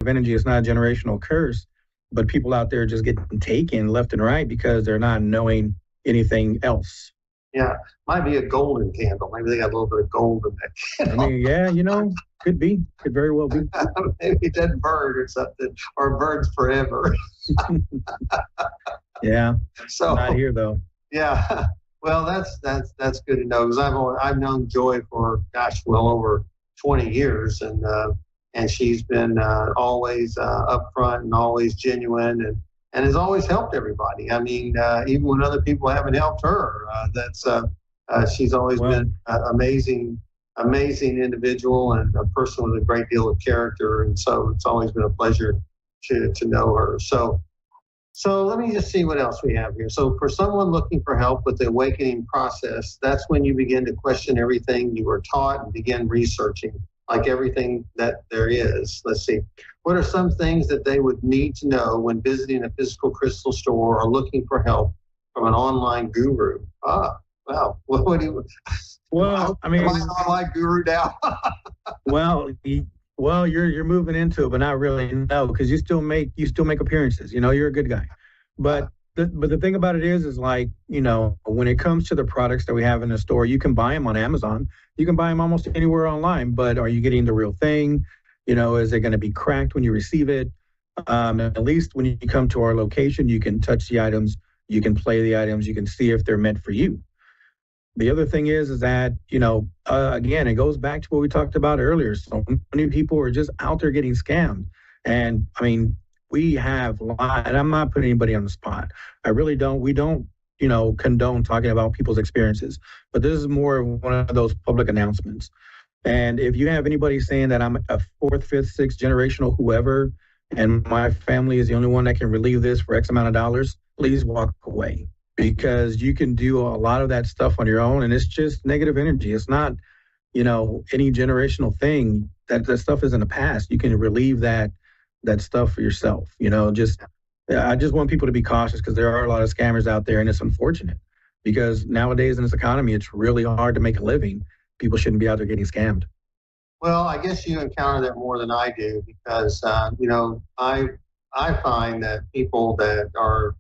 energy. It's not a generational curse, but people out there just getting taken left and right because they're not knowing anything else. Yeah, might be a golden candle. Maybe they got a little bit of gold in that I candle. mean, yeah, could be, could very well be. Maybe it doesn't burn or something, or burns forever. Yeah, So not here though. yeah, well, that's good to know because I've known Joy for gosh, well over 20 years, and she's been always upfront and always genuine and has always helped everybody. I mean, even when other people haven't helped her, she's always Well, been an amazing individual and a person with a great deal of character. And so it's always been a pleasure to know her. So let me just see what else we have here. So for someone looking for help with the awakening process, that's when you begin to question everything you were taught and begin researching, like everything that there is. Let's see. What are some things that they would need to know when visiting a physical crystal store or looking for help from an online guru? Ah, wow. What do you? well, I mean, Am I an online guru now? well, you're moving into it, but not really. No, because you still make appearances. You're a good guy. But the thing about it is like when it comes to the products that we have in the store, you can buy them on Amazon. You can buy them almost anywhere online. But are you getting the real thing? Is it going to be cracked when you receive it? At least when you come to our location, you can touch the items, you can play the items, you can see if they're meant for you. The other thing is that, again, it goes back to what we talked about earlier. So many people are just out there getting scammed. And I mean, we have lied. I'm not putting anybody on the spot. I really don't. We don't, condone talking about people's experiences. But this is more of one of those public announcements. And if you have anybody saying that I'm a fourth, fifth, sixth generational whoever, and my family is the only one that can relieve this for X amount of dollars, please walk away because you can do a lot of that stuff on your own and it's just negative energy. It's not, any generational thing. That stuff is in the past. You can relieve that stuff for yourself. I just want people to be cautious because there are a lot of scammers out there and it's unfortunate because nowadays in this economy, it's really hard to make a living. People shouldn't be out there getting scammed. Well, I guess you encounter that more than I do because, I find that people that are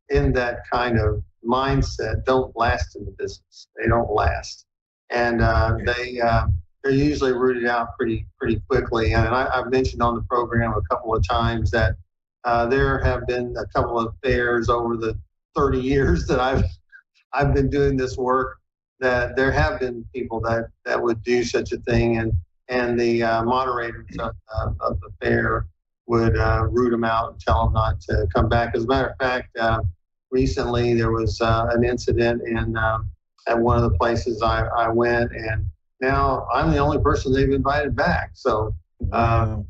in that kind of mindset don't last in the business. They don't last, and they're usually rooted out pretty quickly. And I've mentioned on the program a couple of times that there have been a couple of fairs over the 30 years that I've been doing this work that there have been people that would do such a thing, and the moderators of the fair would root them out and tell them not to come back. As a matter of fact, recently there was an incident at one of the places I went, and now I'm the only person they've invited back. So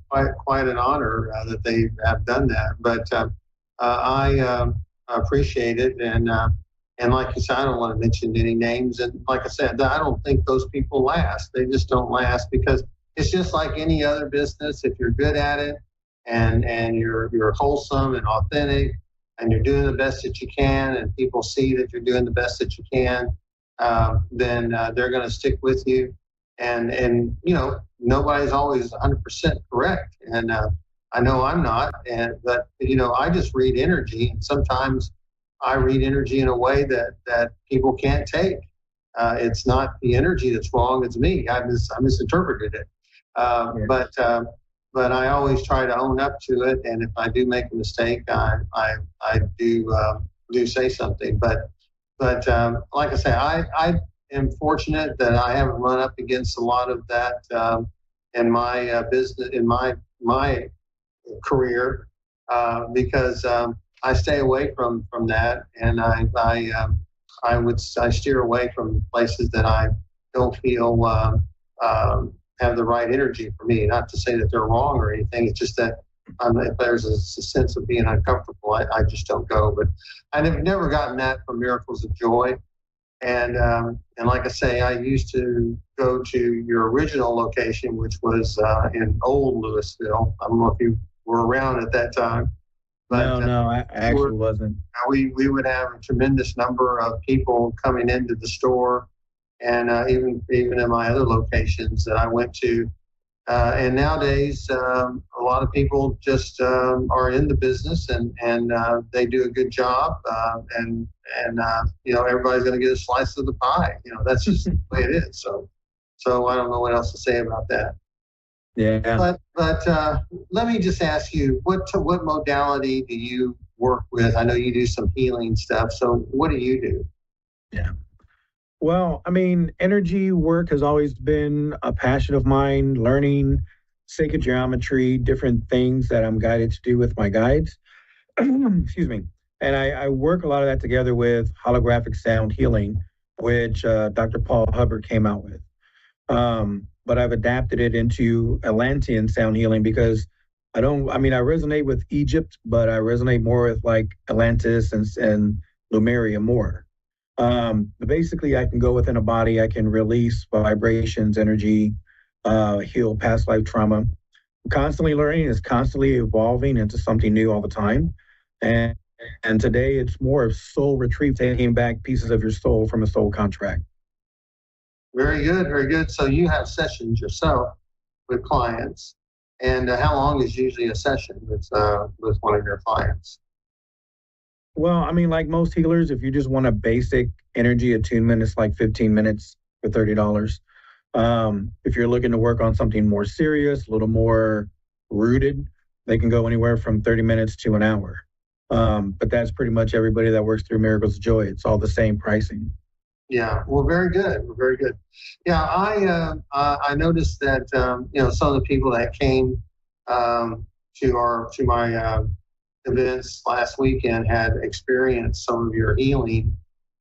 quite an honor that they have done that. But I appreciate it, and like you said, I don't want to mention any names. And like I said, I don't think those people last. They just don't last because it's just like any other business. If you're good at it and you're wholesome and authentic and you're doing the best that you can and people see that you're doing the best that you can, then they're going to stick with you. And nobody's always 100% correct. And I know I'm not. But I just read energy, and sometimes I read energy in a way that people can't take. It's not the energy that's wrong; it's me. I misinterpreted it. But I always try to own up to it. And if I do make a mistake, I do say something. But like I say, I am fortunate that I haven't run up against a lot of that in my business, in my career, because I stay away from that, and I steer away from places that I don't feel have the right energy for me. Not to say that they're wrong or anything. It's just that if there's a sense of being uncomfortable, I just don't go. But I've never gotten that from Miracles of Joy. And like I say, I used to go to your original location, which was in Old Louisville. I don't know if you were around at that time. But, no, I actually wasn't. We would have a tremendous number of people coming into the store, and even in my other locations that I went to, And nowadays, a lot of people just are in the business, and they do a good job, and everybody's going to get a slice of the pie. That's just the way it is. So I don't know what else to say about that. Yeah. But let me just ask you, what modality do you work with? I know you do some healing stuff. So what do you do? Yeah. Well, I mean, energy work has always been a passion of mine, learning sacred geometry, different things that I'm guided to do with my guides. Excuse me. And I work a lot of that together with holographic sound healing, which Dr. Paul Hubbard came out with. But I've adapted it into Atlantean sound healing because I resonate with Egypt, but I resonate more with like Atlantis and Lemuria more. But basically, I can go within a body, I can release vibrations, energy, heal past life trauma. Constantly learning is constantly evolving into something new all the time. And and today it's more of soul retrieve, taking back pieces of your soul from a soul contract. Very good, very good. So you have sessions yourself with clients, and how long is usually a session with one of your clients? Well, I mean, like most healers, if you just want a basic energy attunement, it's like 15 minutes for $30. If you're looking to work on something more serious, a little more rooted, they can go anywhere from 30 minutes to an hour. But that's pretty much everybody that works through Miracles of Joy. It's all the same pricing. Yeah, well, very good, very good. Yeah, I noticed that some of the people that came to my events last weekend had experienced some of your healing,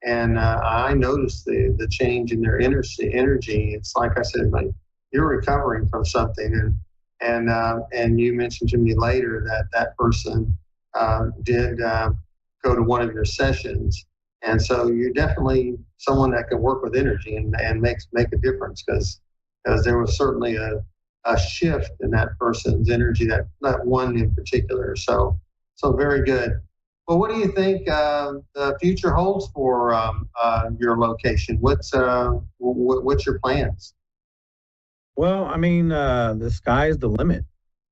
and I noticed the change in their energy. It's like I said, like you're recovering from something, and you mentioned to me later that that person did go to one of your sessions, and so you're definitely someone that can work with energy and make a difference because there was certainly a shift in that person's energy, that one in particular. So very good. Well, what do you think the future holds for your location? What's your plans? Well, I mean, the sky's the limit.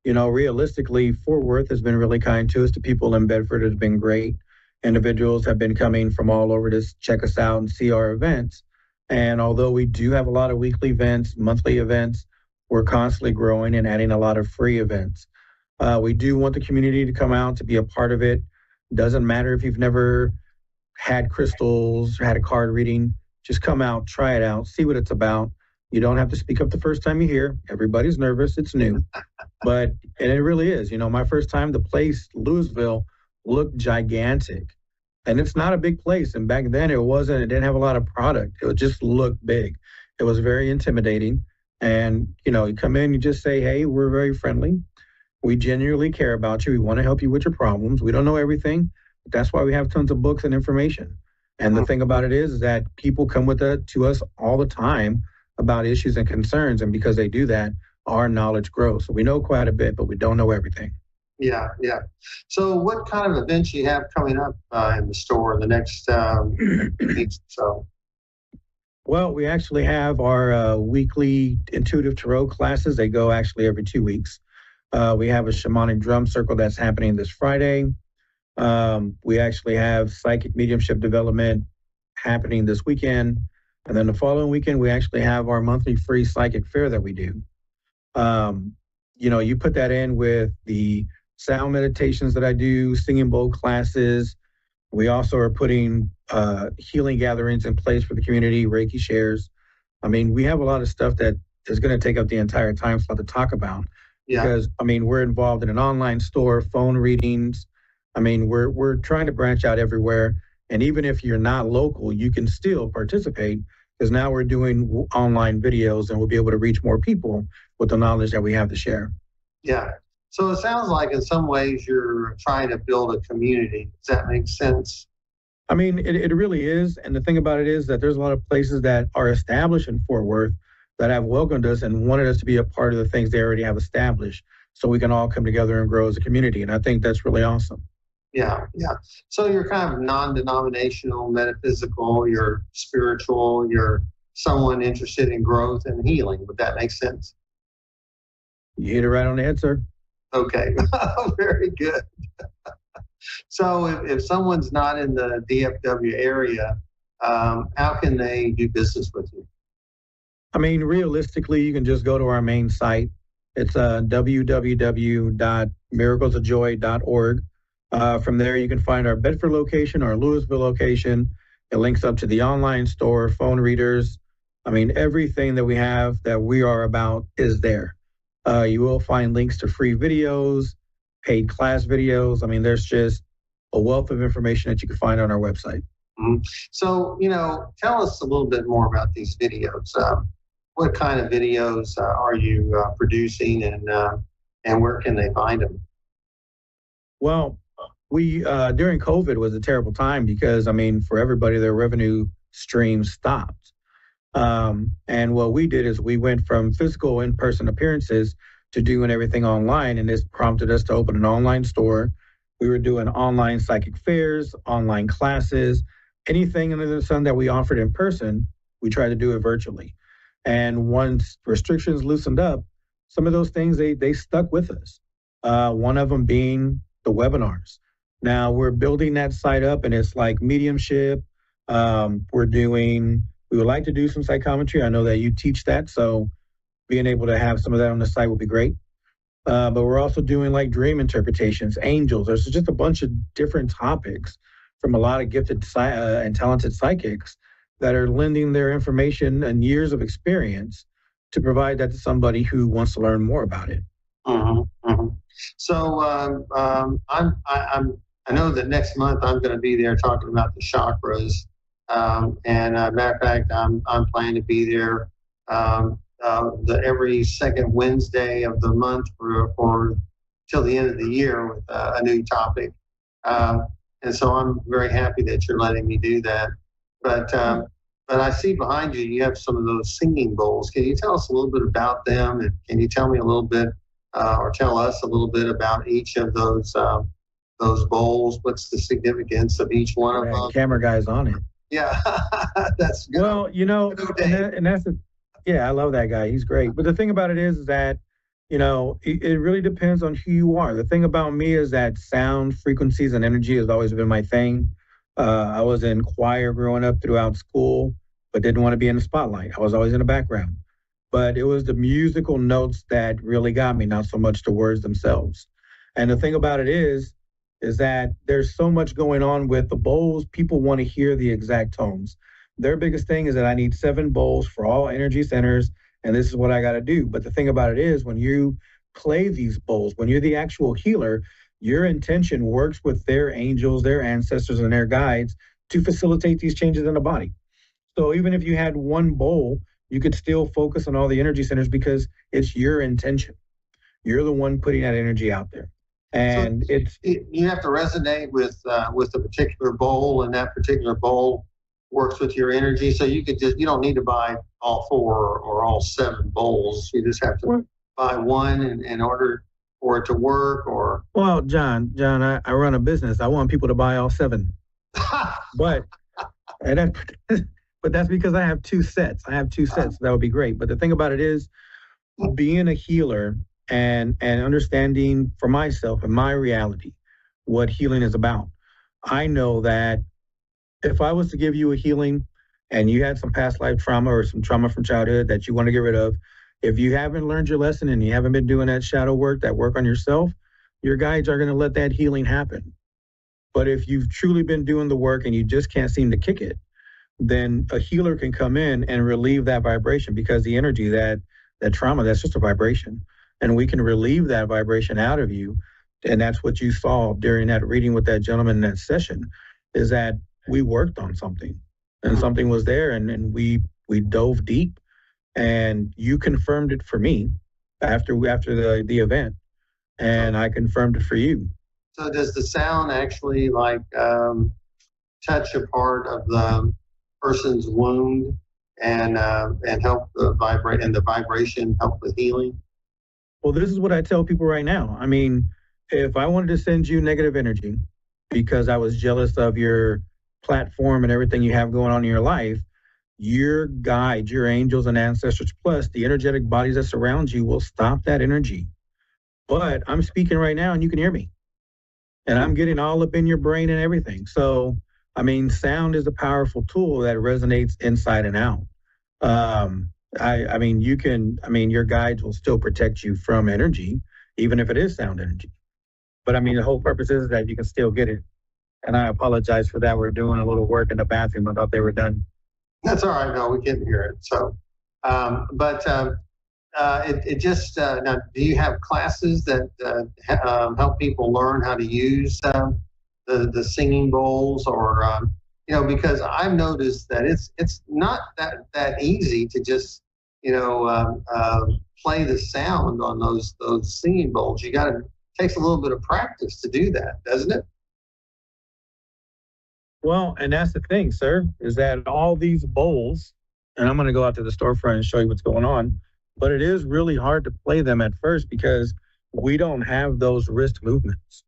You know, realistically, Fort Worth has been really kind to us. The people in Bedford has been great. Individuals have been coming from all over to check us out and see our events. And although we do have a lot of weekly events, monthly events, we're constantly growing and adding a lot of free events. We do want the community to come out to be a part of it. Doesn't matter if you've never had crystals, had a card reading, just come out, try it out, see what it's about. You don't have to speak up the first time you're here. Everybody's nervous. It's new. And it really is. You know, my first time, the place, Louisville, looked gigantic. And it's not a big place. And back then it didn't have a lot of product. It just looked big. It was very intimidating. And, you know, you come in, you just say, hey, we're very friendly. We genuinely care about you. We want to help you with your problems. We don't know everything. But that's why we have tons of books and information. And the thing about it is that people come to us all the time about issues and concerns. And because they do that, our knowledge grows. So we know quite a bit, but we don't know everything. Yeah, yeah. So what kind of events you have coming up in the store in the next weeks or so? Well, we actually have our weekly intuitive tarot classes. They go actually every 2 weeks. We have a shamanic drum circle that's happening this Friday. We actually have psychic mediumship development happening this weekend. And then the following weekend, we actually have our monthly free psychic fair that we do. You put that in with the sound meditations that I do, singing bowl classes. We also are putting healing gatherings in place for the community, Reiki shares. I mean, we have a lot of stuff that is going to take up the entire time slot to talk about. Yeah. Because, I mean, we're involved in an online store, phone readings. I mean, we're trying to branch out everywhere. And even if you're not local, you can still participate because now we're doing online videos and we'll be able to reach more people with the knowledge that we have to share. Yeah. So it sounds like in some ways you're trying to build a community. Does that make sense? I mean, it really is. And the thing about it is that there's a lot of places that are established in Fort Worth that have welcomed us and wanted us to be a part of the things they already have established so we can all come together and grow as a community. And I think that's really awesome. Yeah, yeah. So you're kind of non-denominational, metaphysical, you're spiritual, you're someone interested in growth and healing. Would that make sense? You hit it right on the head, sir. Okay, very good. So if someone's not in the DFW area, how can they do business with you? I mean, realistically, you can just go to our main site. It's www.miraclesofjoy.org. From there, you can find our Bedford location, our Louisville location. It links up to the online store, phone readers. I mean, everything that we have that we are about is there. You will find links to free videos, paid class videos. I mean, there's just a wealth of information that you can find on our website. Mhm. So, tell us a little bit more about these videos. What kind of videos are you producing, and where can they find them? Well, we during COVID was a terrible time because I mean, for everybody, their revenue stream stopped. And what we did is we went from physical in-person appearances to doing everything online, and this prompted us to open an online store. We were doing online psychic fairs, online classes, anything under the sun that we offered in person, we tried to do it virtually. And once restrictions loosened up, some of those things they stuck with us. One of them being the webinars. Now we're building that site up, and it's like mediumship. We would like to do some psychometry. I know that you teach that, so being able to have some of that on the site would be great. But we're also doing like dream interpretations, angels. There's just a bunch of different topics from a lot of gifted and talented psychics that are lending their information and years of experience to provide that to somebody who wants to learn more about it. Mm-hmm. So I know that next month I'm going to be there talking about the chakras. And matter of fact, I'm planning to be there every second Wednesday of the month for till the end of the year with a new topic. And so I'm very happy that you're letting me do that. But I see behind you, you have some of those singing bowls. Can you tell us a little bit about them? And can you tell me a little bit, or tell us a little bit about each of those bowls? What's the significance of each one of them? Camera guy's on it. Yeah, that's good. Well, yeah, I love that guy. He's great. But the thing about it is that, it really depends on who you are. The thing about me is that sound, frequencies, and energy has always been my thing. I was in choir growing up throughout school, but didn't want to be in the spotlight. I was always in the background. But it was the musical notes that really got me, not so much the words themselves. And the thing about it is that there's so much going on with the bowls. People want to hear the exact tones. Their biggest thing is that I need 7 bowls for all energy centers, and this is what I got to do. But the thing about it is when you play these bowls, when you're the actual healer, your intention works with their angels, their ancestors, and their guides to facilitate these changes in the body. So even if you had one bowl, you could still focus on all the energy centers because it's your intention. You're the one putting that energy out there. And so you have to resonate with a particular bowl, and that particular bowl works with your energy. So you don't need to buy all 4 or all 7 bowls. You just have to buy one in order for it to work. Or well, John, I run a business. I want people to buy all 7, but but that's because I have 2 sets. So that would be great. But the thing about it is, being a healer and understanding for myself and my reality what healing is about. I know that if I was to give you a healing and you had some past life trauma or some trauma from childhood that you want to get rid of, if you haven't learned your lesson and you haven't been doing that shadow work, that work on yourself, your guides are going to let that healing happen. But if you've truly been doing the work and you just can't seem to kick it, then a healer can come in and relieve that vibration, because the energy, that trauma, that's just a vibration. And we can relieve that vibration out of you. And that's what you saw during that reading with that gentleman in that session, is that we worked on something and something was there, and we dove deep, and you confirmed it for me after the event, and I confirmed it for you. So does the sound actually touch a part of the person's wound and help the vibrate, and the vibration help the healing? Well, this is what I tell people right now. I mean, if I wanted to send you negative energy because I was jealous of your platform and everything you have going on in your life, your guides, your angels and ancestors, plus the energetic bodies that surround you will stop that energy. But I'm speaking right now and you can hear me. And I'm getting all up in your brain and everything. So, I mean, sound is a powerful tool that resonates inside and out. I mean, your guides will still protect you from energy, even if it is sound energy. But I mean, the whole purpose is that you can still get it. And I apologize for that. We're doing a little work in the bathroom. I thought they were done. That's all right. No, we can hear it. So, but it just now. Do you have classes that help people learn how to use the singing bowls, or because I've noticed that it's not that easy to just play the sound on those singing bowls. You got to takes a little bit of practice to do that, doesn't it? Well, and that's the thing, sir, is that all these bowls, and I'm going to go out to the storefront and show you what's going on, but it is really hard to play them at first because we don't have those wrist movements.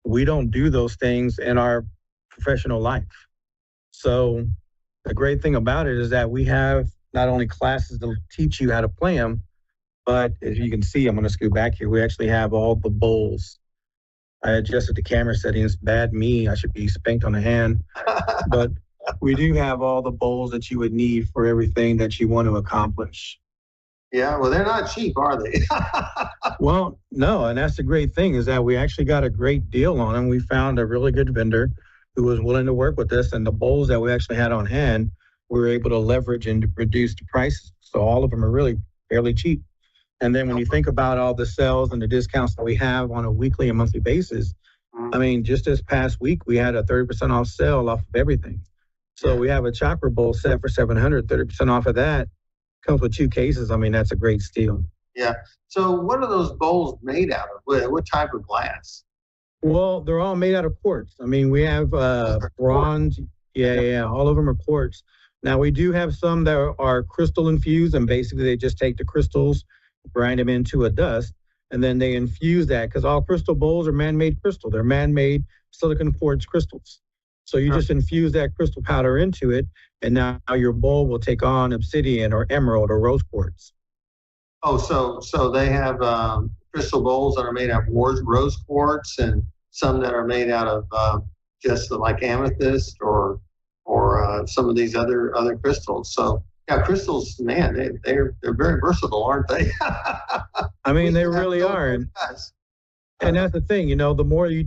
We don't do those things in our professional life. So the great thing about it is that we have not only classes to teach you how to play them, but as you can see, I'm going to scoot back here. We actually have all the bowls. I adjusted the camera settings. Bad me. I should be spanked on the hand. But we do have all the bowls that you would need for everything that you want to accomplish. Yeah, well, they're not cheap, are they? Well, no, and that's the great thing is that we actually got a great deal on them. We found a really good vendor who was willing to work with us, and the bowls that we actually had on hand, we were able to leverage and to reduce the prices. So all of them are really fairly cheap. And then when you think about all the sales and the discounts that we have on a weekly and monthly basis, I mean, just this past week, we had a 30% off sale off of everything. So we have a chopper bowl set for $700, 30% off of that. Comes with 2 cases. I mean, that's a great steal. Yeah. So what are those bowls made out of? What type of glass? Well, they're all made out of quartz. I mean, we have bronze. Yeah. All of them are quartz. Now, we do have some that are crystal infused, and basically they just take the crystals, grind them into a dust, and then they infuse that because all crystal bowls are man-made crystal. They're man-made silicon quartz crystals. So you just infuse that crystal powder into it, and now your bowl will take on obsidian or emerald or rose quartz. Oh, so they have crystal bowls that are made out of rose quartz, and some that are made out of just like amethyst or some of these other crystals. So yeah, crystals, man, they're very versatile, aren't they? I mean, they really are. And that's the thing, the more you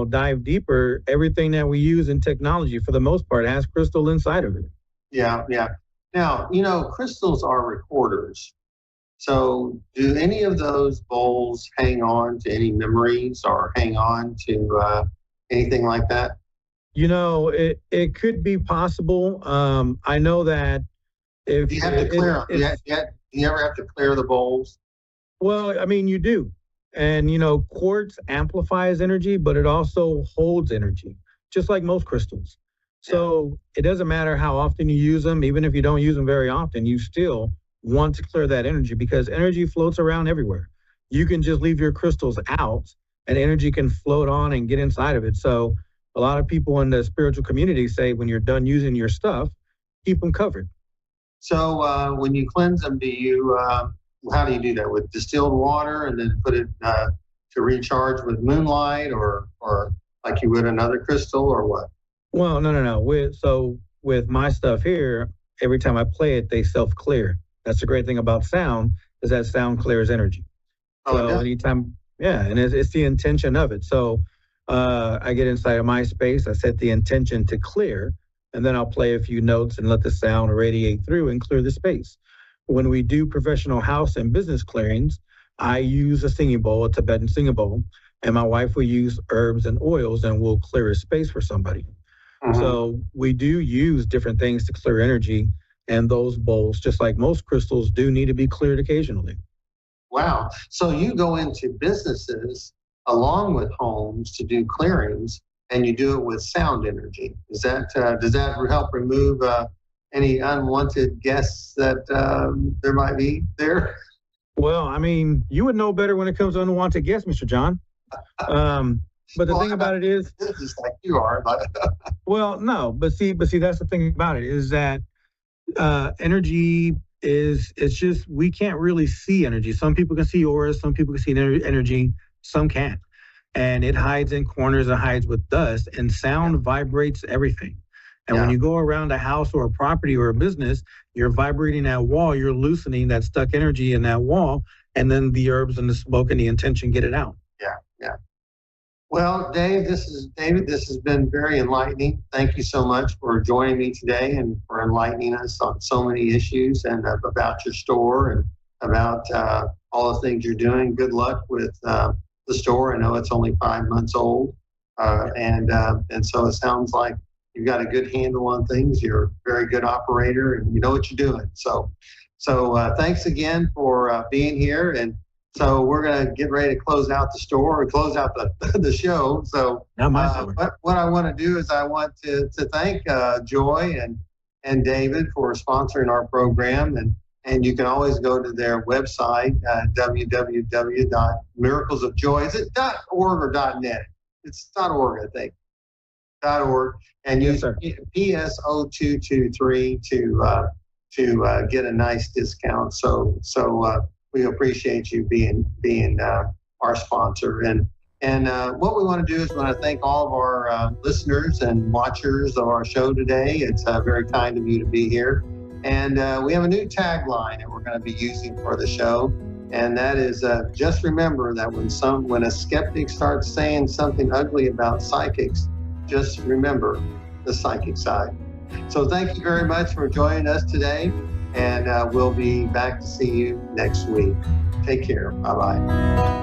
dive deeper, everything that we use in technology, for the most part, has crystal inside of it. Yeah. Now, crystals are recorders. So do any of those bowls hang on to any memories or hang on to anything like that? It could be possible. I know that if you have to clear them, you ever have to clear the bowls? Well, I mean, you do. And, quartz amplifies energy, but it also holds energy, just like most crystals. So it doesn't matter how often you use them. Even if you don't use them very often, you still want to clear that energy because energy floats around everywhere. You can just leave your crystals out and energy can float on and get inside of it. So a lot of people in the spiritual community say when you're done using your stuff, keep them covered. So when you cleanse them, how do you do that? With distilled water and then put it to recharge with moonlight or like you would another crystal or what? Well, no. With my stuff here, every time I play it, they self-clear. That's the great thing about sound is that sound clears energy. So anytime, and it's the intention of it. So I get inside of my space, I set the intention to clear, and then I'll play a few notes and let the sound radiate through and clear the space. When we do professional house and business clearings, I use a singing bowl, a Tibetan singing bowl, and my wife will use herbs and oils and we'll clear a space for somebody. So we do use different things to clear energy, and those bowls, just like most crystals, do need to be cleared occasionally. Wow. So you go into businesses along with homes to do clearings, and you do it with sound energy. Does that help remove any unwanted guests that there might be there? Well, I mean, you would know better when it comes to unwanted guests, Mr. John. But the thing about it is, just like you are. But well, no, but see, that's the thing about it is that Energy is, it's just, we can't really see energy. Some people can see auras, some people can see energy, some can't. And it hides in corners, it hides with dust, and sound vibrates everything. And when Yeah. you go around a house or a property or a business, you're vibrating that wall, you're loosening that stuck energy in that wall, and then the herbs and the smoke and the intention get it out. Yeah. Yeah. Well, David. This has been very enlightening. Thank you so much for joining me today and for enlightening us on so many issues and about your store and about all the things you're doing. Good luck with the store. I know it's only 5 months old, and so it sounds like you've got a good handle on things. You're a very good operator, and you know what you're doing. So thanks again for being here. And so we're going to get ready to close out the store or close out the show. So what I want to do is I want to thank Joy and David for sponsoring our program. And you can always go to their website, www.miraclesofjoy. Is it .org or .net? It's .org, I think. .org. And use PSO223 to get a nice discount. So we appreciate you being our sponsor. And what we want to do is we want to thank all of our listeners and watchers of our show today. It's very kind of you to be here. And we have a new tagline that we're going to be using for the show. And that is, just remember that when a skeptic starts saying something ugly about psychics, just remember the psychic side. So thank you very much for joining us today. And we'll be back to see you next week. Take care. Bye-bye.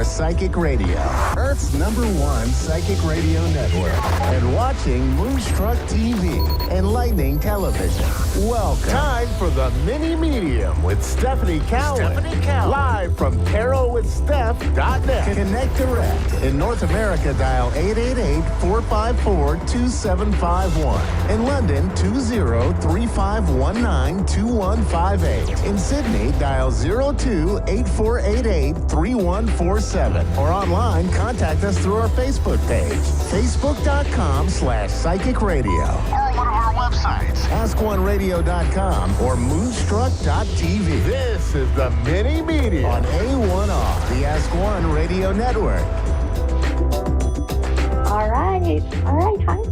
Psychic Radio, Earth Internet's #1 psychic radio network, and watching Moonstruck TV, enlightening television. Welcome. Time for the Mini Medium with Stephanie Cowan. Live from carolwithsteph.net. Connect direct. In North America, dial 888-454-2751. In London, 20-3519-2158. In Sydney, dial 02-8488-3147. Or online, contact us through our Facebook page, facebook.com/psychic radio. Or one of our websites, askoneradio.com or moonstruck.tv. This is the Mini Media on A1R, the Ask One Radio Network. All right. Hi, guys.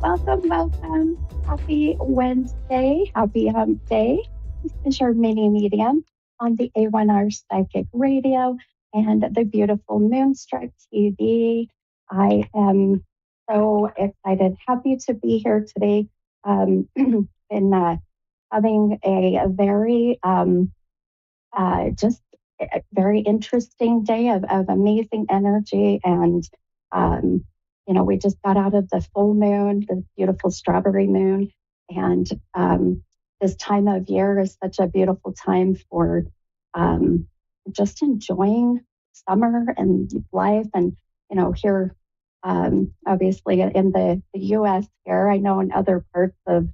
Welcome. Happy Wednesday. Happy Hump Day. This is your Mini Medium on the A1R Psychic Radio and the beautiful Moonstruck TV. I am so excited. Happy to be here today. Been having a very, just a very interesting day of amazing energy. And, we just got out of the full moon, the beautiful strawberry moon. And this time of year is such a beautiful time for just enjoying summer and life. And, here, obviously in the U.S. here, I know in other parts of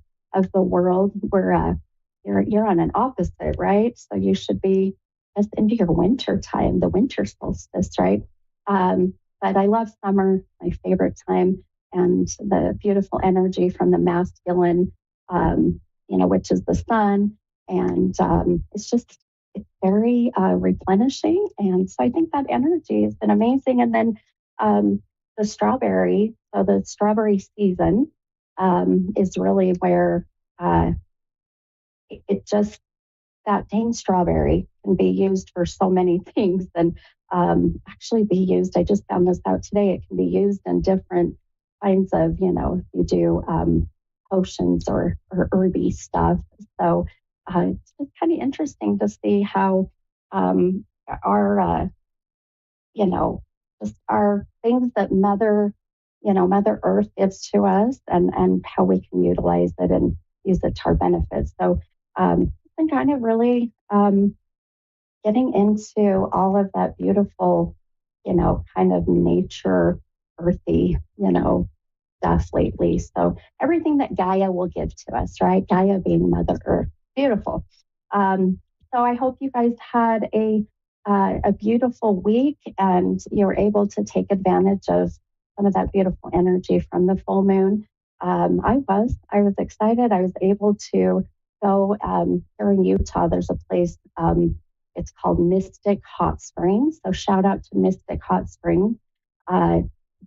the world where you're on an opposite, right? So you should be just into your winter time, the winter solstice, right? But I love summer, my favorite time, and the beautiful energy from the masculine, which is the sun. And it's very replenishing. And so I think that energy has been amazing. And then the strawberry season is really where that dang strawberry can be used for so many things, and actually be used. I just found this out today. It can be used in different kinds of, if you do potions or herby stuff. So it's just kind of interesting to see how our things that Mother Earth gives to us, and how we can utilize it and use it to our benefit. So it's been kind of really getting into all of that beautiful, kind of nature, earthy, stuff lately. So everything that Gaia will give to us, right? Gaia being Mother Earth. Beautiful. So I hope you guys had a beautiful week and you were able to take advantage of some of that beautiful energy from the full moon. I was excited. I was able to go here in Utah. There's a place, it's called Mystic Hot Springs. So shout out to Mystic Hot Springs.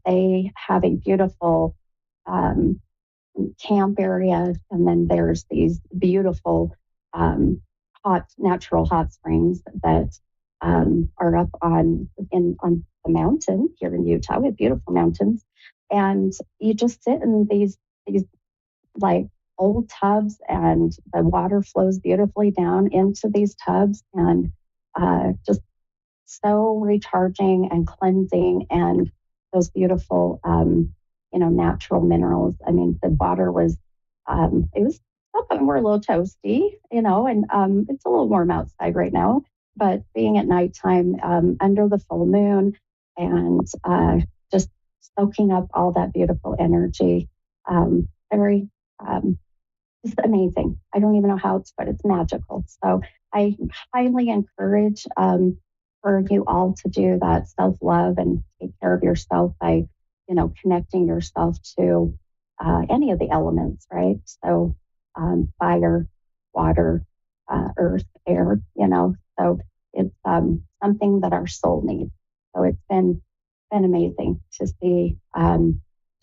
They have a beautiful camp area, and then there's these beautiful natural hot springs that are up on the mountain here in Utah. We have beautiful mountains, and you just sit in these like old tubs, and the water flows beautifully down into these tubs, and just so recharging and cleansing, and those beautiful natural minerals. I mean, the water was some of them were a little toasty, and it's a little warm outside right now, but being at nighttime under the full moon and just soaking up all that beautiful energy, very just amazing. I don't even know how it's, but it's magical. So I highly encourage for you all to do that self-love and take care of yourself by, connecting yourself to any of the elements, right? So fire, water, earth, air, so it's something that our soul needs. So it's been amazing to see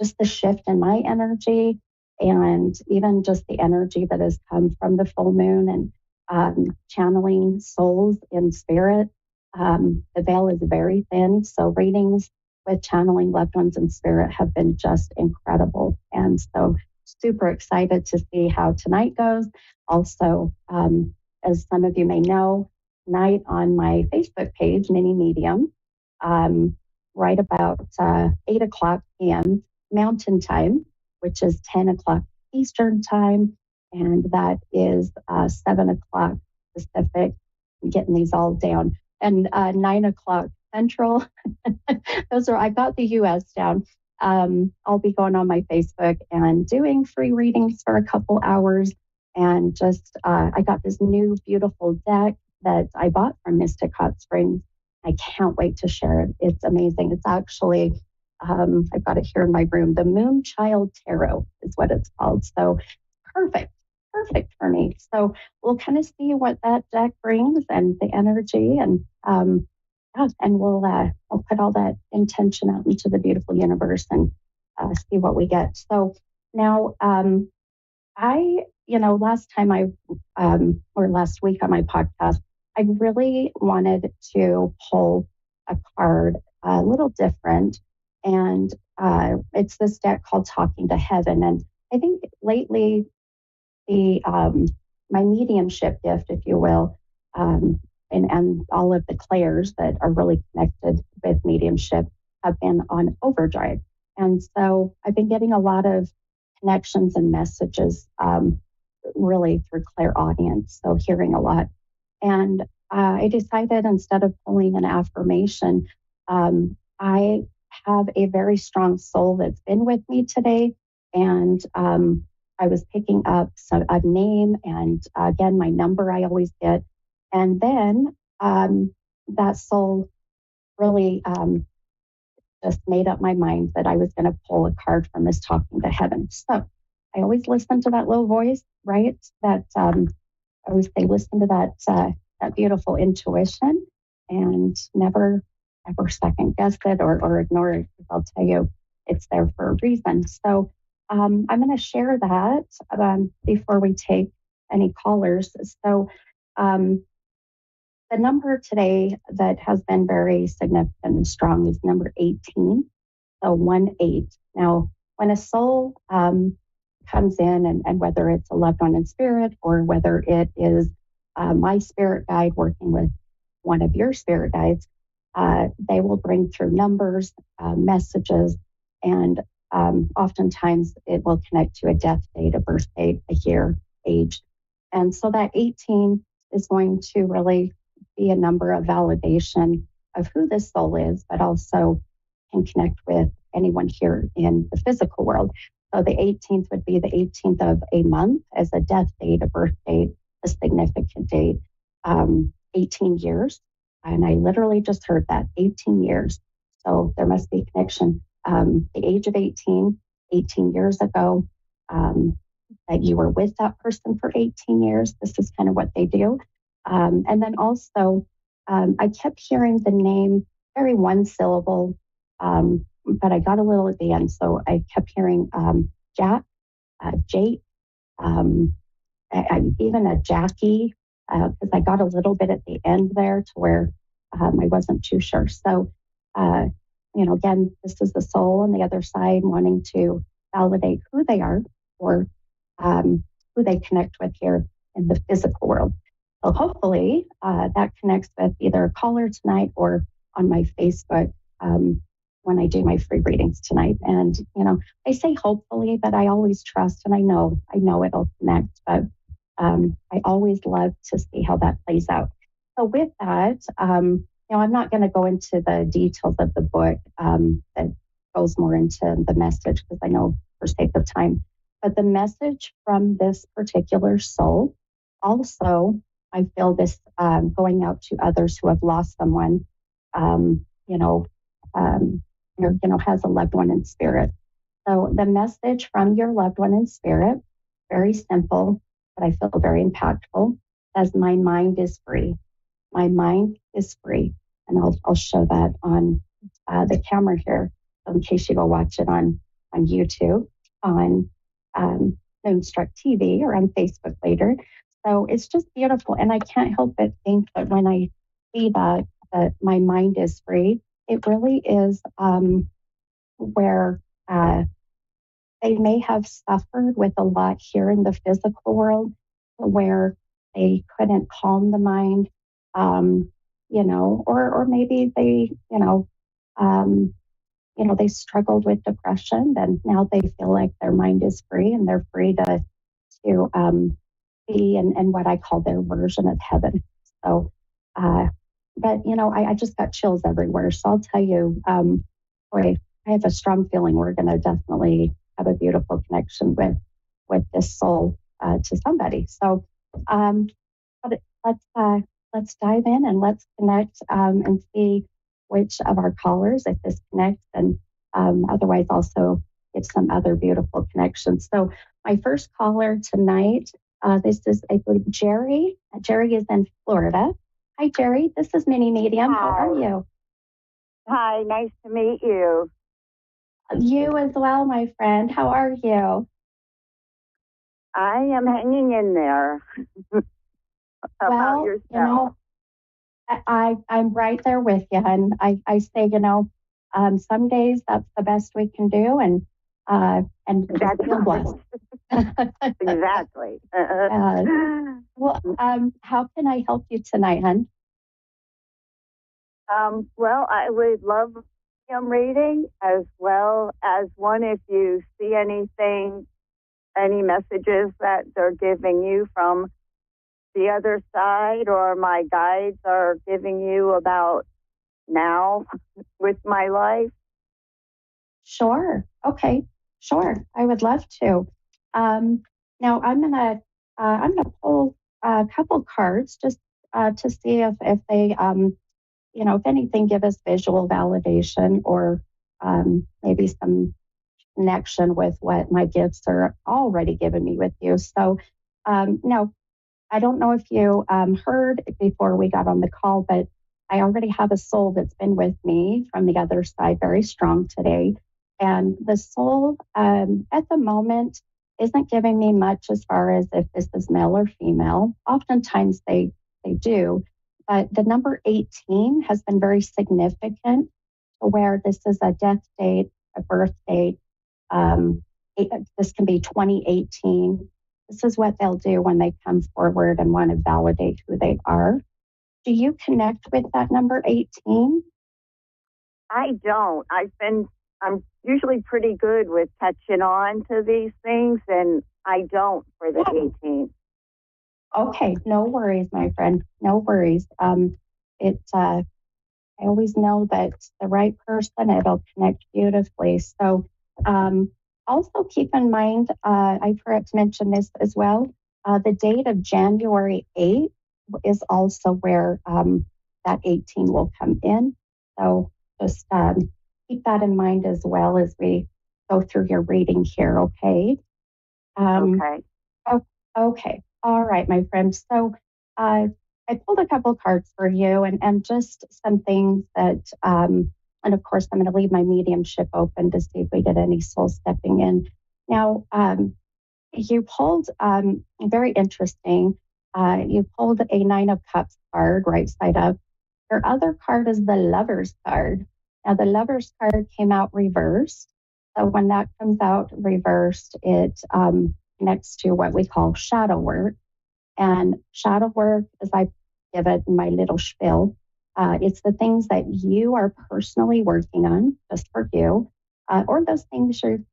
just the shift in my energy, and even just the energy that has come from the full moon, and channeling souls in spirit. The veil is very thin, so readings with channeling loved ones in spirit have been just incredible. And so super excited to see how tonight goes. Also, as some of you may know, tonight on my Facebook page, Mini Medium, right about 8 o'clock p.m. Mountain Time, which is 10 o'clock Eastern Time, and that is 7 o'clock Pacific. I'm getting these all down. And 9 o'clock Central. I got the US down. I'll be going on my Facebook and doing free readings for a couple hours. And just, I got this new beautiful deck that I bought from Mystic Hot Springs. I can't wait to share it. It's amazing. It's actually, I've got it here in my room. The Moonchild Tarot is what it's called. So perfect for me. So we'll kind of see what that deck brings and the energy, and and we'll put all that intention out into the beautiful universe and see what we get. So now, last week on my podcast, I really wanted to pull a card a little different, and it's this deck called Talking to Heaven. And I think lately, the my mediumship gift, if you will, and all of the clairs that are really connected with mediumship have been on overdrive. And so I've been getting a lot of connections and messages really through clairaudience, so hearing a lot. And I decided, instead of pulling an affirmation, I have a very strong soul that's been with me today. And I was picking up a name, and again, my number I always get. And then that soul really just made up my mind that I was going to pull a card from this Talking to Heaven. So I always listen to that little voice, right? That I always say, listen to that beautiful intuition, and never ever second guess it or ignore it, because I'll tell you, it's there for a reason. So I'm going to share that before we take any callers. So the number today that has been very significant and strong is number 18. So 1-8. Now, when a soul comes in, and whether it's a loved one in spirit, or whether it is my spirit guide working with one of your spirit guides, they will bring through numbers, messages, and oftentimes it will connect to a death date, a birth date, a year, age. And so that 18 is going to really be a number of validation of who this soul is, but also can connect with anyone here in the physical world. So the 18th would be the 18th of a month as a death date, a birth date, a significant date, 18 years. And I literally just heard that, 18 years. So there must be a connection. The age of 18 years ago, that you were with that person for 18 years. This is kind of what they do. And then also, I kept hearing the name, very one syllable, but I got a little at the end. So I kept hearing Jack, Jake, even a Jackie, because I got a little bit at the end there to where I wasn't too sure. So, again, this is the soul on the other side wanting to validate who they are, or who they connect with here in the physical world. So hopefully that connects with either a caller tonight or on my Facebook when I do my free readings tonight. And, I say hopefully, but I always trust, and I know it'll connect, but I always love to see how that plays out. So with that, I'm not going to go into the details of the book that goes more into the message, because I know for sake of time, but the message from this particular soul, also, I feel this going out to others who have lost someone, has a loved one in spirit. So the message from your loved one in spirit, very simple, but I feel very impactful, says, my mind is free. My mind is free. And I'll show that on the camera here, so in case you go watch it on YouTube, on Moonstruck TV, or on Facebook later. So it's just beautiful. And I can't help but think that when I see that my mind is free, it really is where they may have suffered with a lot here in the physical world, where they couldn't calm the mind, or maybe they, they struggled with depression, and now they feel like their mind is free and they're free to be in what I call their version of heaven. So, but I just got chills everywhere. So I'll tell you, boy, I have a strong feeling we're going to definitely have a beautiful connection with this soul to somebody. So, but let's dive in and let's connect and see which of our callers, if this connects, and otherwise also get some other beautiful connections. So my first caller tonight, this is, I believe, Jerry. Jerry is in Florida. Hi, Jerry. This is Mini Medium. Hi. How are you? Hi, nice to meet you. You as well, my friend. How are you? I am hanging in there. How about yourself? I'm right there with you. And I say, some days that's the best we can do. And That's feel blessed. Exactly. Well, how can I help you tonight, hon? Well, I would love a reading, as well as one if you see anything, any messages that they're giving you from the other side, or my guides are giving you about now with my life. Sure. Okay. Sure. I would love to. Now I'm gonna pull a couple cards just to see if they if anything, give us visual validation or maybe some connection with what my gifts are already giving me with you. So now I don't know if you heard before we got on the call, but I already have a soul that's been with me from the other side very strong today. And the soul at the moment isn't giving me much as far as if this is male or female. Oftentimes they do, but the number 18 has been very significant to where this is a death date, a birth date. This can be 2018. This is what they'll do when they come forward and want to validate who they are. Do you connect with that number 18? I don't. I'm usually pretty good with catching on to these things, and I don't for the 18. Okay, no worries, my friend. No worries. I always know that the right person, it'll connect beautifully. So also keep in mind, I forgot to mention this as well, the date of January 8th is also where that 18 will come in. So just keep that in mind as well as we go through your reading here, okay? Okay. Okay. All right, my friend. So I pulled a couple cards for you and just some things that, and of course, I'm going to leave my mediumship open to see if we get any soul stepping in. Now, you pulled very interesting. You pulled a 9 of Cups card right side up. Your other card is the Lover's card. Now, the Lover's card came out reversed. So when that comes out reversed, it connects to what we call shadow work. And shadow work, as I give it in my little spiel, it's the things that you are personally working on just for you, or those things you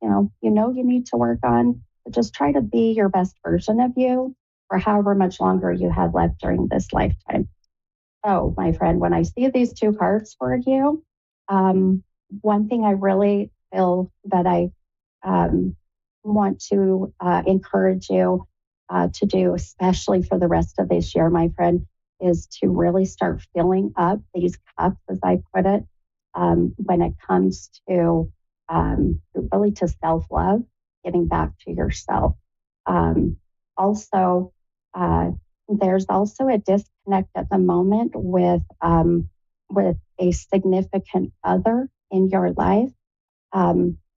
need to work on. But just try to be your best version of you for however much longer you have left during this lifetime. So, my friend, when I see these two cards for you, one thing I really feel that I want to encourage you to do, especially for the rest of this year, my friend, is to really start filling up these cups, as I put it, when it comes to really to self-love, getting back to yourself. Also, there's also a disconnect at the moment with a significant other in your life,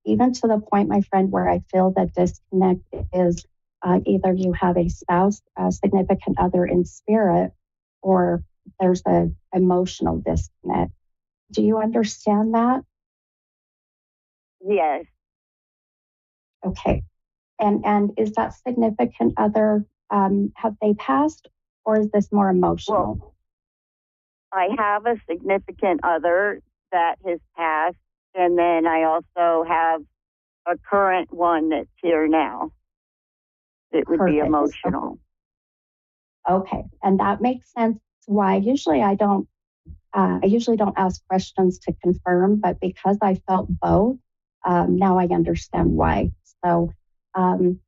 even to the point, my friend, where I feel that disconnect is either you have a spouse, a significant other in spirit, or there's an emotional disconnect. Do you understand that? Yes. Okay. And is that significant other, have they passed, or is this more emotional? Well, I have a significant other that has passed, and then I also have a current one that's here now. It would be Perfect. emotional. Okay, and that makes sense. Why usually I don't ask questions to confirm, but because I felt both, now I understand why. So, the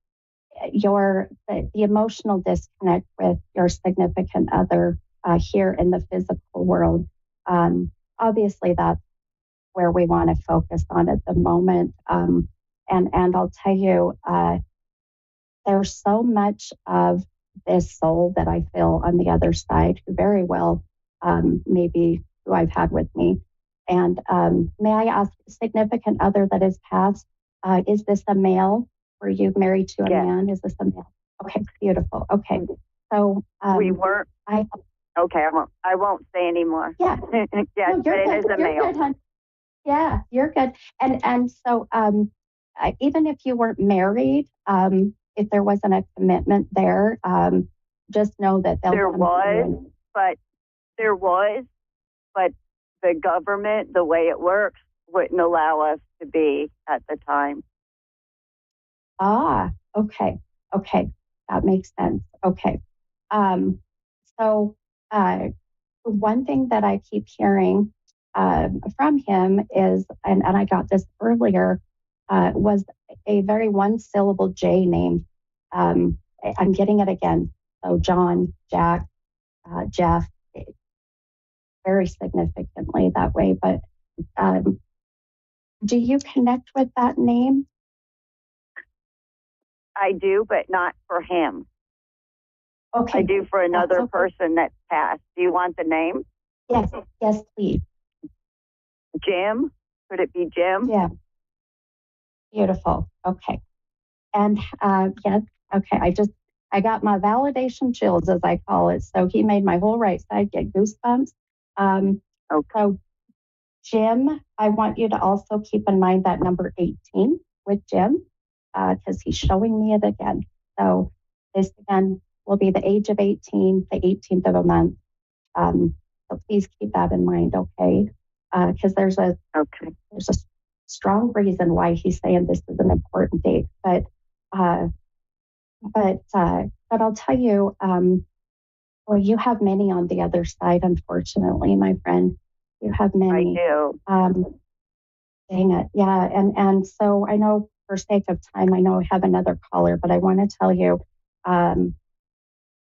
emotional disconnect with your significant other here in the physical world, obviously that's where we want to focus on at the moment. And I'll tell you, there's so much of this soul that I feel on the other side, who very well maybe who I've had with me. And may I ask, significant other that has passed, is this a male? Were you married to a man? Is this a male? Okay, beautiful. Okay, so we weren't. Okay, I won't say anymore. Yeah, yes, no, but it is a male. Good, yeah, you're good. And so even if you weren't married, if there wasn't a commitment there, just know that there was, but the government, the way it works, wouldn't allow us to be at the time. Ah, okay, that makes sense. Okay, so one thing that I keep hearing from him is, and I got this earlier, was a very one-syllable J name. I'm getting it again. So John, Jack, Jeff, very significantly that way. But do you connect with that name? I do, but not for him. Okay. I do for another person that's passed. Do you want the name? Yes, please. Jim? Could it be Jim? Yeah. Beautiful. Okay. And yes, okay. I got my validation chills, as I call it. So he made my whole right side get goosebumps. Okay. So Jim, I want you to also keep in mind that number 18 with Jim, because he's showing me it again. So this again will be the age of 18, the 18th of a month. So please keep that in mind, okay? Because there's a strong reason why he's saying this is an important date. But I'll tell you, well, you have many on the other side, unfortunately, my friend. You have many. I do. Dang it. Yeah. And so I know for sake of time, I know I have another caller, but I want to tell you,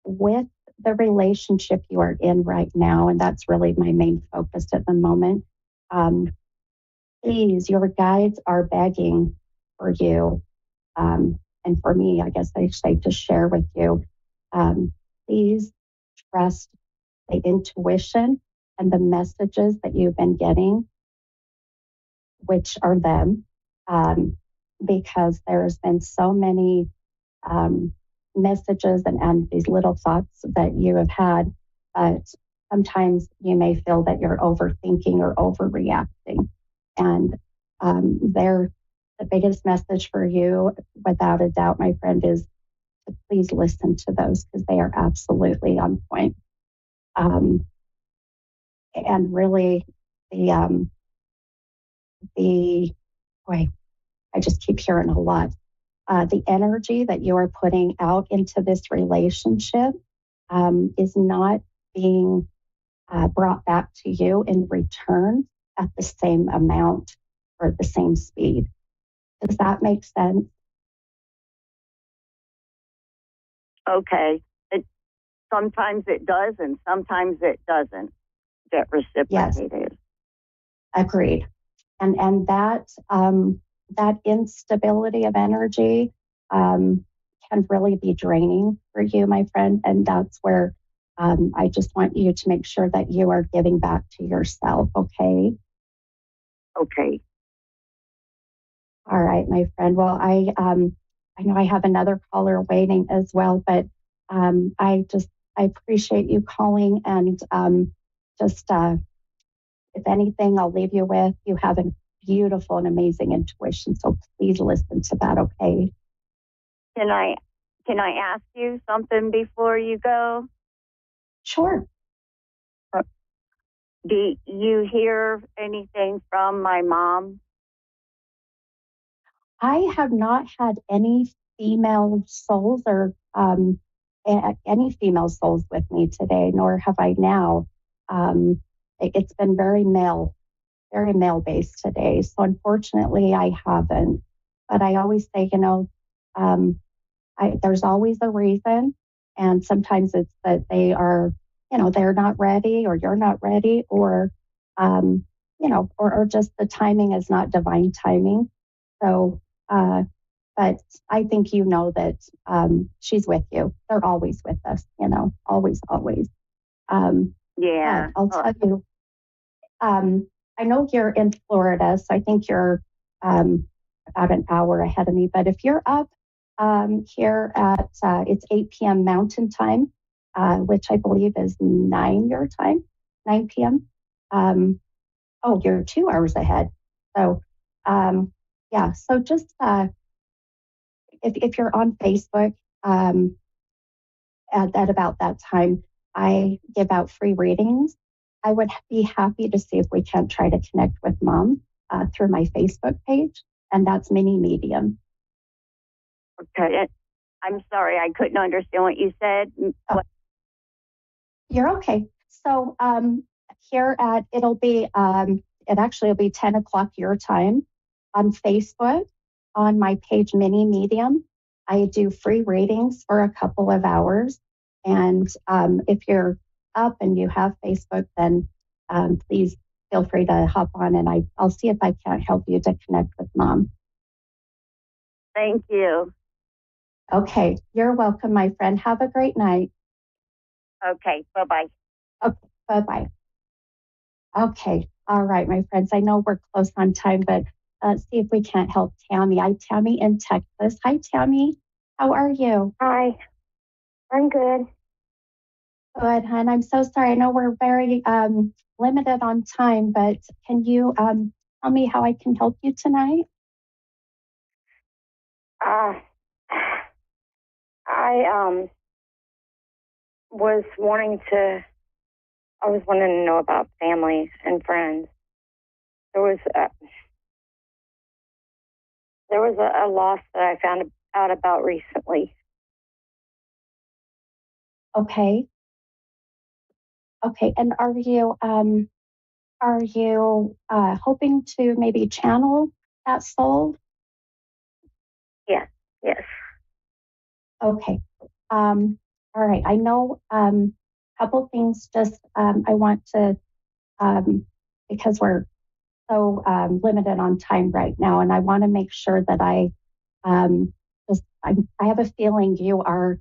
with the relationship you are in right now, and that's really my main focus at the moment, please, your guides are begging for you, and for me, I guess I should say, to share with you. Please trust the intuition and the messages that you've been getting, which are them, because there's been so many messages and these little thoughts that you have had, but sometimes you may feel that you're overthinking or overreacting. And the biggest message for you, without a doubt, my friend, is to please listen to those, because they are absolutely on point. And really, I just keep hearing a lot. The energy that you are putting out into this relationship is not being brought back to you in return at the same amount or the same speed. Does that make sense? Okay. Sometimes it does, and sometimes it doesn't get reciprocated. Yes. Agreed. And that instability of energy can really be draining for you, my friend. And that's where I just want you to make sure that you are giving back to yourself, okay? Okay. All right, my friend. Well, I know I have another caller waiting as well, but I appreciate you calling, and if anything, I'll leave you with, you have a beautiful and amazing intuition. So please listen to that, okay? Can I ask you something before you go? Sure. Do you hear anything from my mom? I have not had any female souls or any female souls with me today, nor have I now. It's been very male based today. So unfortunately, I haven't. But I always say, um, there's always a reason. And sometimes it's that they are, they're not ready or you're not ready or, or just the timing is not divine timing. So, but I think you know that she's with you. They're always with us, always, always. Yeah. I'll tell you, I know you're in Florida, so I think you're about an hour ahead of me. But if you're up here at, it's 8 p.m. Mountain Time, which I believe is 9 your time, 9 p.m. Oh, you're 2 hours ahead. So, yeah, so just if you're on Facebook at about that time, I give out free readings. I would be happy to see if we can't try to connect with Mom through my Facebook page, and that's Mini Medium. Okay. I'm sorry, I couldn't understand what you said. Oh, you're okay. So here at, it'll be 10 o'clock your time on Facebook on my page Mini Medium. I do free readings for a couple of hours. And if you're up and you have Facebook, then please feel free to hop on and I'll see if I can't help you to connect with Mom. Thank you. Okay, you're welcome, my friend. Have a great night. Okay, bye-bye. Okay, bye-bye. Okay, all right, my friends. I know we're close on time, but see if we can't help Tammy. Tammy in Texas. Hi, Tammy. How are you? Hi, I'm good. Good, hon. I'm so sorry. I know we're very limited on time, but can you tell me how I can help you tonight? I was wanting to know about families and friends. There was a loss that I found out about recently. Okay. Okay. And are you hoping to maybe channel that soul? Yes. Okay. All right. I know a couple things just I want to because we're so limited on time right now, and I want to make sure that I have a feeling you are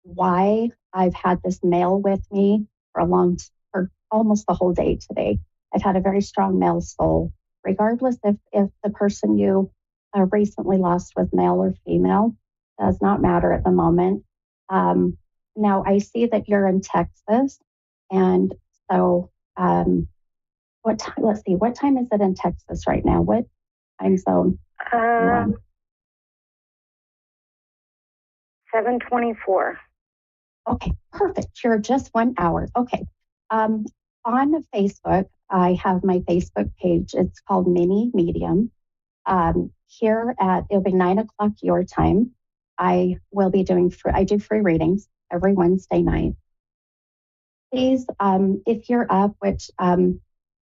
why I've had this male with me for almost the whole day today. I've had a very strong male soul, regardless if the person you recently lost was male or female, does not matter at the moment. Now I see that you're in Texas, and so what time? Let's see, what time is it in Texas right now? What time zone? 7:24. Okay, perfect. You're just 1 hour. Okay. On Facebook, I have my Facebook page. It's called Mini Medium. It'll be 9 o'clock your time. I will be I do free readings every Wednesday night. Please, if you're up, which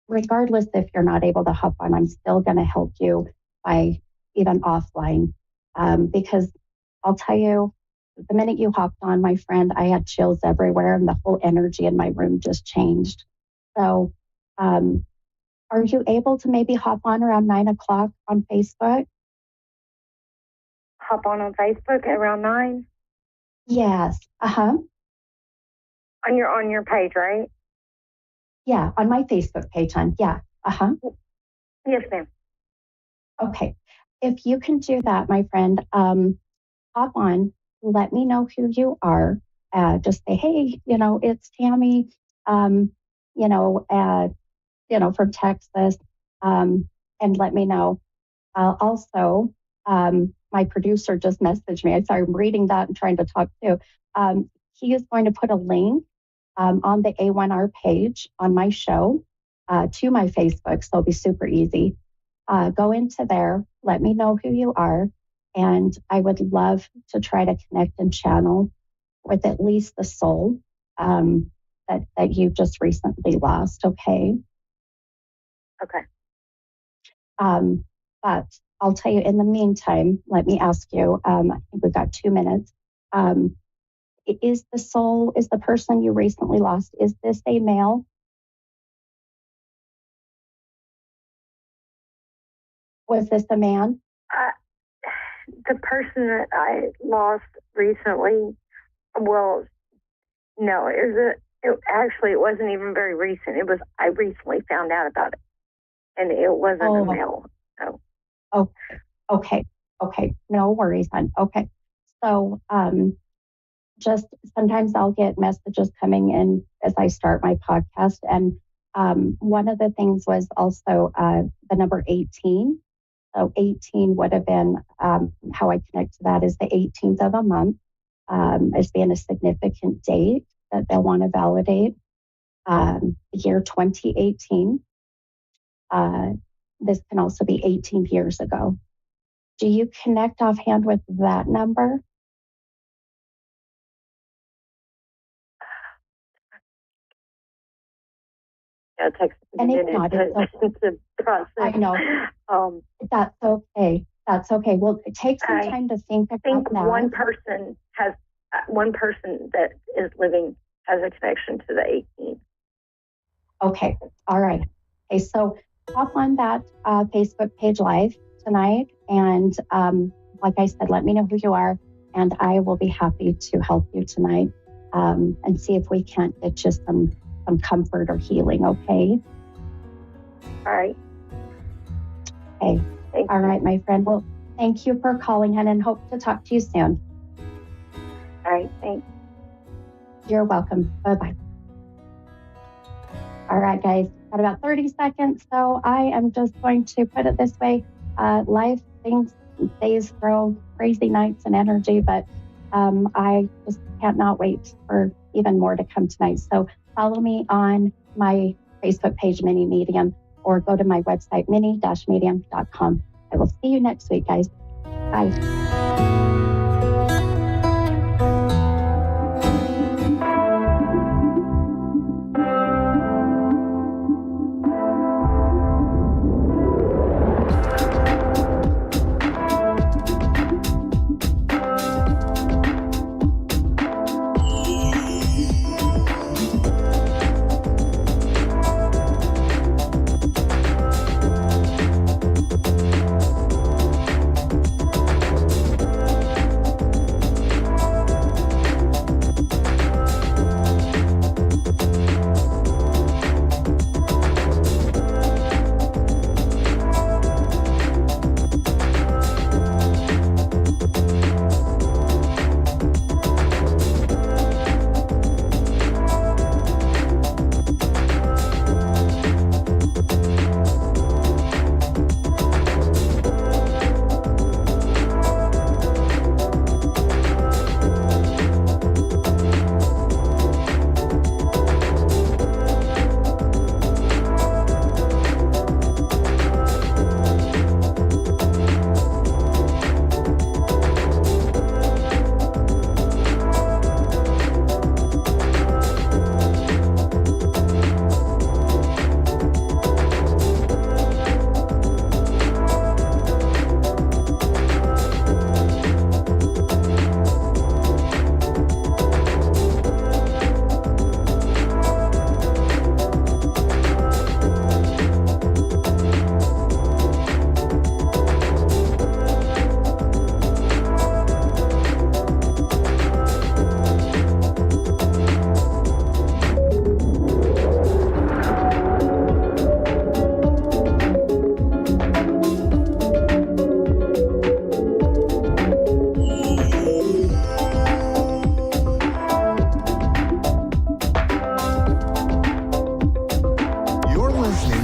regardless if you're not able to hop on, I'm still going to help you by even offline because I'll tell you, the minute you hopped on, my friend, I had chills everywhere and the whole energy in my room just changed. So are you able to maybe hop on around 9 o'clock on Facebook? Hop on Facebook around 9? Yes. Uh-huh. On your page, right? Yeah, on my Facebook page, hon. Yeah. Uh-huh. Yes, ma'am. Okay. If you can do that, my friend, hop on, let me know who you are. Just say, hey, it's Tammy, from Texas, and let me know. Also, my producer just messaged me. I'm reading that and trying to talk too. He is going to put a link on the A1R page on my show. to my Facebook, so it'll be super easy. Go into there, let me know who you are, and I would love to try to connect and channel with at least the soul that you just recently lost, okay? Okay. But I'll tell you, in the meantime, let me ask you, I think we've got 2 minutes. Is the person you recently lost, is this a male? Was this a man? The person that I lost recently, well, no, it wasn't even very recent. I recently found out about it, and it wasn't a male. So. Okay. No worries, hon. Okay. So, just sometimes I'll get messages coming in as I start my podcast. And one of the things was also the number 18. So 18 would have been how I connect to that is the 18th of a month as being a significant date that they'll want to validate. The year 2018. This can also be 18 years ago. Do you connect offhand with that number? Yeah, it takes a minute to process. I know. That's okay. That's okay. Well, take some time to think about that. I think one person that is living has a connection to the 18. Okay. All right. Okay. So hop on that Facebook page live tonight. And like I said, let me know who you are. And I will be happy to help you tonight and see if we can't get you some comfort or healing. Okay. All right. Okay. All right, my friend. Well, thank you for calling in and hope to talk to you soon. All right. Thanks. You're welcome. Bye-bye. All right, guys. Got about 30 seconds. So I am just going to put it this way. Life days throw crazy nights and energy, but I just cannot wait for even more to come tonight. So follow me on my Facebook page, Mini Medium, or go to my website, mini-medium.com. I will see you next week, guys. Bye.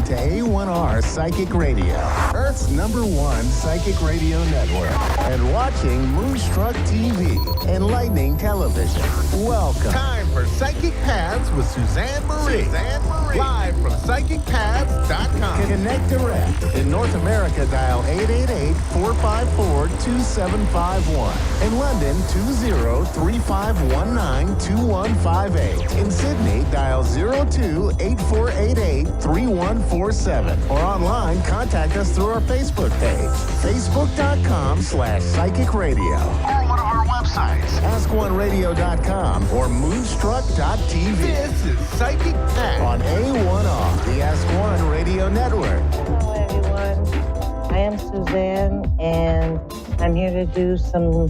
A1R Psychic Radio, Earth's #1 psychic radio network, and watching Moonstruck TV, enlightening television. Welcome. Time for Psychic Paths with Suzanne Marie. Live from PsychicPaths.com. Connect direct. In North America, dial 888-454-2751. In London, 20-3519-2158. In Sydney, dial 02-8488-3147. Or online, contact us through our Facebook page, facebook.com/Psychic Radio. Or one of our websites, askoneradio.com or moonstruck.tv. This is Psychic Path on A1R, the Ask One Radio Network. Hello, everyone. I am Suzanne, and I'm here to do some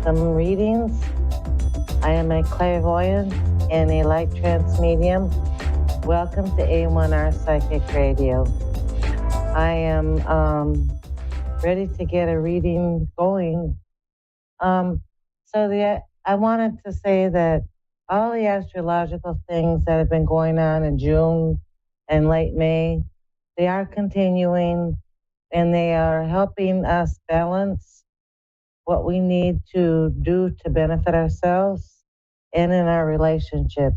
readings. I am a clairvoyant and a light trance medium. Welcome to A1R Psychic Radio. I am ready to get a reading going. I wanted to say that all the astrological things that have been going on in June and late May, they are continuing, and they are helping us balance what we need to do to benefit ourselves and in our relationship.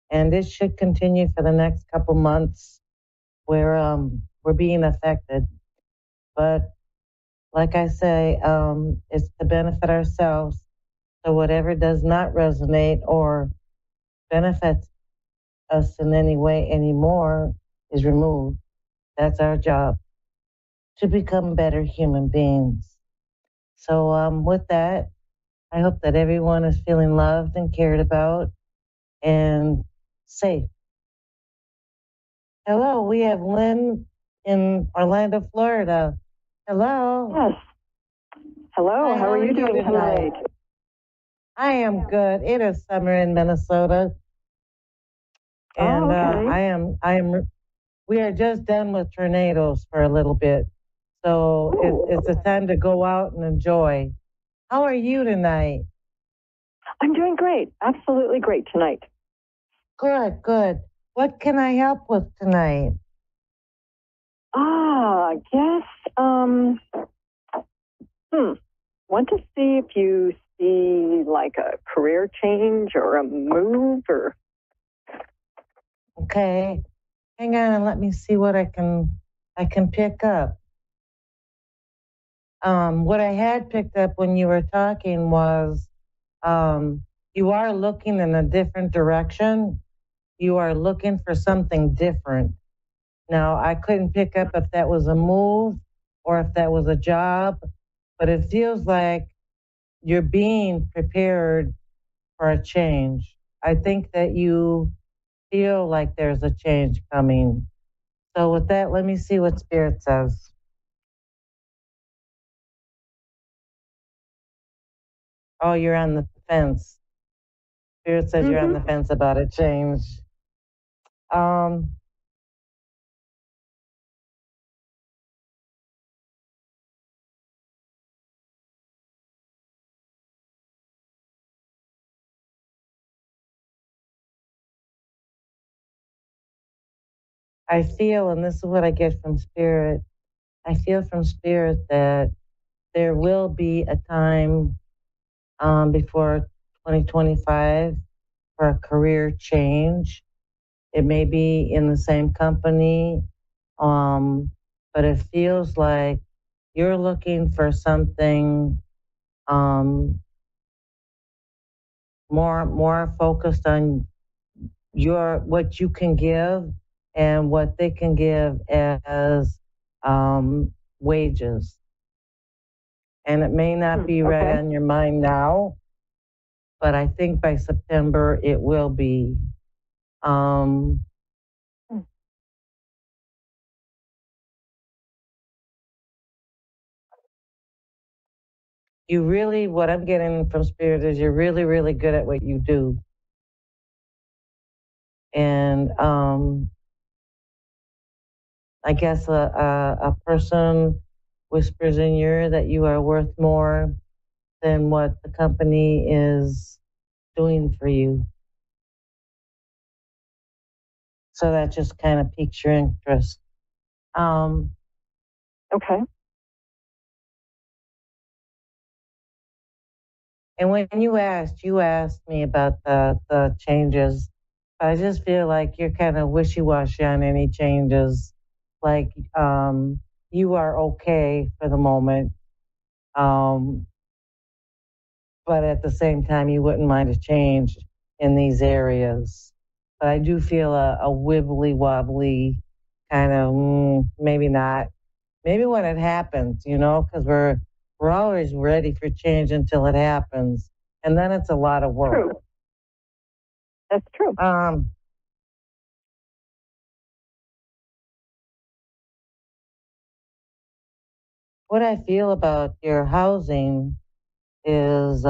And this should continue for the next couple months where we're being affected. But like I say, it's to benefit ourselves. So whatever does not resonate or benefit us in any way anymore is removed. That's our job, to become better human beings. So with that, I hope that everyone is feeling loved and cared about and safe. Hello, we have Lynn in Orlando, Florida. Hello. Yes. Hello, Hi, how are you doing tonight? I am good. It is summer in Minnesota. And okay. we are just done with tornadoes for a little bit. So it's a time to go out and enjoy. How are you tonight? I'm doing great. Absolutely great tonight. Good. What can I help with tonight? I guess, want to see if you see like a career change or a move or... Okay. Hang on and let me see what I can pick up. What I had picked up when you were talking was you are looking in a different direction. You are looking for something different. Now, I couldn't pick up if that was a move or if that was a job, but it feels like you're being prepared for a change. I think that you feel like there's a change coming. So with that, let me see what Spirit says. Oh, you're on the fence. Spirit says you're on the fence about a change. I feel, and this is what I get from Spirit, I feel from Spirit that there will be a time before 2025 for a career change. It may be in the same company, but it feels like you're looking for something more focused on what you can give and what they can give as wages. And it may not be right on your mind now, but I think by September it will be. You really, what I'm getting from Spirit is you're really, really good at what you do. And I guess a person whispers in your ear that you are worth more than what the company is doing for you. So that just kind of piques your interest. Okay. And when you asked me about the changes. I just feel like you're kind of wishy-washy on any changes. Like you are okay for the moment, um, but at the same time, you wouldn't mind a change in these areas. But I do feel a wibbly wobbly kind of maybe not. Maybe when it happens, because we're always ready for change until it happens, and then it's a lot of work. True. That's true. What I feel about your housing is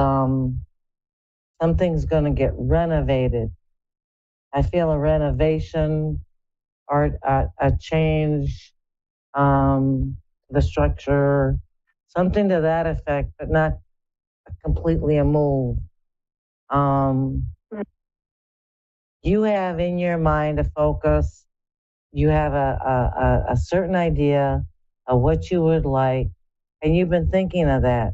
something's going to get renovated. I feel a renovation or a change, the structure, something to that effect, but not completely a move. You have in your mind a focus. You have a certain idea of what you would like, and you've been thinking of that.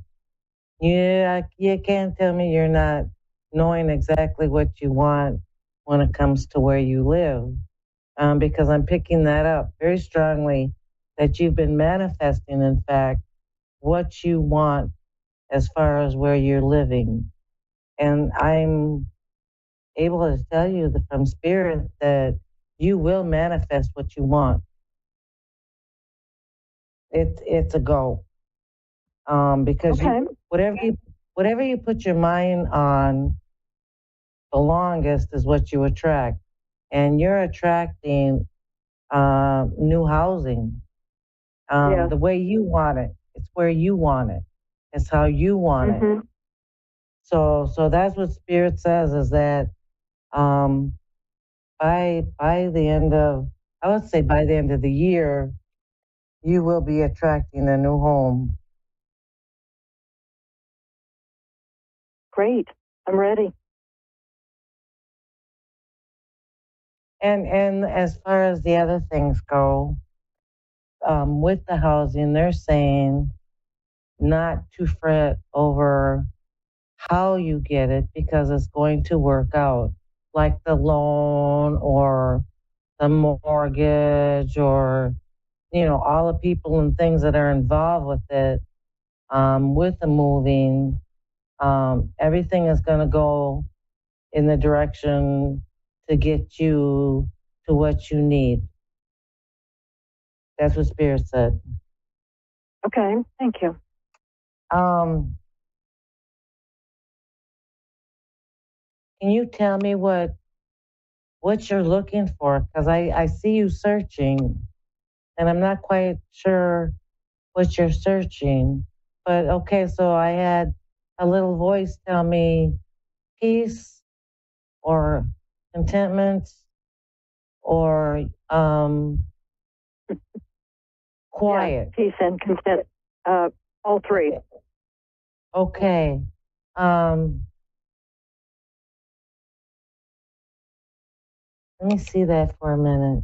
You can't tell me you're not knowing exactly what you want when it comes to where you live, because I'm picking that up very strongly that you've been manifesting, in fact, what you want as far as where you're living. And I'm able to tell you that from spirit that you will manifest what you want. It's a go. Because Okay. whatever you put your mind on the longest is what you attract. And you're attracting new housing the way you want it. It's where you want it. It's how you want it. So that's what Spirit says is that by the end of, I would say by the end of the year, you will be attracting a new home. Great. I'm ready. And as far as the other things go, with the housing, they're saying not to fret over how you get it because it's going to work out, like the loan or the mortgage or, all the people and things that are involved with it, with the moving. Everything is going to go in the direction to get you to what you need. That's what Spirit said. Okay, thank you. Can you tell me what you're looking for? Because I see you searching, and I'm not quite sure what you're searching. But okay, so I had a little voice tell me peace or contentment or quiet. Yeah, peace and content, all three. Okay. Let me see that for a minute.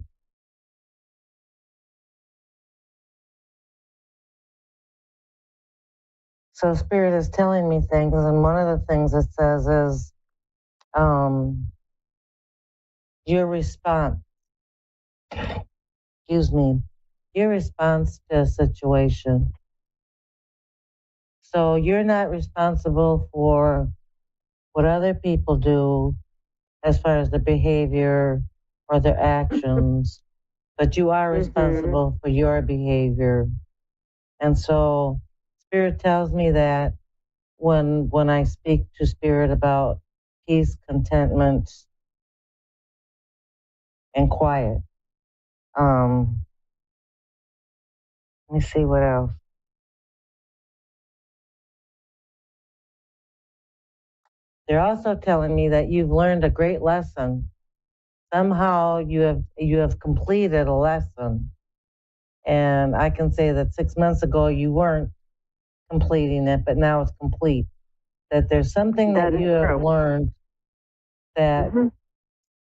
So Spirit is telling me things, and one of the things it says is your response. Excuse me. Your response to a situation. So you're not responsible for what other people do as far as the behavior or their actions, but you are responsible for your behavior. And so Spirit tells me that when I speak to Spirit about peace, contentment, and quiet. Let me see what else. They're also telling me that you've learned a great lesson. Somehow you have completed a lesson. And I can say that 6 months ago you weren't completing it, but now it's complete. That there's something that you have learned that,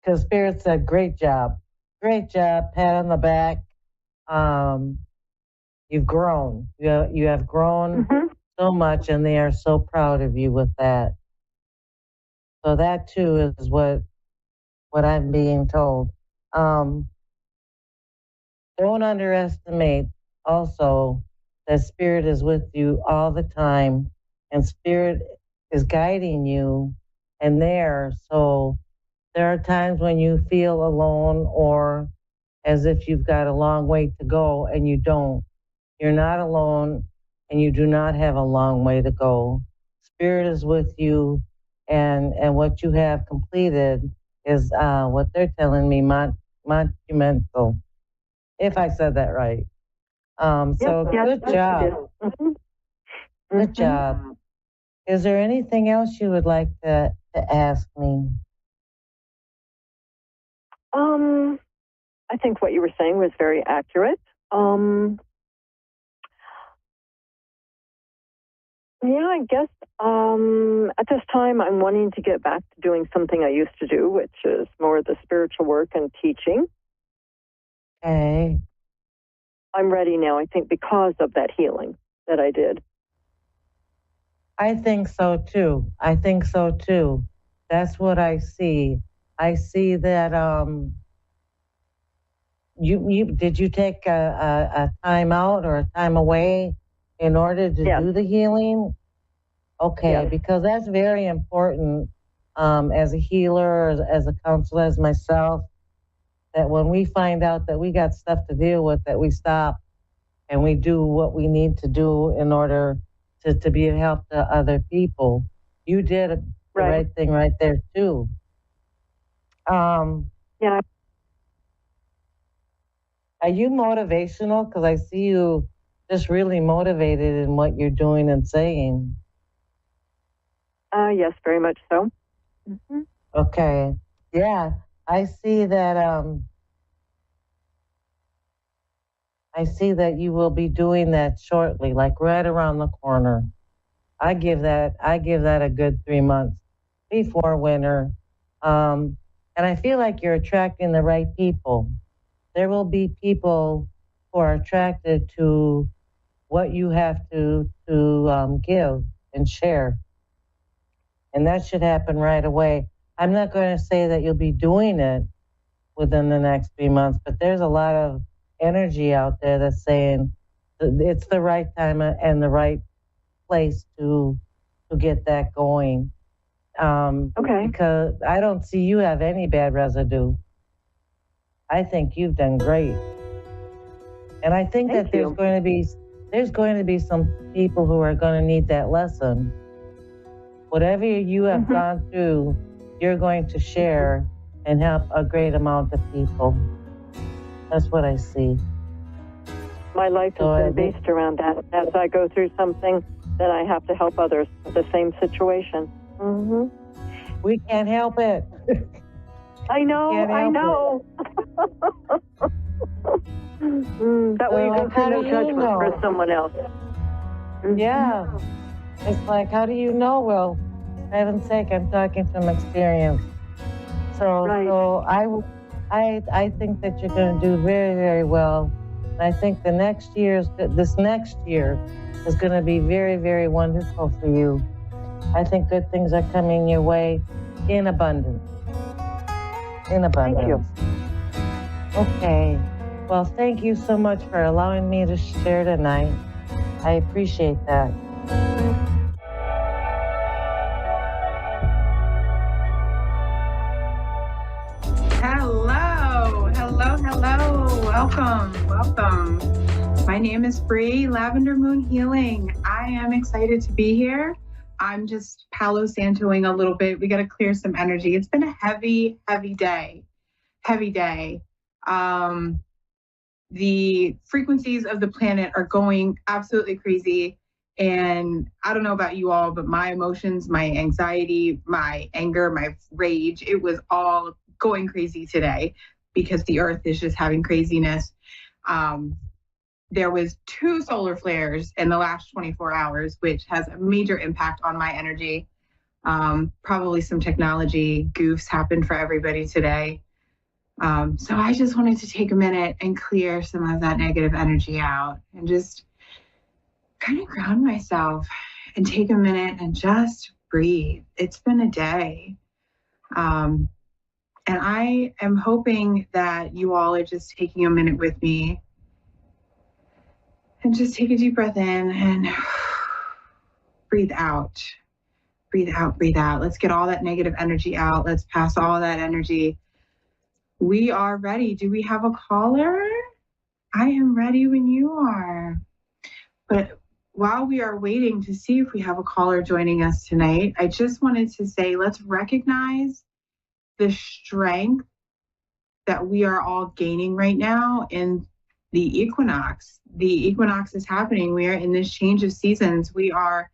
because Spirit said, great job, pat on the back. You've grown. You have grown so much, and they are so proud of you with that. So that too is what I'm being told. Don't underestimate also that spirit is with you all the time, and spirit is guiding you and there. So there are times when you feel alone or as if you've got a long way to go, and you don't. You're not alone, and you do not have a long way to go. Spirit is with you, and what you have completed is what they're telling me, monumental, if I said that right. So good job. Good job. Is there anything else you would like to ask me? I think what you were saying was very accurate. Yeah, I guess at this time I'm wanting to get back to doing something I used to do, which is more the spiritual work and teaching. Okay. I'm ready now, I think, because of that healing that I did. I think so too. That's what I see. I see that you did you take a time out or a time away in order to do the healing? Okay, because that's very important as a healer, as a counselor, as myself, that when we find out that we got stuff to deal with, that we stop and we do what we need to do in order to be of help to other people. You did the right thing right there too. Yeah. Are you motivational? Because I see you just really motivated in what you're doing and saying. Yes, very much so. Okay. Yeah, I see that. I see that you will be doing that shortly, like right around the corner. I give that a good 3 months before winter. And I feel like you're attracting the right people. There will be people who are attracted to what you have to give and share. And that should happen right away. I'm not going to say that you'll be doing it within the next 3 months, but there's a lot of energy out there that's saying it's the right time and the right place to get that going. Okay. Because I don't see you have any bad residue. I think you've done great. And I think that there's going to be some people who are going to need that lesson. Whatever you have gone through, you're going to share and help a great amount of people. That's what I see. My life has been based around that. As I go through something, then I have to help others with the same situation. We can't help it. I know. That way you go through no judgment for someone else. Yeah. It's like, how do you know? Well, for heaven's sake, I'm talking from experience. So I think that you're going to do very, very well. And I think this next year is going to be very, very wonderful for you. I think good things are coming your way in abundance. Thank you. Okay. Well, thank you so much for allowing me to share tonight. I appreciate that. Hello. Welcome. My name is Bree, Lavender Moon Healing. I am excited to be here. I'm just Palo Santoing a little bit. We got to clear some energy. It's been a heavy day. The frequencies of the planet are going absolutely crazy. And I don't know about you all, but my emotions, my anxiety, my anger, my rage, it was all going crazy today because the earth is just having craziness. There was 2 solar flares in the last 24 hours, which has a major impact on my energy. Probably some technology goofs happened for everybody today. So I just wanted to take a minute and clear some of that negative energy out and just kind of ground myself and take a minute and just breathe. It's been a day. And I am hoping that you all are just taking a minute with me and just take a deep breath in and breathe out. Breathe out, breathe out. Let's get all that negative energy out. Let's pass all that energy. We are ready. Do we have a caller? I am ready when you are. But while we are waiting to see if we have a caller joining us tonight, I just wanted to say, let's recognize the strength that we are all gaining right now in the equinox. The equinox is happening. We are in this change of seasons. We are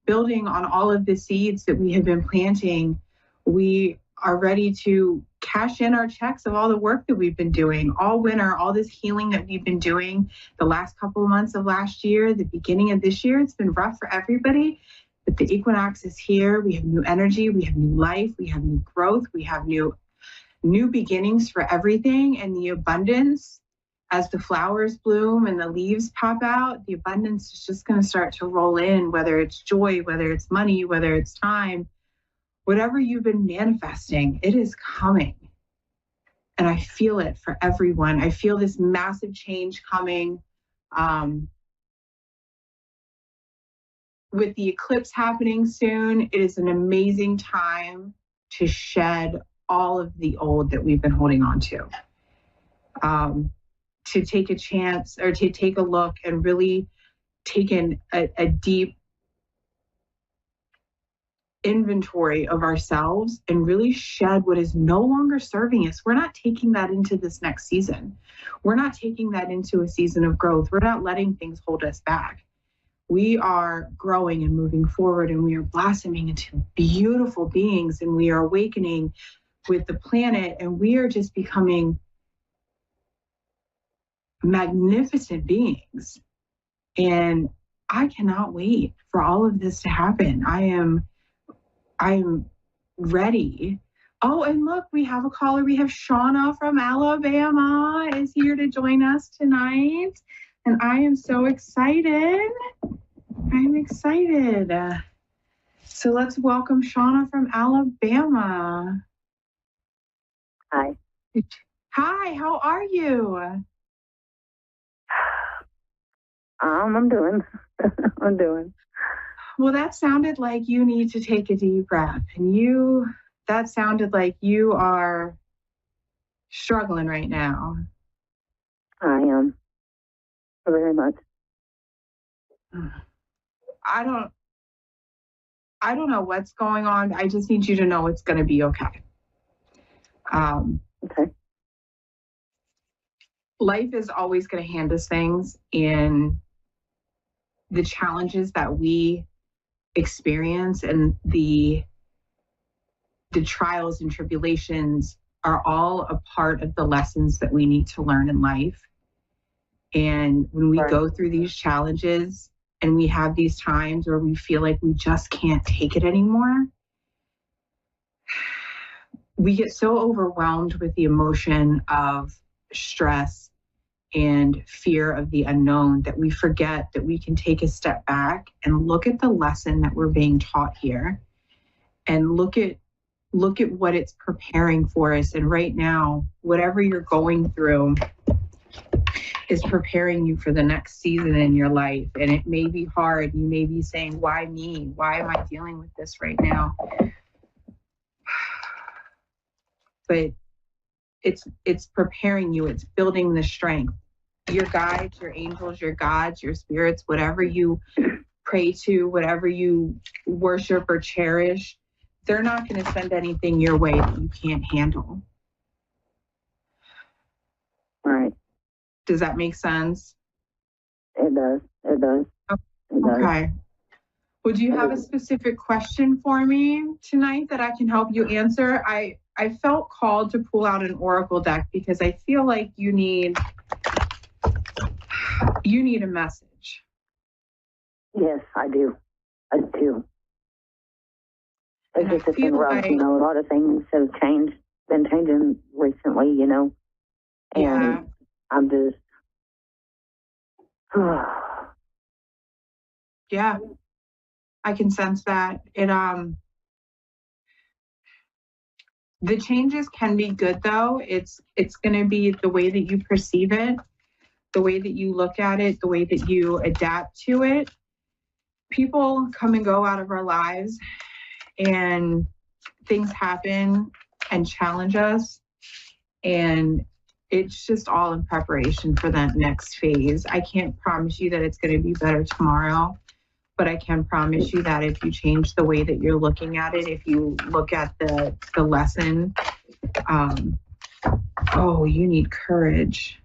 building on all of the seeds that we have been planting. We are ready to cash in our checks of all the work that we've been doing all winter, all this healing that we've been doing the last couple of months of last year, the beginning of this year. It's been rough for everybody, but the equinox is here. We have new energy. We have new life. We have new growth. We have new beginnings for everything, and the abundance as the flowers bloom and the leaves pop out, the abundance is just going to start to roll in, whether it's joy, whether it's money, whether it's time, whatever you've been manifesting, it is coming. And I feel it for everyone. I feel this massive change coming. With the eclipse happening soon, it is an amazing time to shed all of the old that we've been holding on to take a chance or to take a look and really take in a deep inventory of ourselves and really shed what is no longer serving us. We're not taking that into this next season. We're not taking that into a season of growth. We're not letting things hold us back. We are growing and moving forward, and we are blossoming into beautiful beings, and we are awakening with the planet, and we are just becoming magnificent beings. And I cannot wait for all of this to happen. I am ready. Oh, and look, we have a caller. We have Shauna from Alabama is here to join us tonight. And I am so excited. I'm excited. So let's welcome Shauna from Alabama. Hi. Hi, how are you? I'm doing. I'm doing. Well, that sounded like you need to take a deep breath. And that sounded like you are struggling right now. I am. Very much. I don't know what's going on. I just need you to know it's going to be okay. Okay. Life is always going to hand us things, and the challenges that we experience and the trials and tribulations are all a part of the lessons that we need to learn in life. And when we go through these challenges and we have these times where we feel like we just can't take it anymore, we get so overwhelmed with the emotion of stress and fear of the unknown that we forget that we can take a step back and look at the lesson that we're being taught here and look at what it's preparing for us. And right now, whatever you're going through is preparing you for the next season in your life. And it may be hard. You may be saying, why me? Why am I dealing with this right now? But it's preparing you. It's building the strength. Your guides, your angels, your gods, your spirits, whatever you pray to, whatever you worship or cherish, they're not going to send anything your way that you can't handle. Right. Does that make sense? It does. It does. It does. Okay. Would you have a specific question for me tonight that I can help you answer? I felt called to pull out an oracle deck because I feel like you need a message. Yes, I do. I do. It's just been rough, a lot of things have been changing recently, and yeah. I'm just, yeah. I can sense that. The changes can be good though. It's going to be the way that you perceive it, the way that you look at it, the way that you adapt to it. People come and go out of our lives, and things happen and challenge us, and it's just all in preparation for that next phase. I can't promise you that it's going to be better tomorrow, but I can promise you that if you change the way that you're looking at it, if you look at the lesson, you need courage.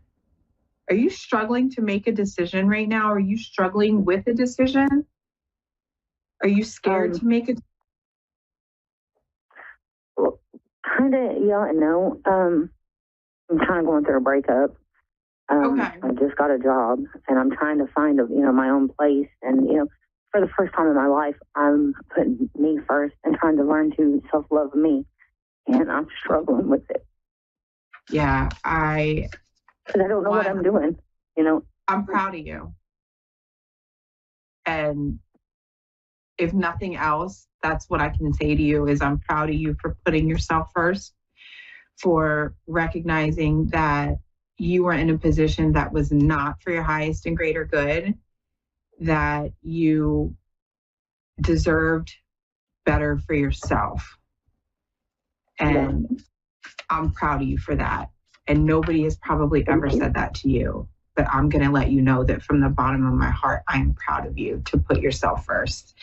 Are you struggling to make a decision right now? Are you struggling with a decision? Are you scared to make a decision? Well, kind of, yeah and no. I'm kind of going through a breakup. Okay. I just got a job, and I'm trying to find my own place. And for the first time in my life, I'm putting me first and trying to learn to self-love me, and I'm struggling with it. Yeah, because I don't know what I'm doing. I'm proud of you, and if nothing else, that's what I can say to you is I'm proud of you for putting yourself first, for recognizing that you were in a position that was not for your highest and greater good, that you deserved better for yourself. And I'm proud of you for that. And nobody has probably ever said that to you, but I'm going to let you know that from the bottom of my heart, I am proud of you to put yourself first.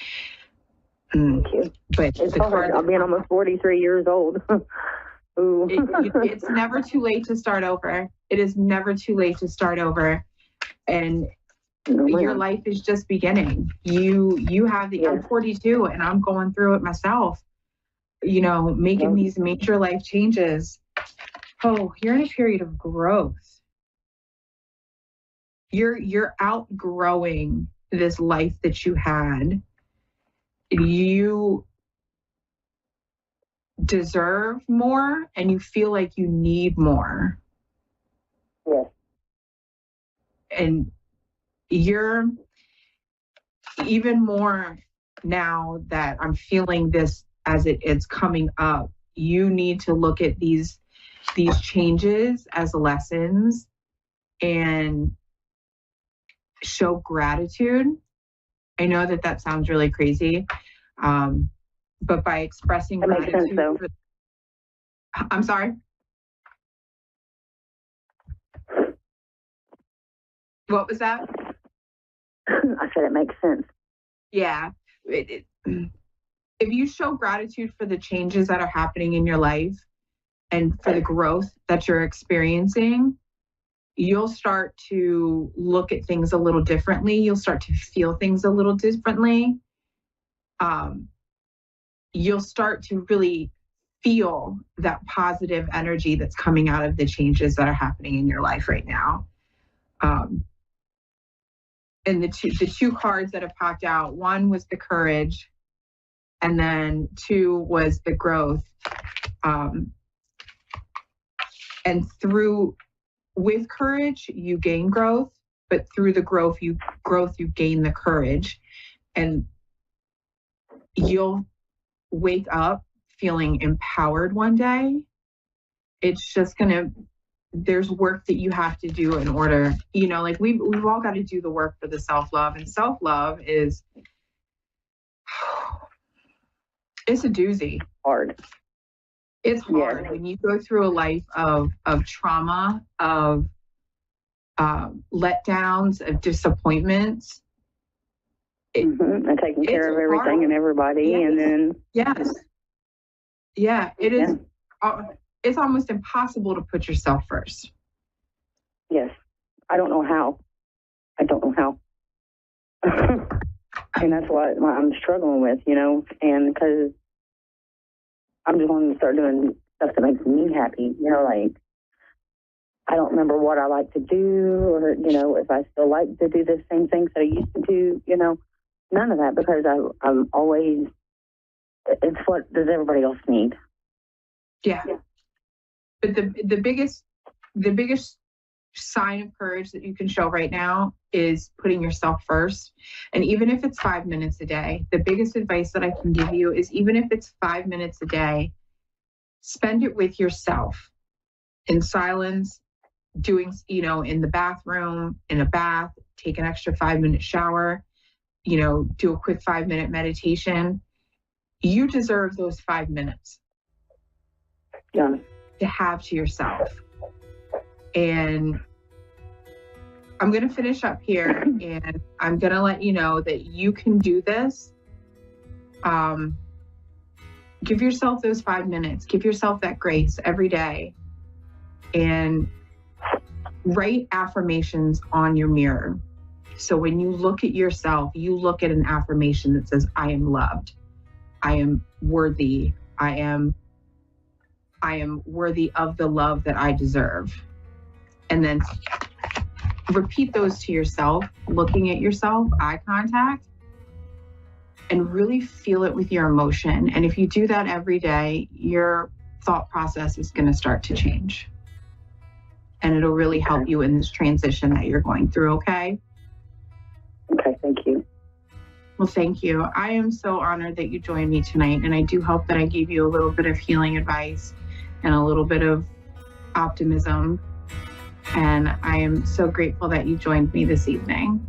Thank you. But it's hard. I'm being almost 43 years old. It's never too late to start over. It is never too late to start over. And your life is just beginning. You have I'm 42 and I'm going through it myself, making these major life changes. Oh, you're in a period of growth. You're outgrowing this life that you had. You deserve more and you feel like you need more. Yes. And you're even more now that I'm feeling this as it's coming up. You need to look at these changes as lessons and show gratitude. I know that sounds really crazy. But by expressing gratitude, makes sense, though. I'm sorry. What was that? I said it makes sense. Yeah. If you show gratitude for the changes that are happening in your life and for the growth that you're experiencing, you'll start to look at things a little differently. You'll start to feel things a little differently. You'll start to really feel that positive energy that's coming out of the changes that are happening in your life right now. And the two cards that have popped out, one was the courage, and then two was the growth. And with courage, you gain growth, but through the growth, you gain the courage. And you'll wake up feeling empowered one day. It's just there's work that you have to do in order, we've all got to do the work for the self-love, and self-love it's a doozy. Hard. It's hard when you go through a life of trauma, of letdowns, of disappointments. And taking care of everything hard. And everybody. Yes. And then. Yes. Yeah, it is. It's almost impossible to put yourself first. Yes. I don't know how. And that's what I'm struggling with, and because I'm just wanting to start doing stuff that makes me happy, like I don't remember what I like to do, or, if I still like to do the same things that I used to do, none of that, because I'm always, it's what does everybody else need? Yeah. But the biggest sign of courage that you can show right now is putting yourself first. And even if it's 5 minutes a day, the biggest advice that I can give you is, even if it's 5 minutes a day, spend it with yourself in silence, doing, in the bathroom, in a bath, take an extra 5-minute shower, do a quick 5-minute meditation. You deserve those 5 minutes to have to yourself. And I'm going to finish up here, and I'm going to let you know that you can do this. Give yourself those 5 minutes. Give yourself that grace every day. And write affirmations on your mirror. So when you look at yourself, you look at an affirmation that says, I am loved. I am worthy. I am worthy of the love that I deserve. And then repeat those to yourself, looking at yourself, eye contact, and really feel it with your emotion. And if you do that every day, your thought process is going to start to change. And it'll really help you in this transition that you're going through, okay? Okay, thank you. Well, thank you. I am so honored that you joined me tonight, and I do hope that I gave you a little bit of healing advice and a little bit of optimism. And I am so grateful that you joined me this evening.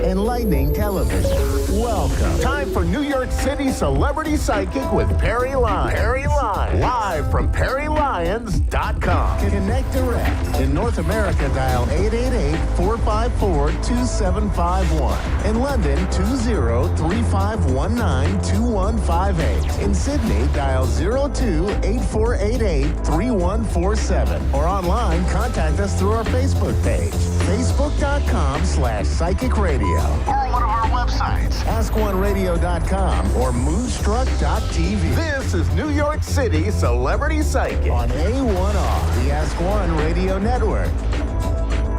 Enlightening television. Welcome. Time for New York City Celebrity Psychic with Perry Lyons. Perry Lyons. Live from PerryLyons.com. Connect direct. In North America, dial 888-454-2751. In London, 20-3519-2158. In Sydney, dial 02-8488-3147. Or online, contact us through our Facebook page, facebook.com/psychic radio. Or one of our websites, askoneradio.com or moonstruck.tv. This is New York City Celebrity Psychic on A1R, the Ask One Radio Network.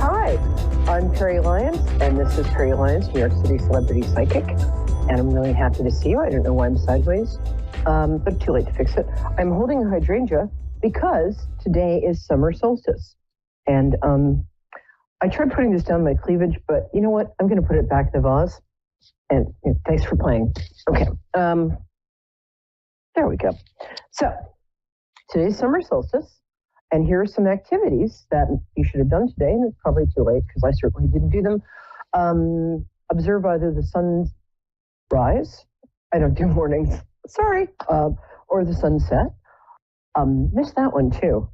Hi, I'm Perry Lyons, and this is Perry Lyons, New York City Celebrity Psychic. And I'm really happy to see you. I don't know why I'm sideways, but too late to fix it. I'm holding a hydrangea because today is summer solstice. And I tried putting this down my cleavage, but you know what? I'm going to put it back in the vase. And thanks for playing. Okay. There we go. So today's summer solstice, and here are some activities that you should have done today, and it's probably too late because I certainly didn't do them. Observe either the sun's rise. I don't do mornings. Sorry. Or the sunset. Missed that one too.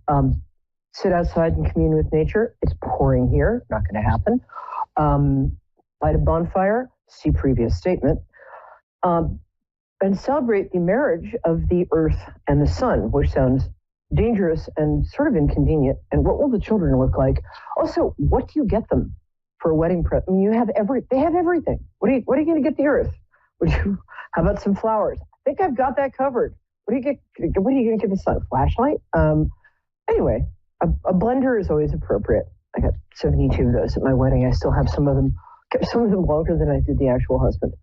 Sit outside and commune with nature. It's pouring here. Not going to happen. Light a bonfire. See previous statement. And celebrate the marriage of the earth and the sun, which sounds dangerous and sort of inconvenient. And what will the children look like? Also, what do you get them for a wedding present? I mean, they have everything. What are you going to get the earth? How about some flowers? I think I've got that covered. What are you going to get the sun? A flashlight? Anyway, a blender is always appropriate. I got 72 of those at my wedding. I still have some of them longer than I did the actual husband.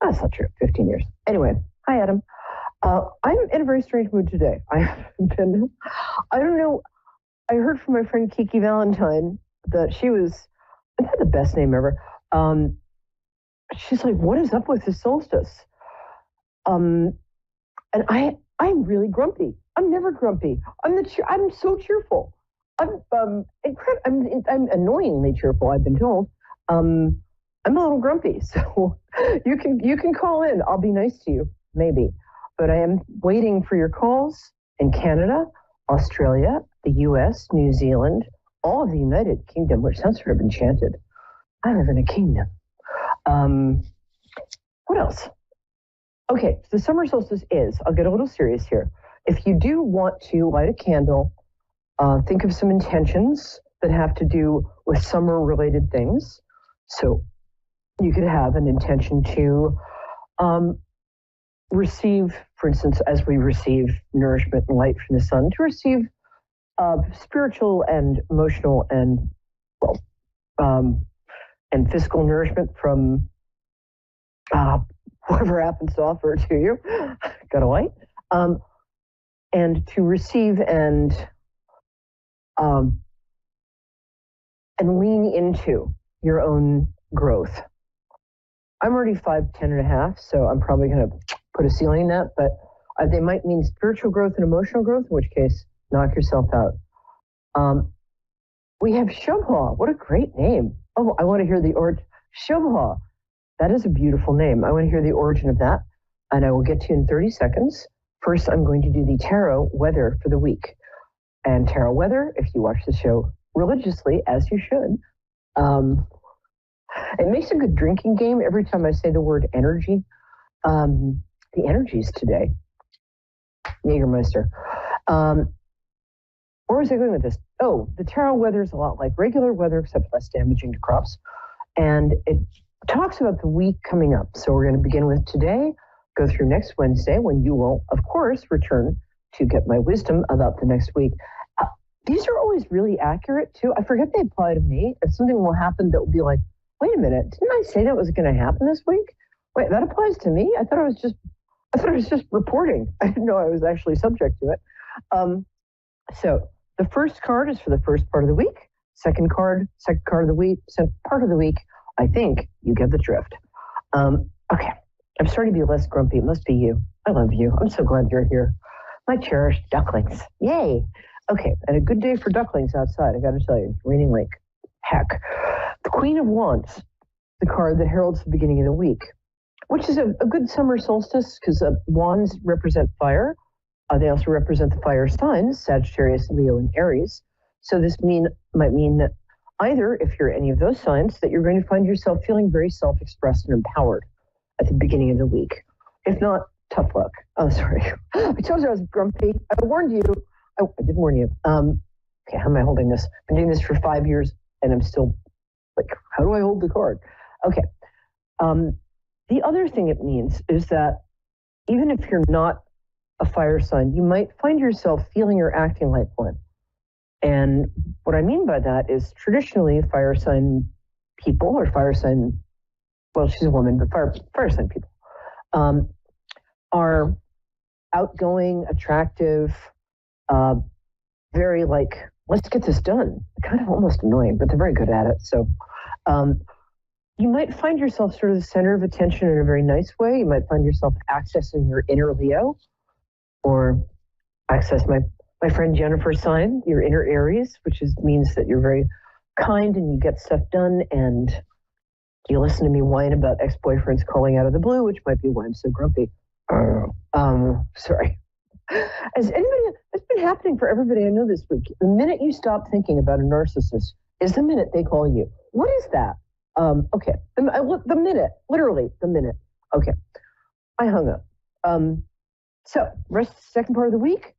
That's not true. 15 years. Anyway, hi, Adam. I'm in a very strange mood today. I don't know. I heard from my friend Kiki Valentine that she was, isn't that the best name ever? She's like, what is up with the solstice? And I'm really grumpy. I'm never grumpy. I'm so cheerful. I'm annoyingly cheerful, I've been told. I'm a little grumpy, so you can call in. I'll be nice to you, maybe. But I am waiting for your calls in Canada, Australia, the US, New Zealand, all of the United Kingdom, which sounds sort of enchanted. I live in a kingdom. What else? Okay, so the summer solstice is, I'll get a little serious here. If you do want to light a candle, think of some intentions that have to do with summer-related things. So you could have an intention to receive, for instance, as we receive nourishment and light from the sun, to receive spiritual and emotional and, and physical nourishment from whoever happens to offer it to you. Got a light. And to receive and lean into your own growth. I'm already 5'10" and a half, so I'm probably going to put a ceiling in that, but they might mean spiritual growth and emotional growth, in which case, knock yourself out. We have Shubha. What a great name. Oh, I want to hear the origin. Shubha. That is a beautiful name. I want to hear the origin of that, and I will get to you in 30 seconds. First, I'm going to do the tarot weather for the week. And tarot weather, if you watch the show religiously, as you should, it makes a good drinking game every time I say the word energy. The energies today. Jägermeister. Where was I going with this? Oh, the tarot weather is a lot like regular weather, except less damaging to crops. And it talks about the week coming up. So we're going to begin with today, go through next Wednesday, when you will, of course, return to get my wisdom about the next week. These are always really accurate, too. I forget they apply to me. If something will happen that will be like, wait a minute, didn't I say that was going to happen this week? Wait, that applies to me? I thought it was just reporting. I didn't know I was actually subject to it. So the first card is for the first part of the week. Second card of the week, second part of the week. I think you get the drift. Okay, I'm starting to be less grumpy. It must be you. I love you. I'm so glad you're here. My cherished ducklings. Yay. Okay, and a good day for ducklings outside. I got to tell you, it's raining like heck. The Queen of Wands. the card that heralds the beginning of the week, which is a good summer solstice because wands represent fire. They also represent the fire signs, Sagittarius, Leo, and Aries. So this might mean that either, if you're any of those signs, that you're going to find yourself feeling very self-expressed and empowered at the beginning of the week. If not, tough luck. Oh, sorry. I told you I was grumpy. I warned you. Oh, I did warn you. Okay, how am I holding this? I've been doing this for 5 years, and I'm still like, how do I hold the card? Okay. The other thing it means is that even if you're not a fire sign, you might find yourself feeling or acting like one. And what I mean by that is traditionally fire sign people or fire sign, well, she's a woman, but fire sign people are outgoing, attractive, very like, let's get this done. Kind of almost annoying, but they're very good at it. So you might find yourself sort of the center of attention in a very nice way. You might find yourself accessing your inner Leo, or access my friend Jennifer's sign, your inner Aries, which means that you're very kind and you get stuff done, and you listen to me whine about ex-boyfriends calling out of the blue, which might be why I'm so grumpy. Sorry. It's been happening for everybody I know this week. The minute you stop thinking about a narcissist is the minute they call you. What is that? Okay. The minute, literally the minute. Okay. I hung up. So, second part of the week,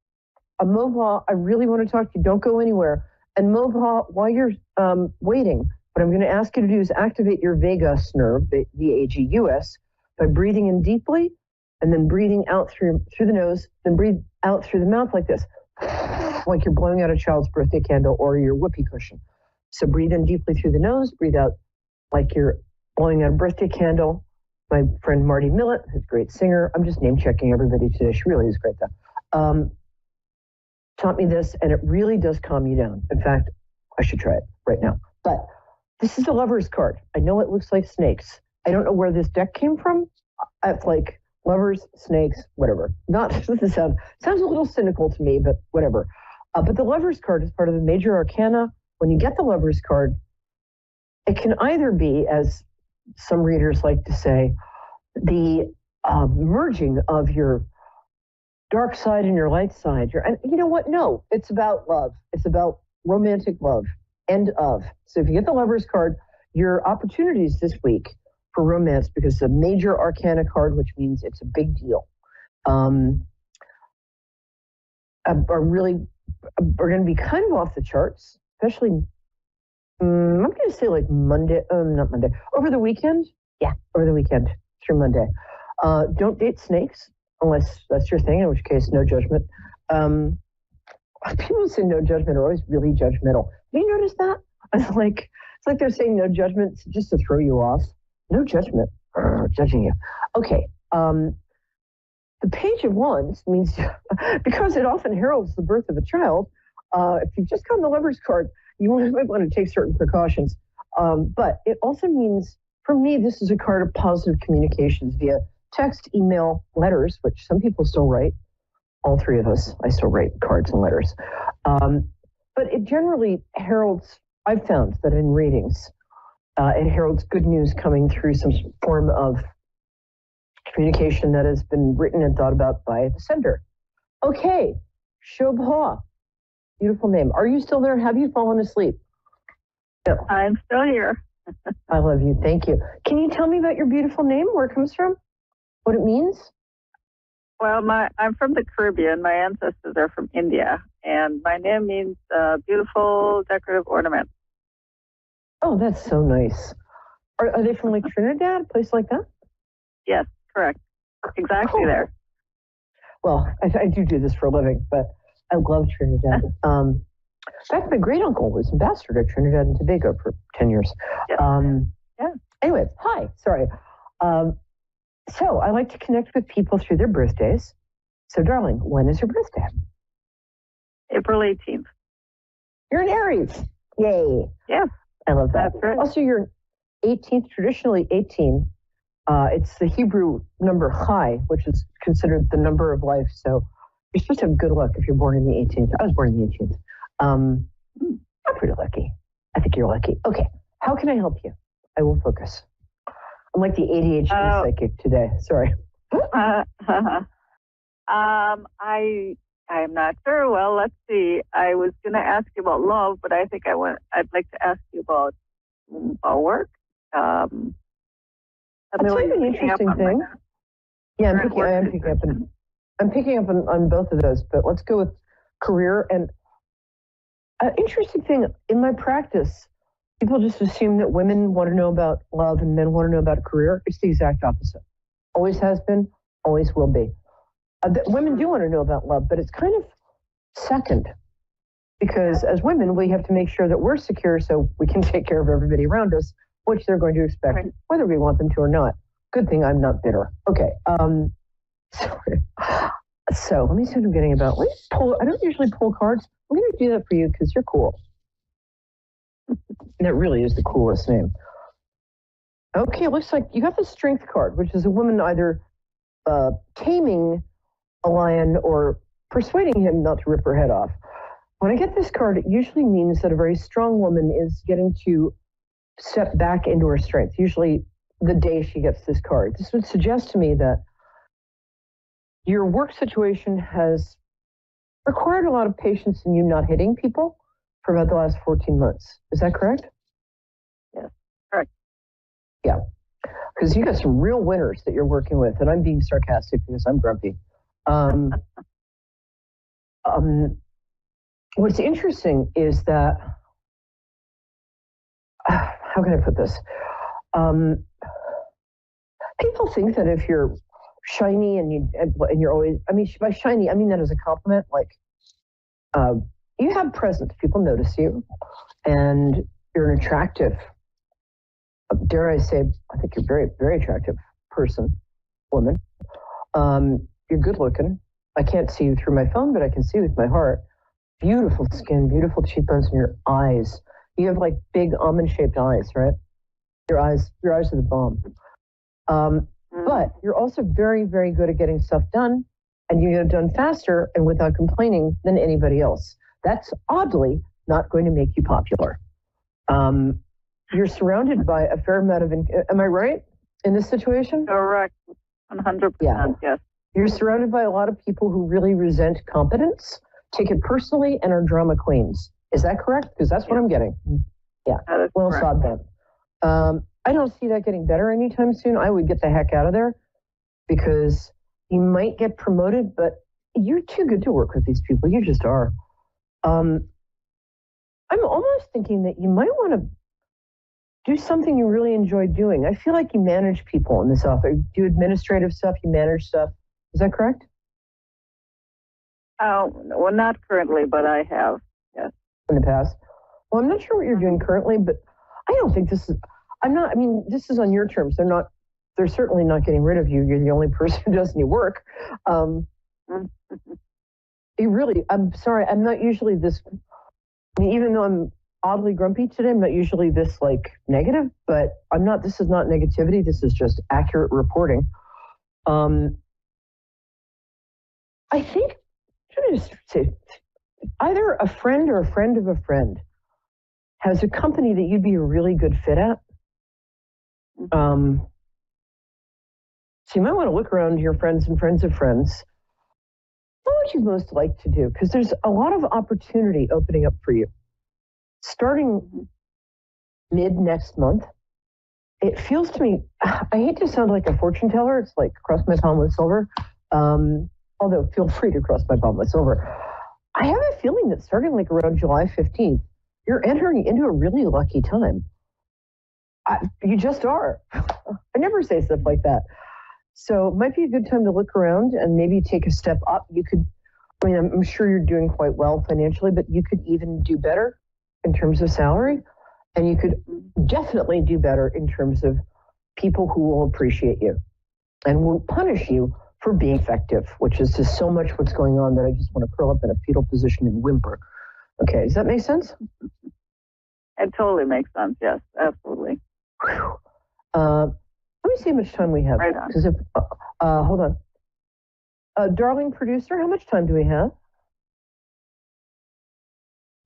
Mohawk, I really want to talk to you. Don't go anywhere. And Mohawk, while you're waiting, what I'm going to ask you to do is activate your vagus nerve, VAGUS, by breathing in deeply and then breathing out through the nose, then breathe out through the mouth like this, like you're blowing out a child's birthday candle or your whoopee cushion. So breathe in deeply through the nose, breathe out like you're blowing out a birthday candle. My friend Marty Millett, who's a great singer, I'm just name checking everybody today. She really is great though. Taught me this, and it really does calm you down. In fact, I should try it right now. But this is a lover's card. I know it looks like snakes. I don't know where this deck came from. It's like lovers, snakes, whatever. Not this sounds a little cynical to me, but whatever. But the lover's card is part of the major arcana. When you get the lover's card, it can either be, as some readers like to say, the merging of your dark side and your light side. And you know what? No, it's about love. It's about romantic love. End of. So if you get the lover's card, your opportunities this week for romance, because it's a major arcana card, which means it's a big deal, are going to be kind of off the charts, especially, I'm going to say like Monday, not Monday, over the weekend. Yeah, over the weekend through Monday. Don't date snakes, unless that's your thing, in which case, no judgment. People who say no judgment are always really judgmental. Have you noticed that? It's like they're saying no judgment just to throw you off. No judgment, judging you. Okay. The Page of Wands means, because it often heralds the birth of a child, if you've just gotten the lover's card, you might want to take certain precautions. But it also means, for me, this is a card of positive communications via text, email, letters, which some people still write. All three of us, I still write cards and letters. But it generally heralds, I've found that in readings, it heralds good news coming through some form of communication that has been written and thought about by the sender. Okay, Shobha, beautiful name. Are you still there? Have you fallen asleep? No. I'm still here. I love you. Thank you. Can you tell me about your beautiful name, where it comes from, what it means? Well, I'm from the Caribbean. My ancestors are from India, and my name means beautiful decorative ornament. Oh, that's so nice. Are they from like Trinidad, a place like that? Yes, correct. Exactly there. Well, I do this for a living, but I love Trinidad. In fact, my great uncle was ambassador to Trinidad and Tobago for 10 years. Yeah. Anyway, hi. Sorry. So I like to connect with people through their birthdays. So, darling, when is your birthday? April 18th. You're an Aries. Yay. Yeah. I love that. That's right. Also, you're 18th, traditionally 18. It's the Hebrew number Chai, which is considered the number of life. So you're supposed to have good luck if you're born in the 18th. I was born in the 18th. I'm pretty lucky. I think you're lucky. Okay. How can I help you? I will focus. I'm like the ADHD psychic today. Sorry. I'm not sure. Well, let's see. I was going to ask you about love, but I think I'd like to ask you about work. That's like an interesting thing. Yeah, I'm picking up on both of those, but let's go with career. And an interesting thing in my practice, people just assume that women want to know about love and men want to know about a career. It's the exact opposite. Always has been, always will be. Women do want to know about love, but it's kind of second. Because as women, we have to make sure that we're secure so we can take care of everybody around us, which they're going to expect, whether we want them to or not. Good thing I'm not bitter. Okay. Sorry. So let me see what I'm getting about. Let's pull. I don't usually pull cards. I'm going to do that for you because you're cool. That really is the coolest name. Okay, it looks like you got the strength card, which is a woman either taming a lion or persuading him not to rip her head off. When I get this card, it usually means that a very strong woman is getting to step back into her strength, usually the day she gets this card. This would suggest to me that your work situation has required a lot of patience in you not hitting people for about the last 14 months. Is that correct? Yes, correct. Yeah, because you got some real winners that you're working with, and I'm being sarcastic because I'm grumpy. What's interesting is that, how can I put this? People think that if you're shiny and you're always, I mean, by shiny, I mean that as a compliment, like you have presence, people notice you, and you're an attractive, dare I say, I think you're very, very attractive person, woman. You're good looking. I can't see you through my phone, but I can see you with my heart. Beautiful skin, beautiful cheekbones, and your eyes. You have like big almond-shaped eyes, right? Your eyes are the bomb. But you're also very, very good at getting stuff done, and you get it done faster and without complaining than anybody else. That's oddly not going to make you popular. You're surrounded by a fair amount of, am I right in this situation? Correct, 100%, yes. You're surrounded by a lot of people who really resent competence, take it personally, and are drama queens. Is that correct? Because that's what I'm getting. Yeah, well said then. I don't see that getting better anytime soon. I would get the heck out of there because you might get promoted, but you're too good to work with these people. You just are. I'm almost thinking that you might want to do something you really enjoy doing. I feel like you manage people in this office. You do administrative stuff, you manage stuff. Is that correct? Well, not currently, but I have, yes. In the past? Well, I'm not sure what you're doing currently, but I don't think this is, this is on your terms. They're certainly not getting rid of you. You're the only person who does any work. I'm sorry, I'm not usually this, even though I'm oddly grumpy today, I'm not usually this like negative, but this is not negativity. This is just accurate reporting. I think, I'm just say, either a friend or a friend of a friend has a company that you'd be a really good fit at. So you might want to look around your friends and friends of friends. What would you most like to do? Because there's a lot of opportunity opening up for you. Starting mid next month, it feels to me, I hate to sound like a fortune teller. It's like cross my palm with silver. Although feel free to cross my palm with silver. I have a feeling that starting like around July 15th, you're entering into a really lucky time. You just are. I never say stuff like that. So it might be a good time to look around and maybe take a step up. You could, I'm sure you're doing quite well financially, but you could even do better in terms of salary. And you could definitely do better in terms of people who will appreciate you and will punish you for being effective, which is just so much what's going on that I just want to curl up in a fetal position and whimper. Okay, does that make sense? It totally makes sense, yes, absolutely. Let me see how much time we have. Right on. Hold on. Darling producer, how much time do we have?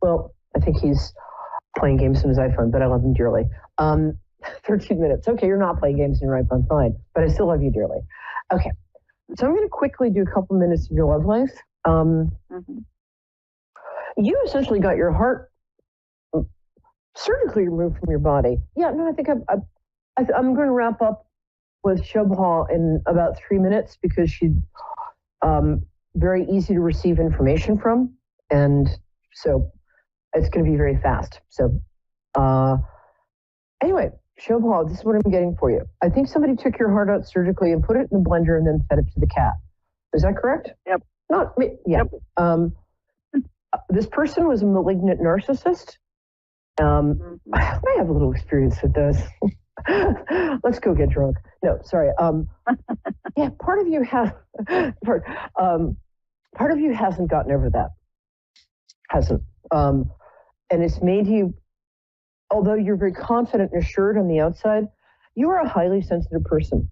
Well, I think he's playing games on his iPhone, but I love him dearly. 13 minutes. Okay, you're not playing games in your iPhone, fine. But I still love you dearly. Okay. So I'm going to quickly do a couple minutes of your love life. You essentially got your heart surgically removed from your body. Yeah, no, I think I'm going to wrap up with Shobha in about 3 minutes because she's very easy to receive information from. And so it's going to be very fast. So anyway, Shobha, this is what I'm getting for you. I think somebody took your heart out surgically and put it in the blender and then fed it to the cat. Is that correct? Yep. Not me. Yeah. Yep. This person was a malignant narcissist. I have a little experience with those. Let's go get drunk. No, sorry. Yeah, part of you hasn't gotten over that. Hasn't. And it's made you, although you're very confident and assured on the outside, you are a highly sensitive person.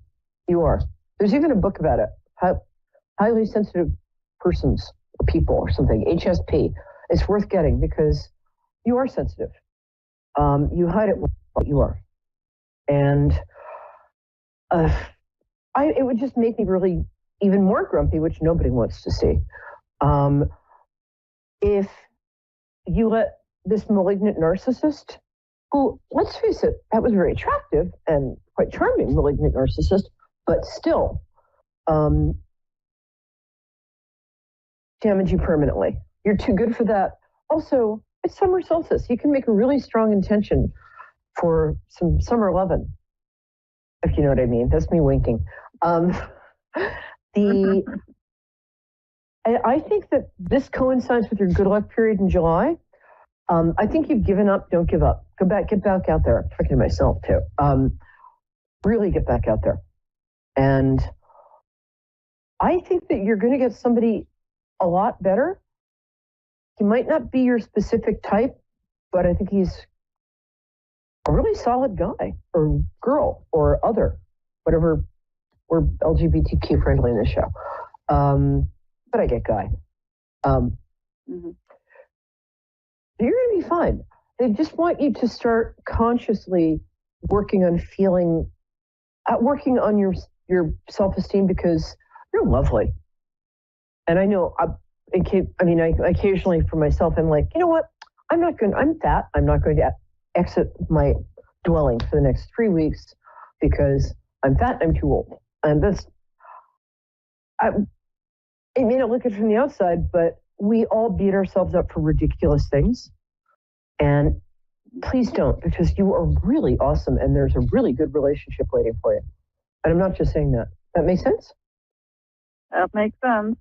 You are. There's even a book about it. Highly sensitive persons, or people, or something. HSP. It's worth getting because you are sensitive. You hide it what you are. And it would just make me really even more grumpy, which nobody wants to see. If you let this malignant narcissist, who, let's face it, that was very attractive and quite charming malignant narcissist, but still damage you permanently. You're too good for that. Also, it's summer solstice. You can make a really strong intention for some summer lovin', if you know what I mean. That's me winking. I think that this coincides with your good luck period in July. I think you've given up. Don't give up. Get back out there. I'm talking to myself too. Really get back out there. And I think that you're going to get somebody a lot better. He might not be your specific type, but I think he's a really solid guy or girl or other, whatever. We're LGBTQ friendly in this show. But I get guy. You're going to be fine. They just want you to start consciously working on your self-esteem because you're lovely. And I know, I occasionally for myself, I'm like, you know what? I'm fat. I'm not going to exit my dwelling for the next 3 weeks because I'm fat and I'm too old. And it may not look it from the outside, but we all beat ourselves up for ridiculous things. And please don't, because you are really awesome and there's a really good relationship waiting for you. And I'm not just saying that. That makes sense? That makes sense.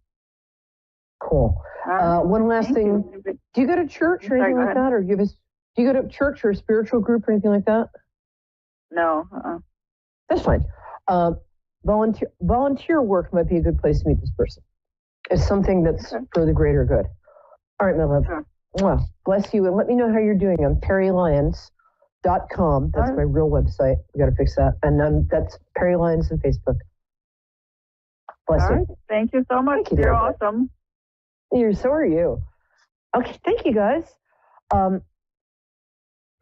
Cool. One last thing. Do you go to church or anything like that? Or do you go to church or a spiritual group or anything like that? No. That's fine. Volunteer work might be a good place to meet this person. It's something that's for the greater good. All right, my love. Sure. Well, bless you. And let me know how you're doing. I'm perrylyons.com. That's my real website. We got to fix that. And that's Perry Lyons on Facebook. Bless you. Right. Thank you so much. You're awesome. So are you. Okay, thank you guys.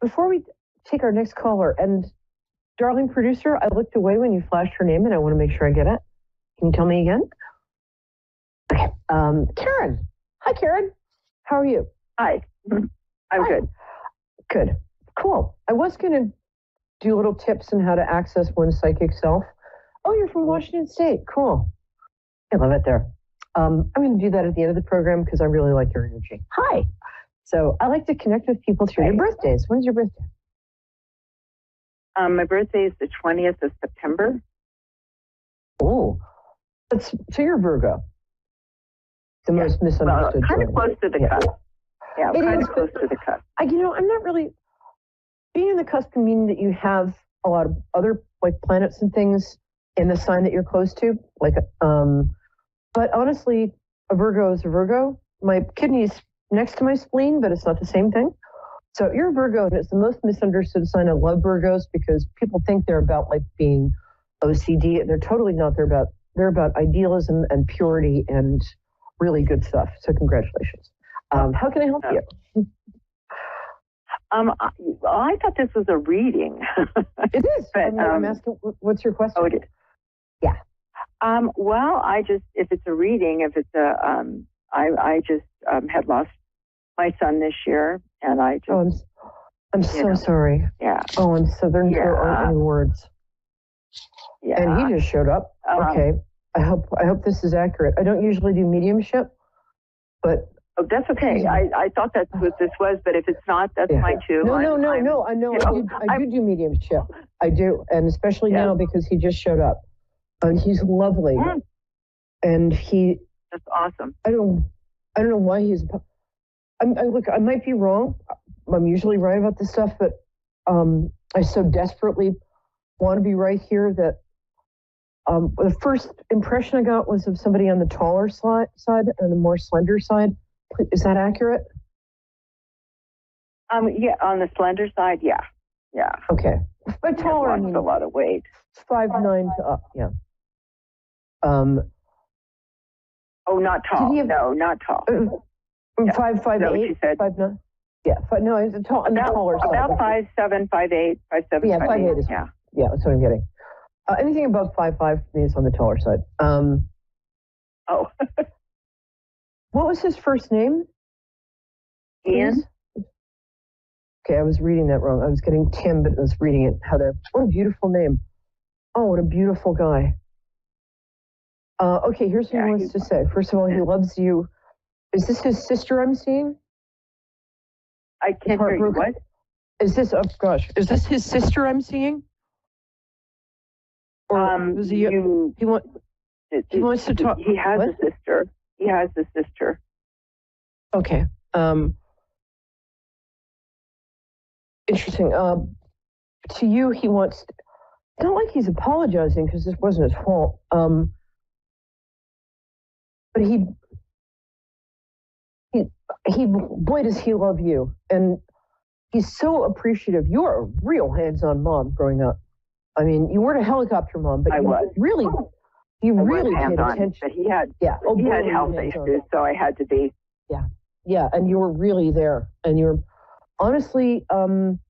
Before we take our next caller, and darling producer, I looked away when you flashed her name and I want to make sure I get it. Can you tell me again? Okay. Karen. Hi, Karen. How are you? Hi. I'm good. Good. Cool. I was going to do little tips on how to access one's psychic self. Oh, you're from Washington State. Cool. I love it there. I'm going to do that at the end of the program because I really like your energy. Hi. So I like to connect with people through their birthdays. When's your birthday? My birthday is the 20th of September. Oh, so you're Virgo. The most misunderstood. Kind of close to the cusp. Yeah, kind of close to the cusp. I'm not really, being in the cusp can mean that you have a lot of other planets and things in the sign that you're close to. But honestly, a Virgo is a Virgo. My kidney's next to my spleen, but it's not the same thing. So you're a Virgo, and it's the most misunderstood sign. I love Virgos because people think they're about being OCD, and they're totally not. They're about idealism and purity and really good stuff. So congratulations. How can I help you? I thought this was a reading. It is. But, I'm asking, what's your question? Oh, it is. Yeah. Well, if it's a reading, if it's I just had lost my son this year, and I just. I'm so sorry. Yeah. Oh, there aren't any words. Yeah. And he just showed up. Okay. I hope this is accurate. I don't usually do mediumship, but. Oh, that's okay. I thought that's what this was, but if it's not, that's fine too. No. I know. I do mediumship. I do, and especially now because he just showed up, and he's lovely, and That's awesome. I don't know why he's. Look, I might be wrong. I'm usually right about this stuff, but I so desperately want to be right here that the first impression I got was of somebody on the taller side and the more slender side. Is that accurate? Yeah, on the slender side, yeah. Okay. By taller, I mean a lot of weight. 5'9" to up, yeah. Oh, not tall. No, not tall. 5'8", 5'9". Yeah, no, it's a tall, on the taller side. About 5'7", 5'8", 5'7". Yeah, 5'8" is. Yeah, that's what I'm getting. Anything above 5'5" for me is on the taller side. Oh. What was his first name? Ian. Okay, I was reading that wrong. I was getting Tim, but I was reading it Heather. What a beautiful name. Oh, what a beautiful guy. Okay, here's what he wants to say. First of all, he loves you. Is this his sister I'm seeing? I can't hear you. What? Is this, oh gosh, is this his sister I'm seeing? Or he wants to talk. He has a sister. He has a sister. Okay. Interesting. To you, he wants. It's not like he's apologizing because this wasn't his fault. But he, boy, does he love you, and he's so appreciative. You're a real hands-on mom growing up. I mean, you weren't a helicopter mom, but really paid attention. But he had, he had health issues, so I had to be. Yeah, and you were really there, and you're honestly, I'm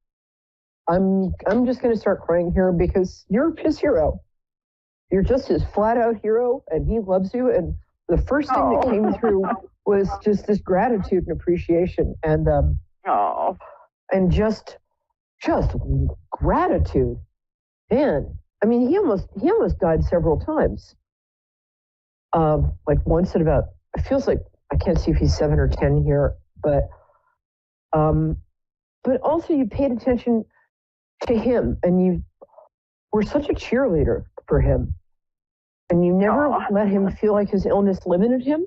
just going to start crying here because you're his hero. You're just his flat-out hero, and he loves you. And the first thing that came through was just this gratitude and appreciation, and and just gratitude. Man, I mean, he almost died several times. Like once at about, it feels like, I can't see if he's 7 or 10 here, but also you paid attention to him, and you were such a cheerleader for him, and you never let him feel like his illness limited him.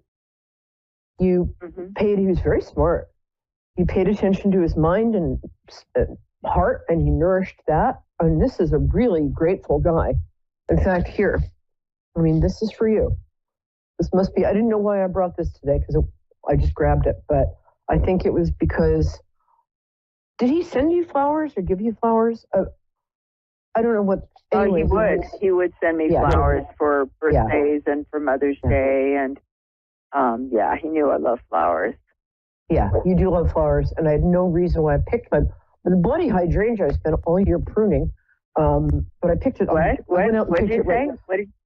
You he was very smart. You paid attention to his mind and heart, and you nourished that. And this is a really grateful guy. In fact, here, I mean, this is for you. This must be, I didn't know why I brought this today because I just grabbed it, but I think it was because, did he send you flowers or give you flowers? I don't know what. Anyways, he would send me flowers for birthdays and for Mother's Day. And he knew I love flowers. Yeah, you do love flowers. And I had no reason why I picked them. The bloody hydrangea I spent all year pruning. But I picked it. What did you say?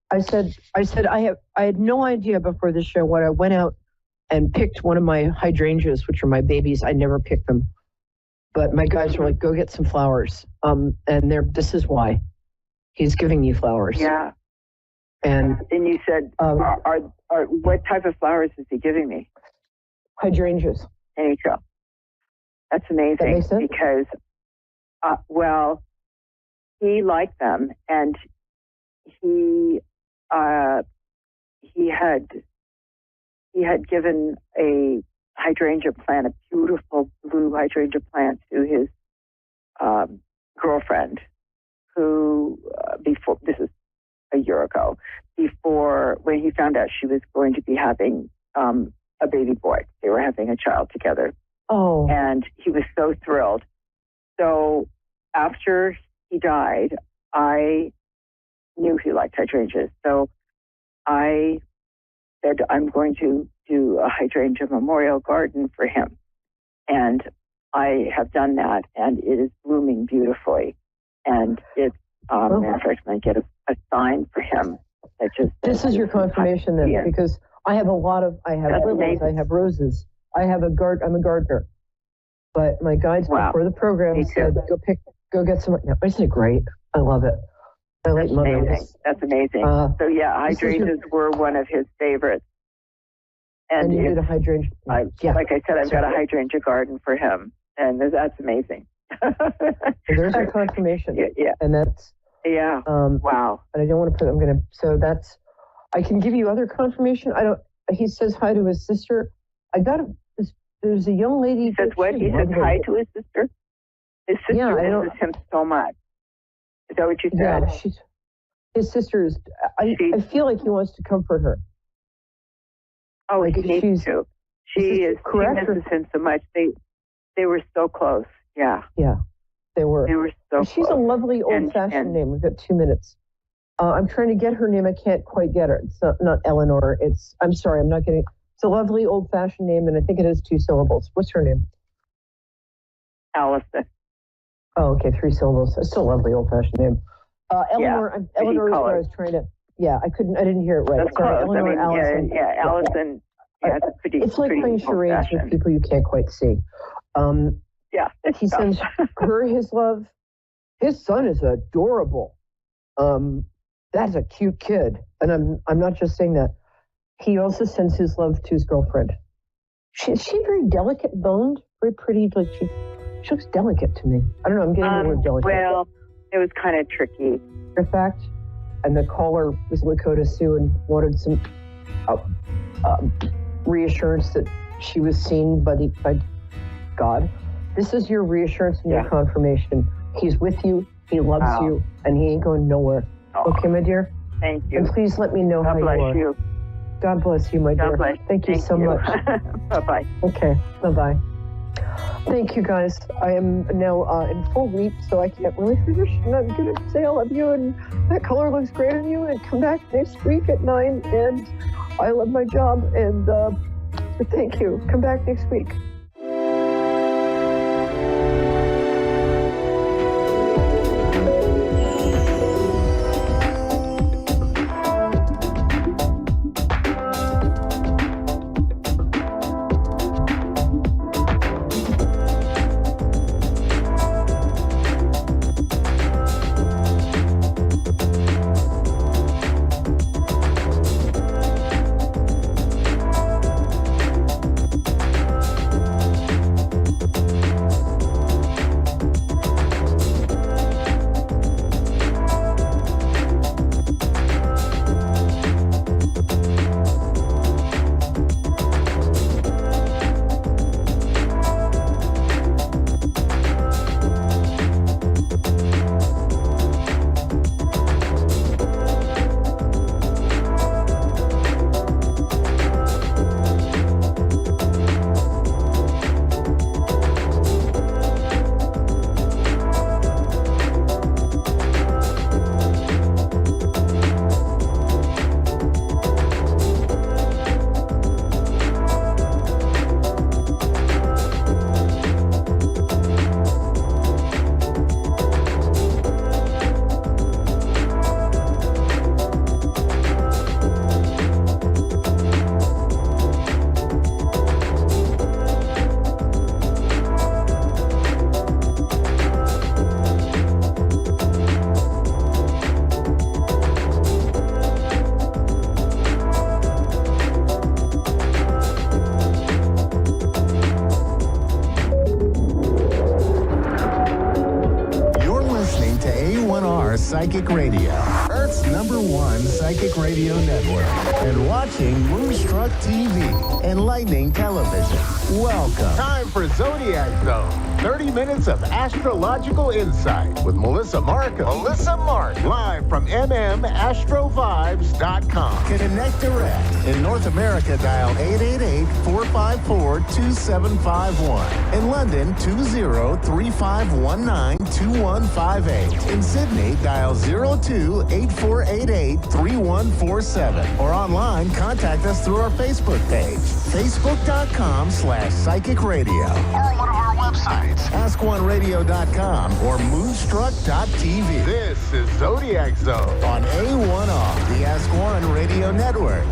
I said I had no idea before the show what I went out and picked one of my hydrangeas, which are my babies. I never picked them. But my guys were like, go get some flowers. And this is why he's giving you flowers. Yeah. And you said, what type of flowers is he giving me? Hydrangeas. There you go. That's amazing. That makes sense? Because, he liked them, and he had given a hydrangea plant, a beautiful blue hydrangea plant, to his girlfriend, who before, this is a year ago, before when he found out she was going to be having a baby boy. They were having a child together. Oh. And he was so thrilled. So after he died, I knew he liked hydrangeas. So I said, I'm going to do a hydrangea memorial garden for him. And I have done that, and it is blooming beautifully. And it's, matter of fact, I get a sign for him. That just this is your confirmation then, because I have lilies, I have roses, I'm a gardener. But my guides before the program said, go get some. Yeah, isn't it great? I love it. I like amazing. That's amazing. So yeah, hydrangeas were one of his favorites. And you did a hydrangea. Like I said, I've got a hydrangea garden for him, and that's amazing. There's your confirmation. Yeah. And that's wow. And I don't want to put. I can give you other confirmation. He says hi to his sister. There's a young lady. He says what? He says hi to his sister. His sister misses him so much. Is that what you said? Yeah, his sister is. I feel like he wants to comfort her. Oh, he needs to. She misses him so much. They were so close. Yeah. Yeah, they were. They were so close. She's a lovely old-fashioned name. We've got 2 minutes. I'm trying to get her name. I can't quite get her. It's not Eleanor. I'm sorry. I'm not getting. It's a lovely old-fashioned name, and I think it has 2 syllables. What's her name? Allison. Oh, okay, 3 syllables. It's still a lovely old-fashioned name. Eleanor. Eleanor is what I was trying to. Yeah, I didn't hear it right. That's sorry, close. Eleanor. Allison. Yeah, Allison. Yeah, it's pretty. It's like playing charades with people you can't quite see. He sends her his love. His son is adorable. That's a cute kid, and I'm not just saying that. He also sends his love to his girlfriend. Is she very delicate boned, very pretty? Like she looks delicate to me. I don't know. I'm getting the word delicate. Well, it was kind of tricky. In fact, and the caller was Lakota Sioux and wanted some reassurance that she was seen by God. This is your reassurance and your confirmation. He's with you. He loves you, and he ain't going nowhere. Oh. Okay, my dear? Thank you. And please let me know how you are. God bless you. God bless you, my dear. Thank you so much. Bye-bye. Okay, bye-bye. Thank you, guys. I am now in full weep, so I can't really finish. And I'm going to say I love you, and that color looks great on you, and come back next week at 9, and I love my job, and thank you. Come back next week. Psychic Radio, Earth's #1 psychic radio network, and watching Moonstruck TV, Enlightening Television. Welcome. Time for Zodiac Zone. 30 minutes of astrological insight with Melissa Markham. Live from mmastrovibes.com. Connect direct. In North America, dial 888-454-2751. In London, 20-3519-2158. In Sydney, dial 02-8488-31 3147. Or online, contact us through our Facebook page, facebook.com/Psychic Radio. Or one of our websites, askoneradio.com or moonstruck.tv. This is Zodiac Zone on A1R, the Ask One Radio Network.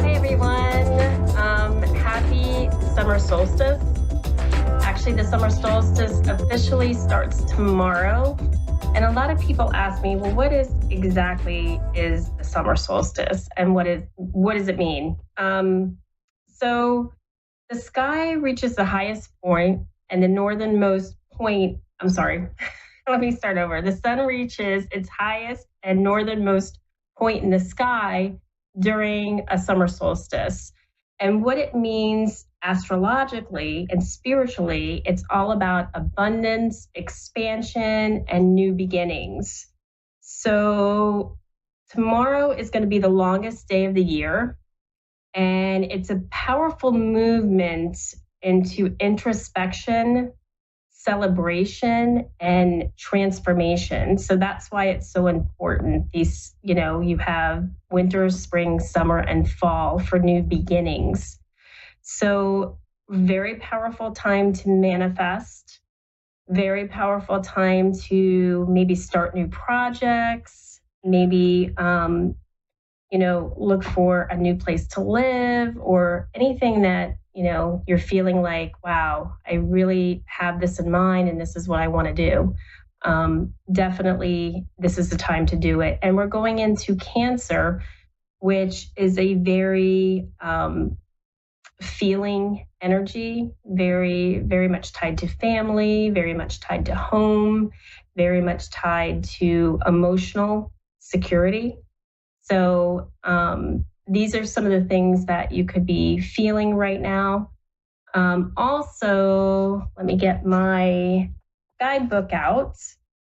Hey everyone, happy summer solstice. Actually, the summer solstice officially starts tomorrow. And a lot of people ask me, well, what is exactly is the summer solstice and what does it mean? So the sky reaches the highest point and the northernmost point, let me start over. The sun reaches its highest and northernmost point in the sky during a summer solstice. And what it means astrologically and spiritually, it's all about abundance, expansion, and new beginnings. So tomorrow is going to be the longest day of the year, and it's a powerful movement into introspection, celebration, and transformation. So that's why it's so important. These, you have winter, spring, summer, and fall for new beginnings. So very powerful time to manifest, very powerful time to maybe start new projects, maybe, look for a new place to live or anything that, you're feeling like, wow, I really have this in mind and this is what I want to do. Definitely, this is the time to do it. And we're going into Cancer, which is a very feeling energy, very, very much tied to family, very much tied to home, very much tied to emotional security. So these are some of the things that you could be feeling right now. Also, let me get my guidebook out.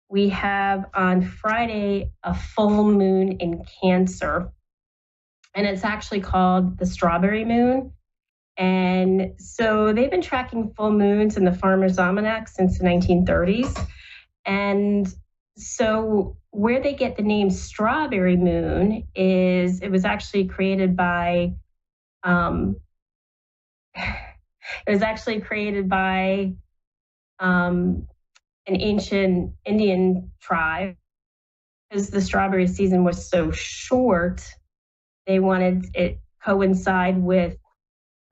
We have on Friday a full moon in Cancer, and it's actually called the Strawberry Moon. And so they've been tracking full moons in the Farmer's Almanac since the 1930s. And so where they get the name Strawberry Moon is it was actually created by an ancient Indian tribe. Because the strawberry season was so short, they wanted it coincide with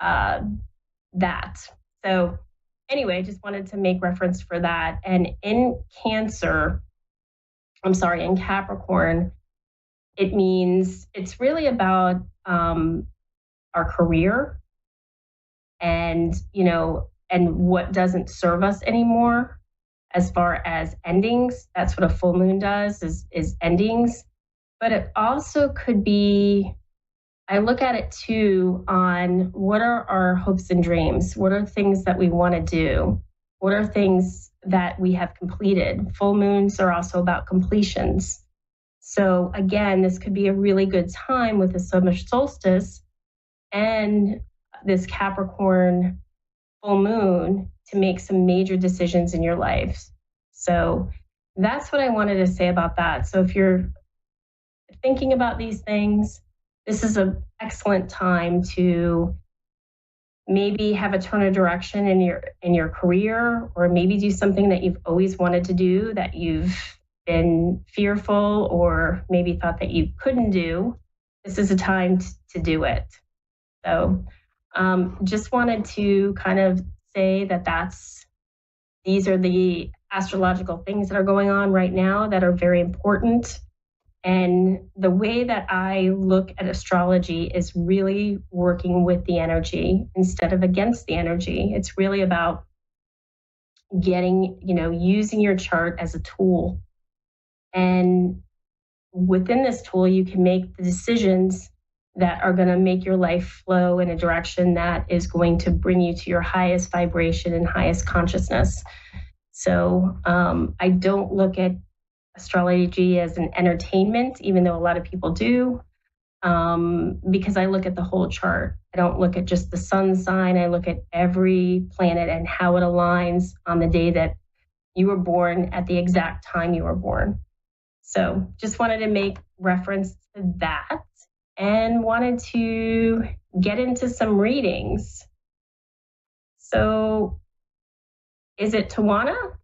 that. So anyway, just wanted to make reference for that. And in Capricorn, it means it's really about our career and, and what doesn't serve us anymore as far as endings. That's what a full moon does is endings. But it also could be, I look at it too on what are our hopes and dreams? What are things that we want to do? What are things that we have completed? Full moons are also about completions. So again, this could be a really good time with the summer solstice and this Capricorn full moon to make some major decisions in your life. So that's what I wanted to say about that. So if you're thinking about these things, this is an excellent time to maybe have a turn of direction in your career, or maybe do something that you've always wanted to do that you've been fearful or maybe thought that you couldn't do. This is a time to do it. So just wanted to kind of say these are the astrological things that are going on right now that are very important. And the way that I look at astrology is really working with the energy instead of against the energy. It's really about using your chart as a tool. And within this tool, you can make the decisions that are going to make your life flow in a direction that is going to bring you to your highest vibration and highest consciousness. So I don't look at astrology as an entertainment, even though a lot of people do. because I look at the whole chart. I don't look at just the sun sign. I look at every planet and how it aligns on the day that you were born at the exact time you were born. So just wanted to make reference to that and wanted to get into some readings. So is it Tawana?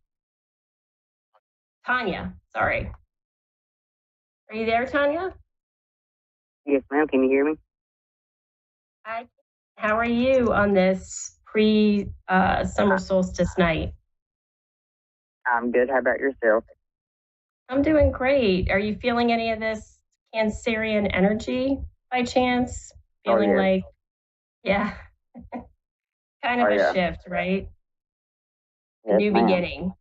Tanya, sorry. Are you there, Tanya? Yes, ma'am. Can you hear me? Hi. How are you on this pre-summer solstice night? I'm good. How about yourself? I'm doing great. Are you feeling any of this Cancerian energy by chance? Feeling like, yeah, kind of a shift, right? Yes, a new ma'am. beginning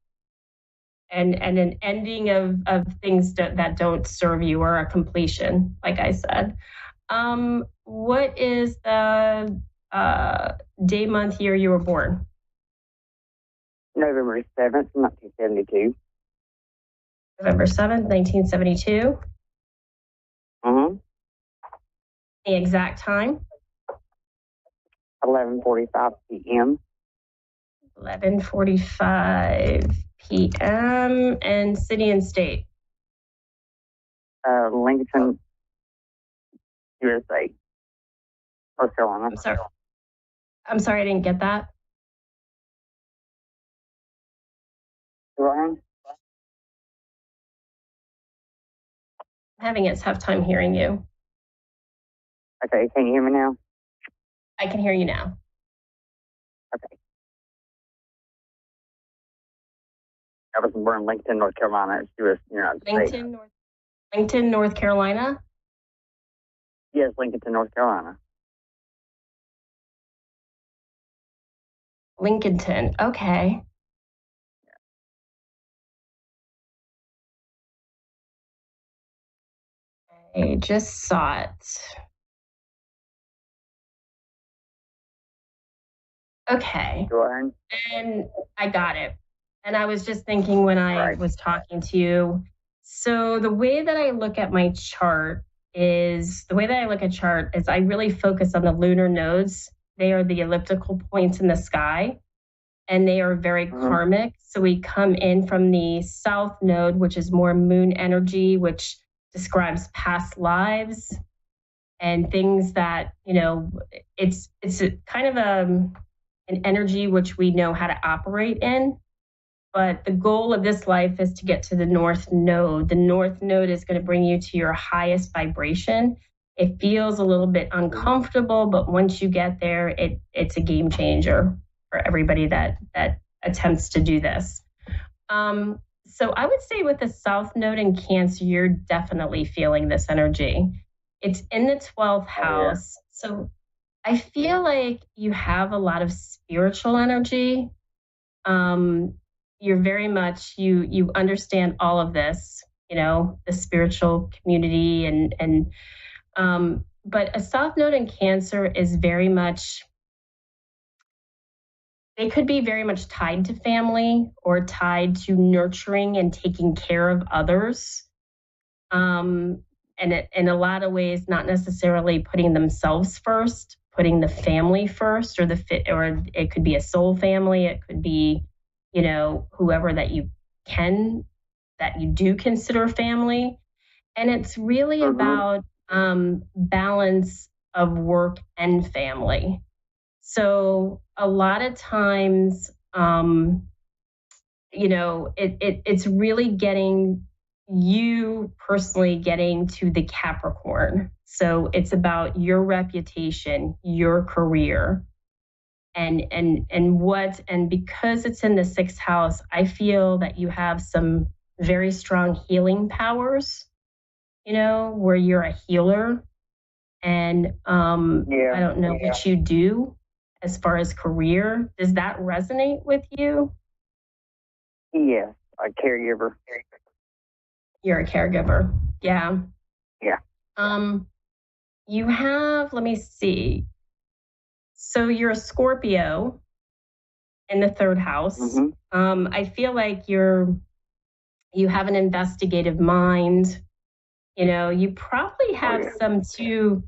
and an ending of things that don't serve you, or a completion, like I said. What is the day, month, year you were born? November 7th, 1972. November 7th, 1972. Mm-hmm. The exact time? 11:45 p.m. 11:45 p.m. and city and state? Lincoln, USA. North Carolina. I'm sorry, I didn't get that. Ryan? I'm having a tough time hearing you. Okay, can you hear me now? I can hear you now. Okay. I was born in Lincoln, North Carolina. It's U.S. United States. Lincoln, North Carolina? Yes, Lincoln, North Carolina. Lincolnton, okay. I just saw it. Okay. And I got it. And I was just thinking when I was talking to you. So the way that I look at my chart is I really focus on the lunar nodes. They are the elliptical points in the sky, and they are very karmic. So we come in from the south node, which is more moon energy, which describes past lives and things that, it's a kind of an energy which we know how to operate in. But the goal of this life is to get to the north node. The north node is going to bring you to your highest vibration. It feels a little bit uncomfortable, but once you get there, it's a game changer for everybody that attempts to do this. So I would say with the south node in Cancer, you're definitely feeling this energy. It's in the 12th house. So I feel like you have a lot of spiritual energy. You're very much, you understand all of this, the spiritual community but a south node in Cancer is very much, they could be very much tied to family or tied to nurturing and taking care of others. And in a lot of ways, not necessarily putting themselves first, putting the family first, or it could be a soul family. It could be, whoever that you do consider family. And it's really about balance of work and family. So a lot of times, it's really getting you personally getting to the Capricorn. So it's about your reputation, your career, and because it's in the 6th house, I feel that you have some very strong healing powers, where you're a healer. And I don't know what you do as far as career. Does that resonate with you? Yes, a caregiver. You're a caregiver. Yeah. Yeah. You have, let me see. So you're a Scorpio in the 3rd house. I feel like you have an investigative mind. You probably have some too.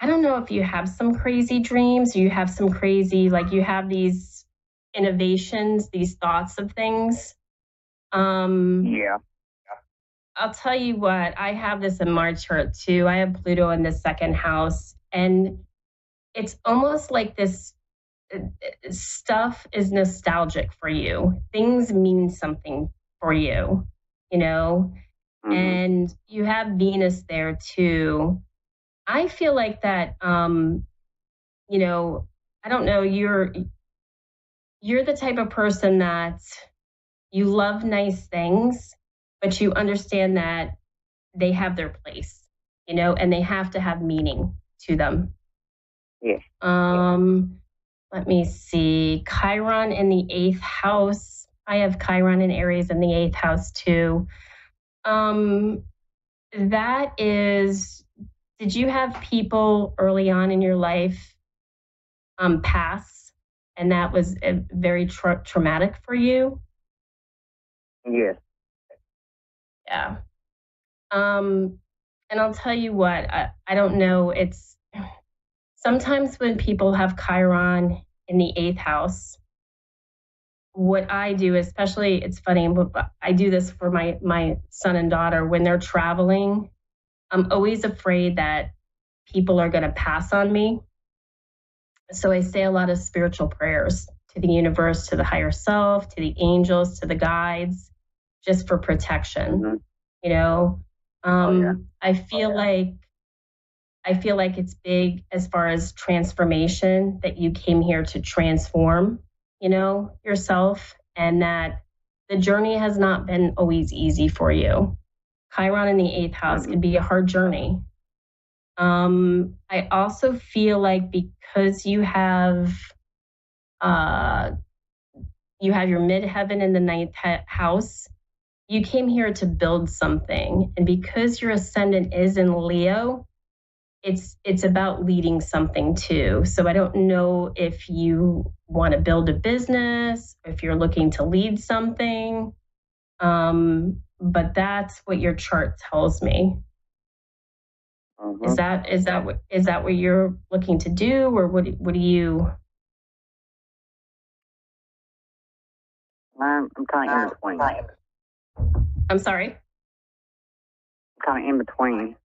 I don't know if you have some crazy dreams, or you have some crazy, like you have these innovations, these thoughts of things. Yeah. I'll tell you what, I have this in my chart too. I have Pluto in the second house, and it's almost like this stuff is nostalgic for you. Things mean something for you, and you have Venus there too. I feel like that, I don't know, you're the type of person that you love nice things, but you understand that they have their place, and they have to have meaning to them. Yeah. Let me see. Chiron in the 8th house. I have Chiron and Aries in the 8th house too. That is, did you have people early on in your life pass, and that was very traumatic for you? Yes. Yeah. And I'll tell you what, I don't know. It's sometimes when people have Chiron in the 8th house, what I do, especially, it's funny, I do this for my son and daughter when they're traveling. I'm always afraid that people are going to pass on me. So I say a lot of spiritual prayers to the universe, to the higher self, to the angels, to the guides, just for protection. I feel like it's big as far as transformation, that you came here to transform, yourself, and that the journey has not been always easy for you. Chiron in the 8th house can be a hard journey. I also feel like because you have your midheaven in the 9th house, you came here to build something. And because your ascendant is in Leo, it's about leading something too. So I don't know if you want to build a business, if you're looking to lead something, but that's what your chart tells me. Is that what you're looking to do, or what do you? I'm kind of in between. I'm sorry? I'm kind of in between.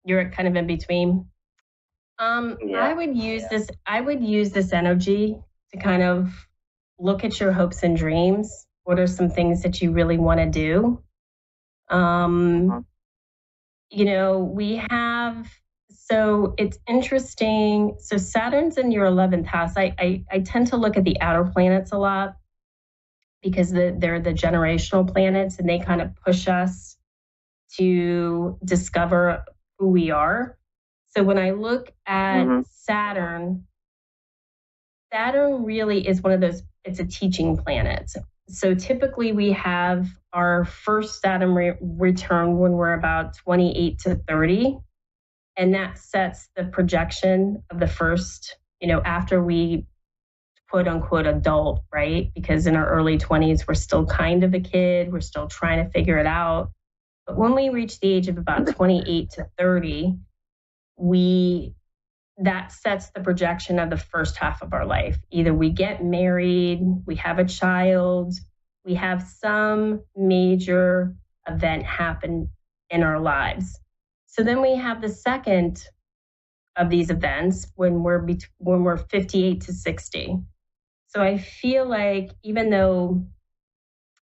You're kind of in between. Yeah. I would use this energy to kind of look at your hopes and dreams. What are some things that you really want to do? We have, so it's interesting. So Saturn's in your 11th house. I tend to look at the outer planets a lot because they're the generational planets, and they kind of push us to discover who we are. So when I look at Saturn really is one of those, it's a teaching planet. So typically we have our first Saturn return when we're about 28 to 30. And that sets the projection of the first, after we quote unquote adult, right? Because in our early 20s, we're still kind of a kid. We're still trying to figure it out. But when we reach the age of about 28 to 30, that sets the projection of the first half of our life. Either we get married, we have a child, we have some major event happen in our lives. So then we have the second of these events when we're 58 to 60. So I feel like even though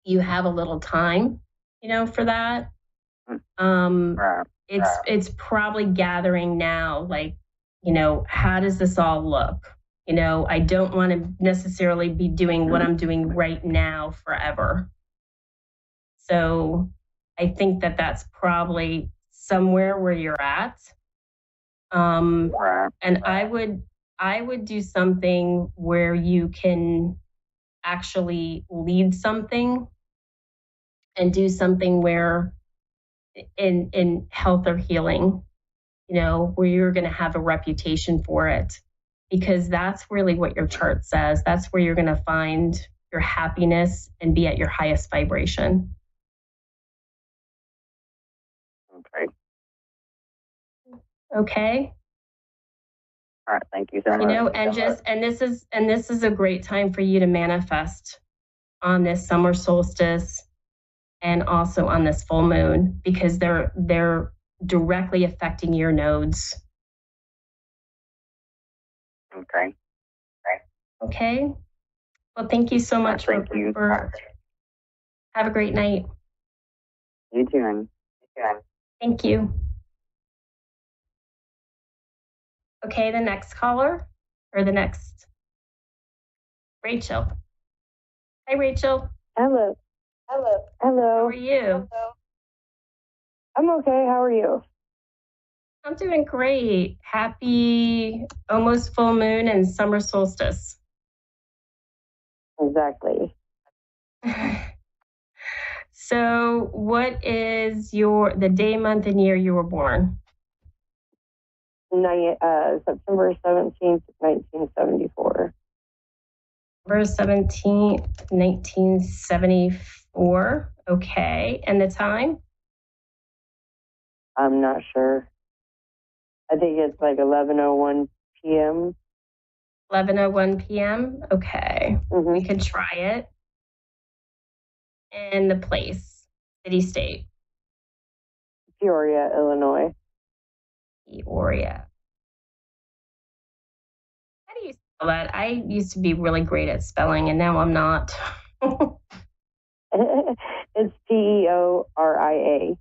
you have a little time, for that, it's probably gathering now, like, how does this all look? I don't want to necessarily be doing what I'm doing right now forever. So I think that that's probably somewhere where you're at. And I would do something where you can actually lead something and do something where in health or healing, where you're going to have a reputation for it, because that's really what your chart says. That's where you're going to find your happiness and be at your highest vibration. Okay. Okay. All right. Thank you so much. You know, and this is a great time for you to manifest on this summer solstice and also on this full moon, because they're directly affecting your nodes. Okay. Okay. Well, thank you so much for have a great night. You too, honey. Thank you. Okay, the next caller, or the next, Rachel. Hi, Rachel. Hello. How are you? I'm okay. How are you? I'm doing great. Happy almost full moon and summer solstice. Exactly. So what is the day, month, and year you were born? September 17th, 1974. September 17th, 1974. Okay. And the time? I'm not sure. I think it's like 11:01 p.m. 11:01 p.m. Okay. We could try it. And the place, city, state? Peoria, Illinois. Peoria. How do you spell that? I used to be really great at spelling, and now I'm not. It's Peoria.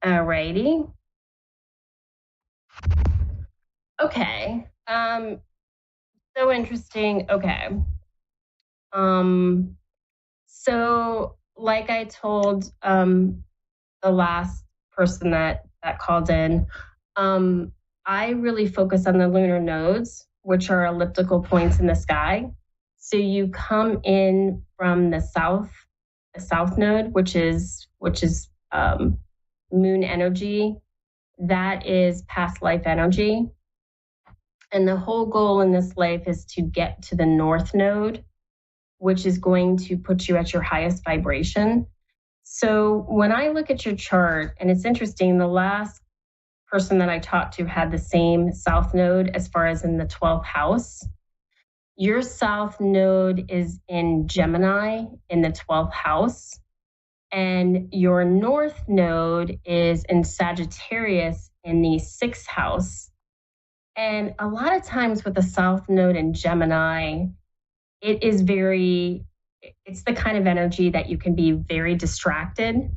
Alrighty. Okay. So interesting. Okay. So like I told the last person that called in, I really focus on the lunar nodes, which are elliptical points in the sky. So you come in from the south node, which is moon energy. That is past life energy. And the whole goal in this life is to get to the north node, which is going to put you at your highest vibration. So when I look at your chart, and it's interesting, the last person that I talked to had the same south node as far as in the 12th house. Your south node is in Gemini in the 12th house, and your north node is in Sagittarius in the 6th house. And a lot of times with the south node in Gemini, it's the kind of energy that you can be very distracted.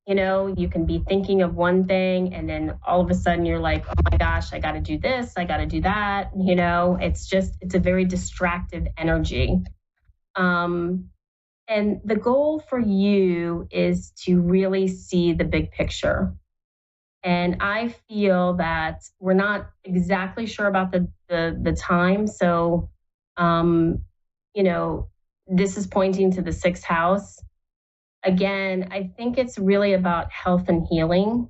You know, you can be thinking of one thing, and then all of a sudden you're like, oh my gosh, I got to do this, I got to do that. You know, it's a very distracted energy. And the goal for you is to really see the big picture. And I feel that we're not exactly sure about the time. So, you know, this is pointing to the 6th house. Again, I think it's really about health and healing,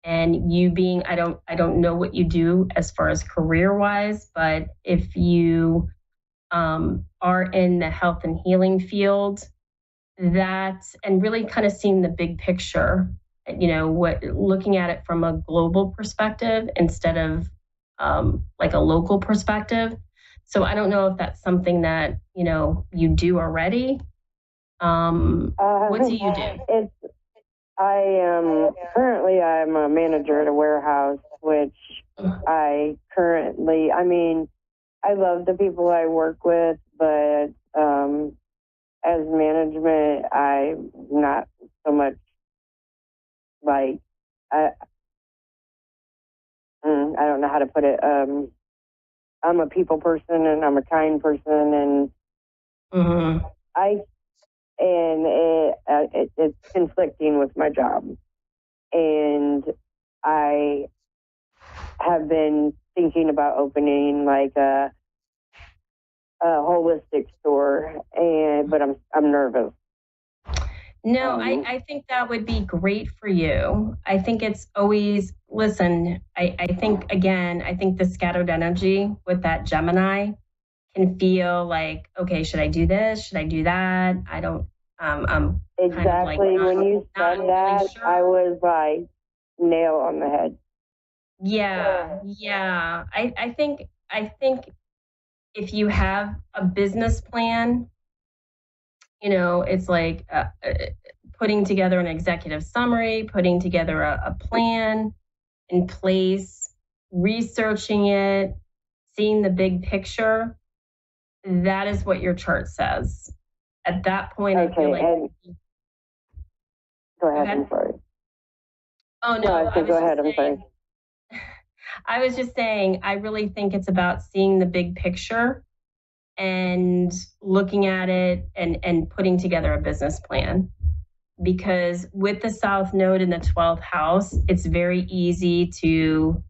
and you being, I don't know what you do as far as career wise, but if you are in the health and healing field, and really kind of seeing the big picture, you know, looking at it from a global perspective instead of like a local perspective. So I don't know if that's something that, you know, you do already. What do you do? I'm a manager at a warehouse, which I love the people I work with, but as management, I'm not so much like, I don't know how to put it. I'm a people person, and I'm a kind person, and it's conflicting with my job. And I have been thinking about opening like a holistic store, but I'm nervous. No, I think that would be great for you. I think it's always, listen, I think, again, I think the scattered energy with that Gemini can feel like, okay, should I do this? Should I do that? I don't, I'm Exactly. kind of like When you said that, really sure. I was like, nail on the head. Yeah. I think if you have a business plan, it's like putting together an executive summary, putting together a plan in place, researching it, seeing the big picture. That is what your chart says. At that point, I feel like. Go ahead. I'm sorry. Oh no, go ahead. I'm sorry. I was just saying, I really think it's about seeing the big picture and looking at it and putting together a business plan. Because with the South Node in the 12th house, it's very easy to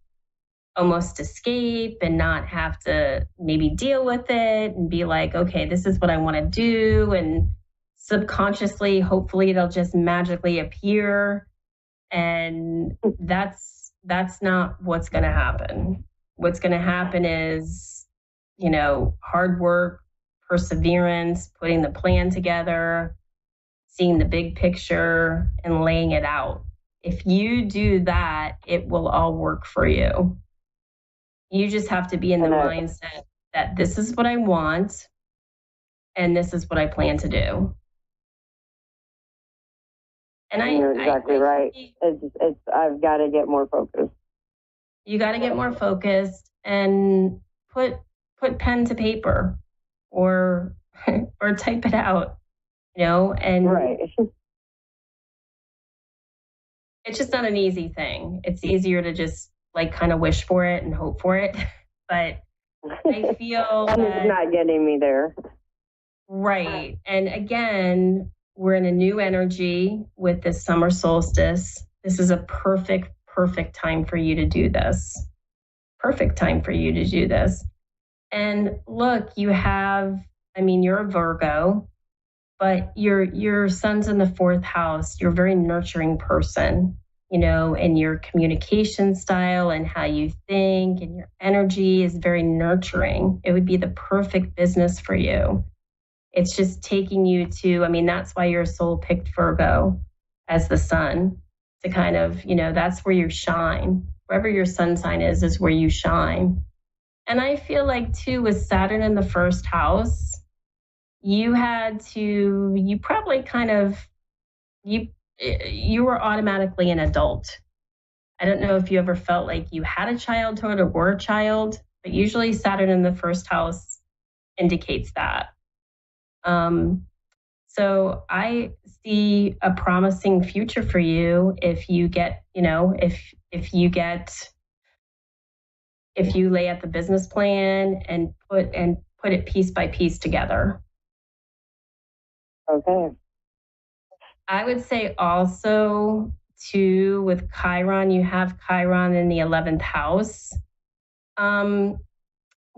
almost escape and not have to maybe deal with it and be like, okay, this is what I want to do. And subconsciously, hopefully it'll just magically appear. And that's not what's going to happen. What's going to happen is, hard work, perseverance, putting the plan together, seeing the big picture and laying it out. If you do that, it will all work for you. You just have to be in the mindset that this is what I want and this is what I plan to do. And you're exactly right. I've got to get more focused. You got to get more focused and put pen to paper or type it out, and right. It's just not an easy thing. It's easier to just like kind of wish for it and hope for it. But I feel it's not getting me there. Right. And again, we're in a new energy with this summer solstice. This is a perfect time for you to do this. Perfect time for you to do this. And look, you're a Virgo, but your sun's in the 4th house. You're a very nurturing person, and your communication style and how you think and your energy is very nurturing. It would be the perfect business for you. It's just taking you to, that's why your soul picked Virgo as the sun to kind of, that's where you shine. Wherever your sun sign is where you shine. And I feel like too, with Saturn in the 1st house, you probably kind of, you were automatically an adult. I don't know if you ever felt like you had a childhood or were a child, but usually Saturn in the 1st house indicates that. So I see a promising future for you if you get, if you lay out the business plan and put it piece by piece together. Okay. I would say also too, with Chiron, you have Chiron in the 11th house.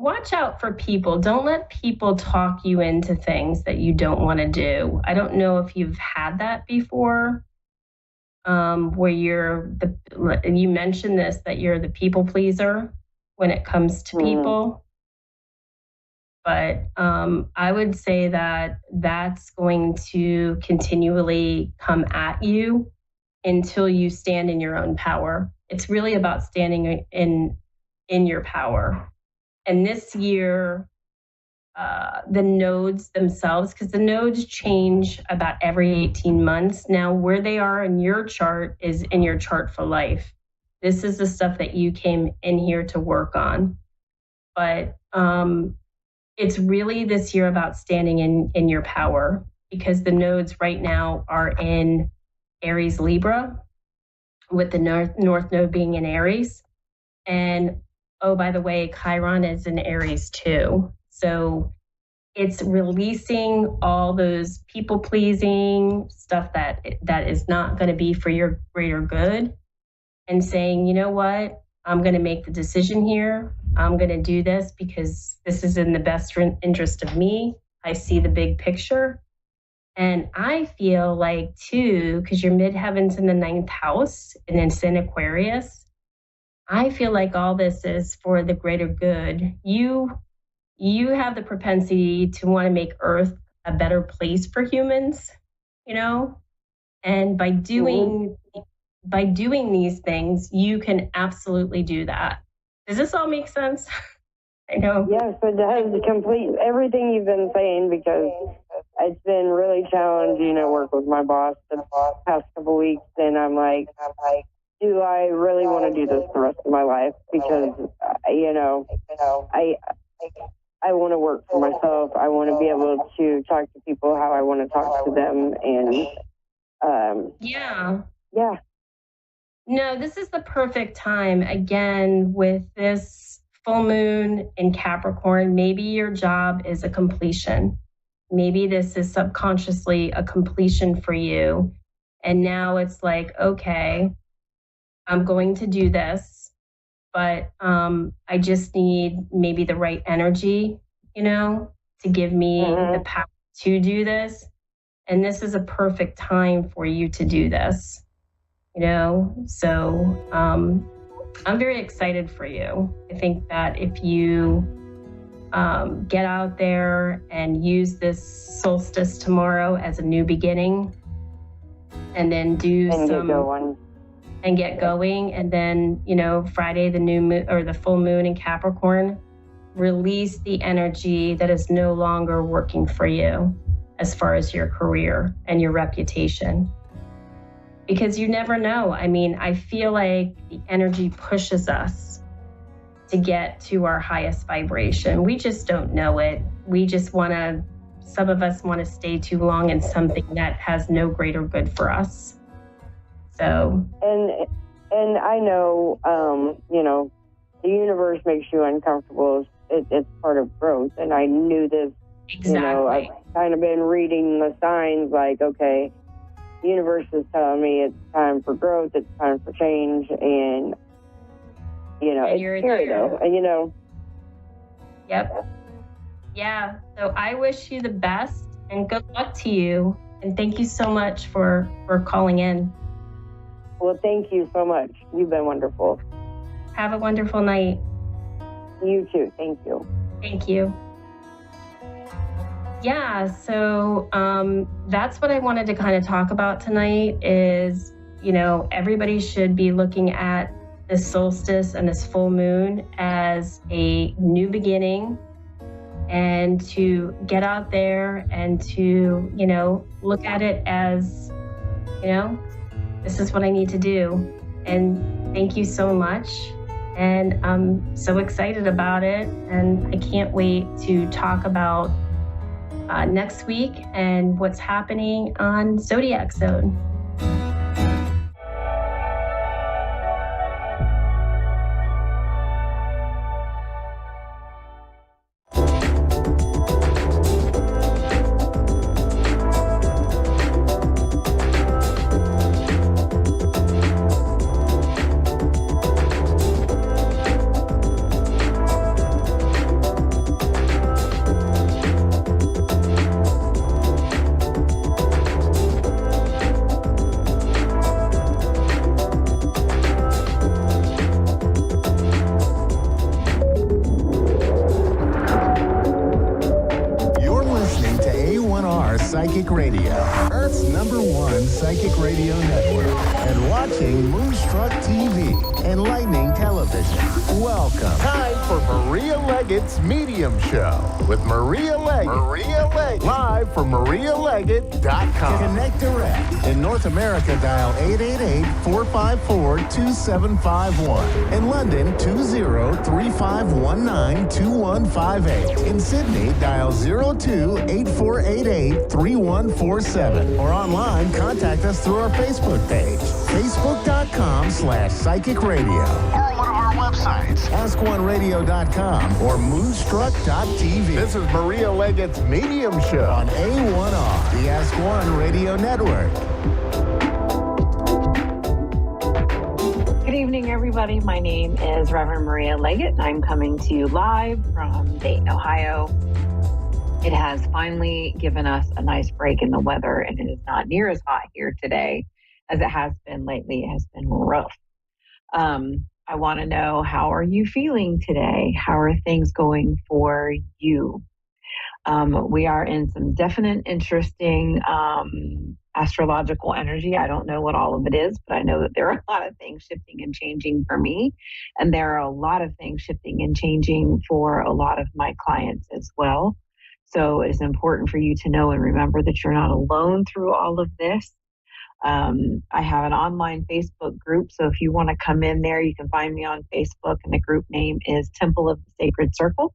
Watch out for people. Don't let people talk you into things that you don't want to do. I don't know if you've had that before, where you mentioned this, that you're the people pleaser when it comes to people. But I would say that that's going to continually come at you until you stand in your own power. It's really about standing in your power. And this year, the nodes themselves, because the nodes change about every 18 months. Now, where they are in your chart is in your chart for life. This is the stuff that you came in here to work on. But it's really this year about standing in your power, because the nodes right now are in Aries Libra, with the North Node being in Aries. And oh, by the way, Chiron is in Aries too. So it's releasing all those people-pleasing stuff that is not going to be for your greater good, and saying, you know what, I'm going to make the decision here. I'm going to do this because this is in the best interest of me. I see the big picture, And I feel like too, because your midheaven's in the 9th house and it's in Aquarius, I feel like all this is for the greater good. You have the propensity to want to make Earth a better place for humans, you know? And by doing these things, you can absolutely do that. Does this all make sense? I know. Yes, it does complete everything you've been saying, because it's been really challenging at work with my boss the past couple weeks, and I'm like, do I really want to do this the rest of my life? Because I want to work for myself. I want to be able to talk to people how I want to talk to them, and yeah. No, this is the perfect time. Again, with this full moon in Capricorn, maybe your job is a completion. Maybe this is subconsciously a completion for you. And now it's like, okay, I'm going to do this, but I just need maybe the right energy, to give me the power to do this. And this is a perfect time for you to do this, So I'm very excited for you. I think that if you get out there and use this solstice tomorrow as a new beginning, and then get going, and then Friday, the new moon or the full moon in Capricorn, release the energy that is no longer working for you as far as your career and your reputation. Because you never know. I mean, I feel like the energy pushes us to get to our highest vibration. We just don't know it. We just some of us want to stay too long in something that has no greater good for us. So. And I know, the universe makes you uncomfortable. It's part of growth. And I knew this, exactly. I've kind of been reading the signs like, okay, the universe is telling me it's time for growth, it's time for change, and it's scary though, and Yep. Yeah. So I wish you the best and good luck to you, and thank you so much for calling in. Well, thank you so much. You've been wonderful. Have a wonderful night. You too. Thank you. Thank you. Yeah, so that's what I wanted to kind of talk about tonight is, everybody should be looking at this solstice and this full moon as a new beginning, and to get out there and to, look at it as, this is what I need to do. And thank you so much. And I'm so excited about it. And I can't wait to talk about next week and what's happening on Zodiac Zone. Psychic Radio, Earth's #1 psychic radio network, and watching Moonstruck TV, enlightening television. Welcome. Time for Maria Leggett's Medium Show with Maria Leggett. Live from MariaLeggett.com. Connect direct. In North America, dial 888-454-2751. In London, 20-3519-2158. In Sydney, dial 02-8488-3147. Or online, contact us through our Facebook page, facebook.com/psychic radio. Or one of our websites, askoneradio.com or moonstruck.tv. This is Maria Leggett's Medium Show on A1R, the Ask One Radio Network. Good evening, everybody. My name is Reverend Maria Leggett, and I'm coming to you live from Dayton, Ohio. It has finally given us a nice break in the weather, and it is not near as hot here today as it has been lately. It has been rough. I want to know, how are you feeling today? How are things going for you? We are in some definite, interesting astrological energy. I don't know what all of it is, but I know that there are a lot of things shifting and changing for me. And there are a lot of things shifting and changing for a lot of my clients as well. So it is important for you to know and remember that you're not alone through all of this. I have an online Facebook group. So if you want to come in there, you can find me on Facebook, and the group name is Temple of the Sacred Circle.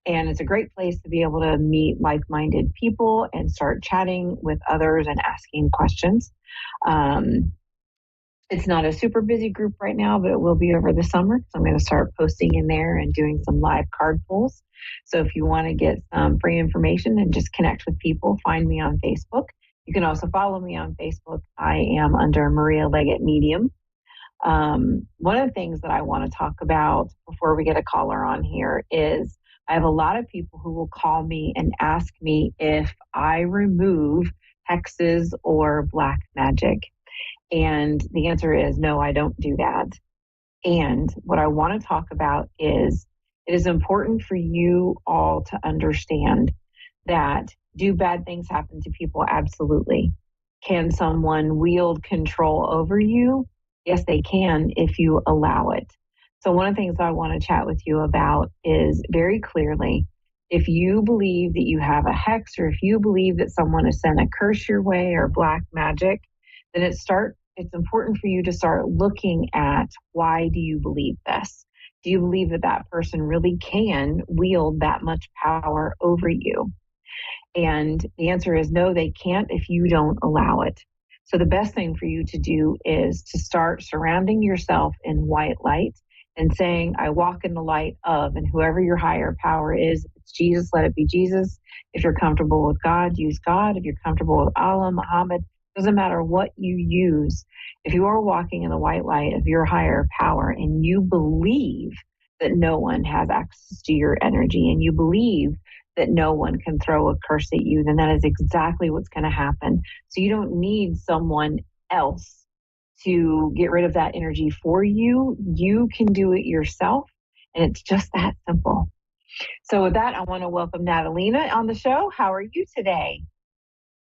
And it's a great place to be able to meet like-minded people and start chatting with others and asking questions. It's not a super busy group right now, but it will be over the summer. So I'm going to start posting in there and doing some live card pulls. So if you want to get some free information and just connect with people, find me on Facebook. You can also follow me on Facebook. I am under Maria Leggett Medium. One of the things that I want to talk about before we get a caller on here is I have a lot of people who will call me and ask me if I remove hexes or black magic. And the answer is no, I don't do that. And what I want to talk about is it is important for you all to understand that do bad things happen to people? Absolutely. Can someone wield control over you? Yes, they can if you allow it. So one of the things I want to chat with you about is very clearly, if you believe that you have a hex, or if you believe that someone has sent a curse your way or black magic, then it's important for you to start looking at, why do you believe this? Do you believe that that person really can wield that much power over you? And the answer is no, they can't if you don't allow it. So the best thing for you to do is to start surrounding yourself in white light and saying, I walk in the light of, and whoever your higher power is, if it's Jesus, let it be Jesus. If you're comfortable with God, use God. If you're comfortable with Allah, Muhammad, doesn't matter what you use. If you are walking in the white light of your higher power and you believe that no one has access to your energy, and you believe that no one can throw a curse at you, then that is exactly what's going to happen. So you don't need someone else to get rid of that energy for you. You can do it yourself, and it's just that simple. So with that, I want to welcome Natalina on the show. How are you today?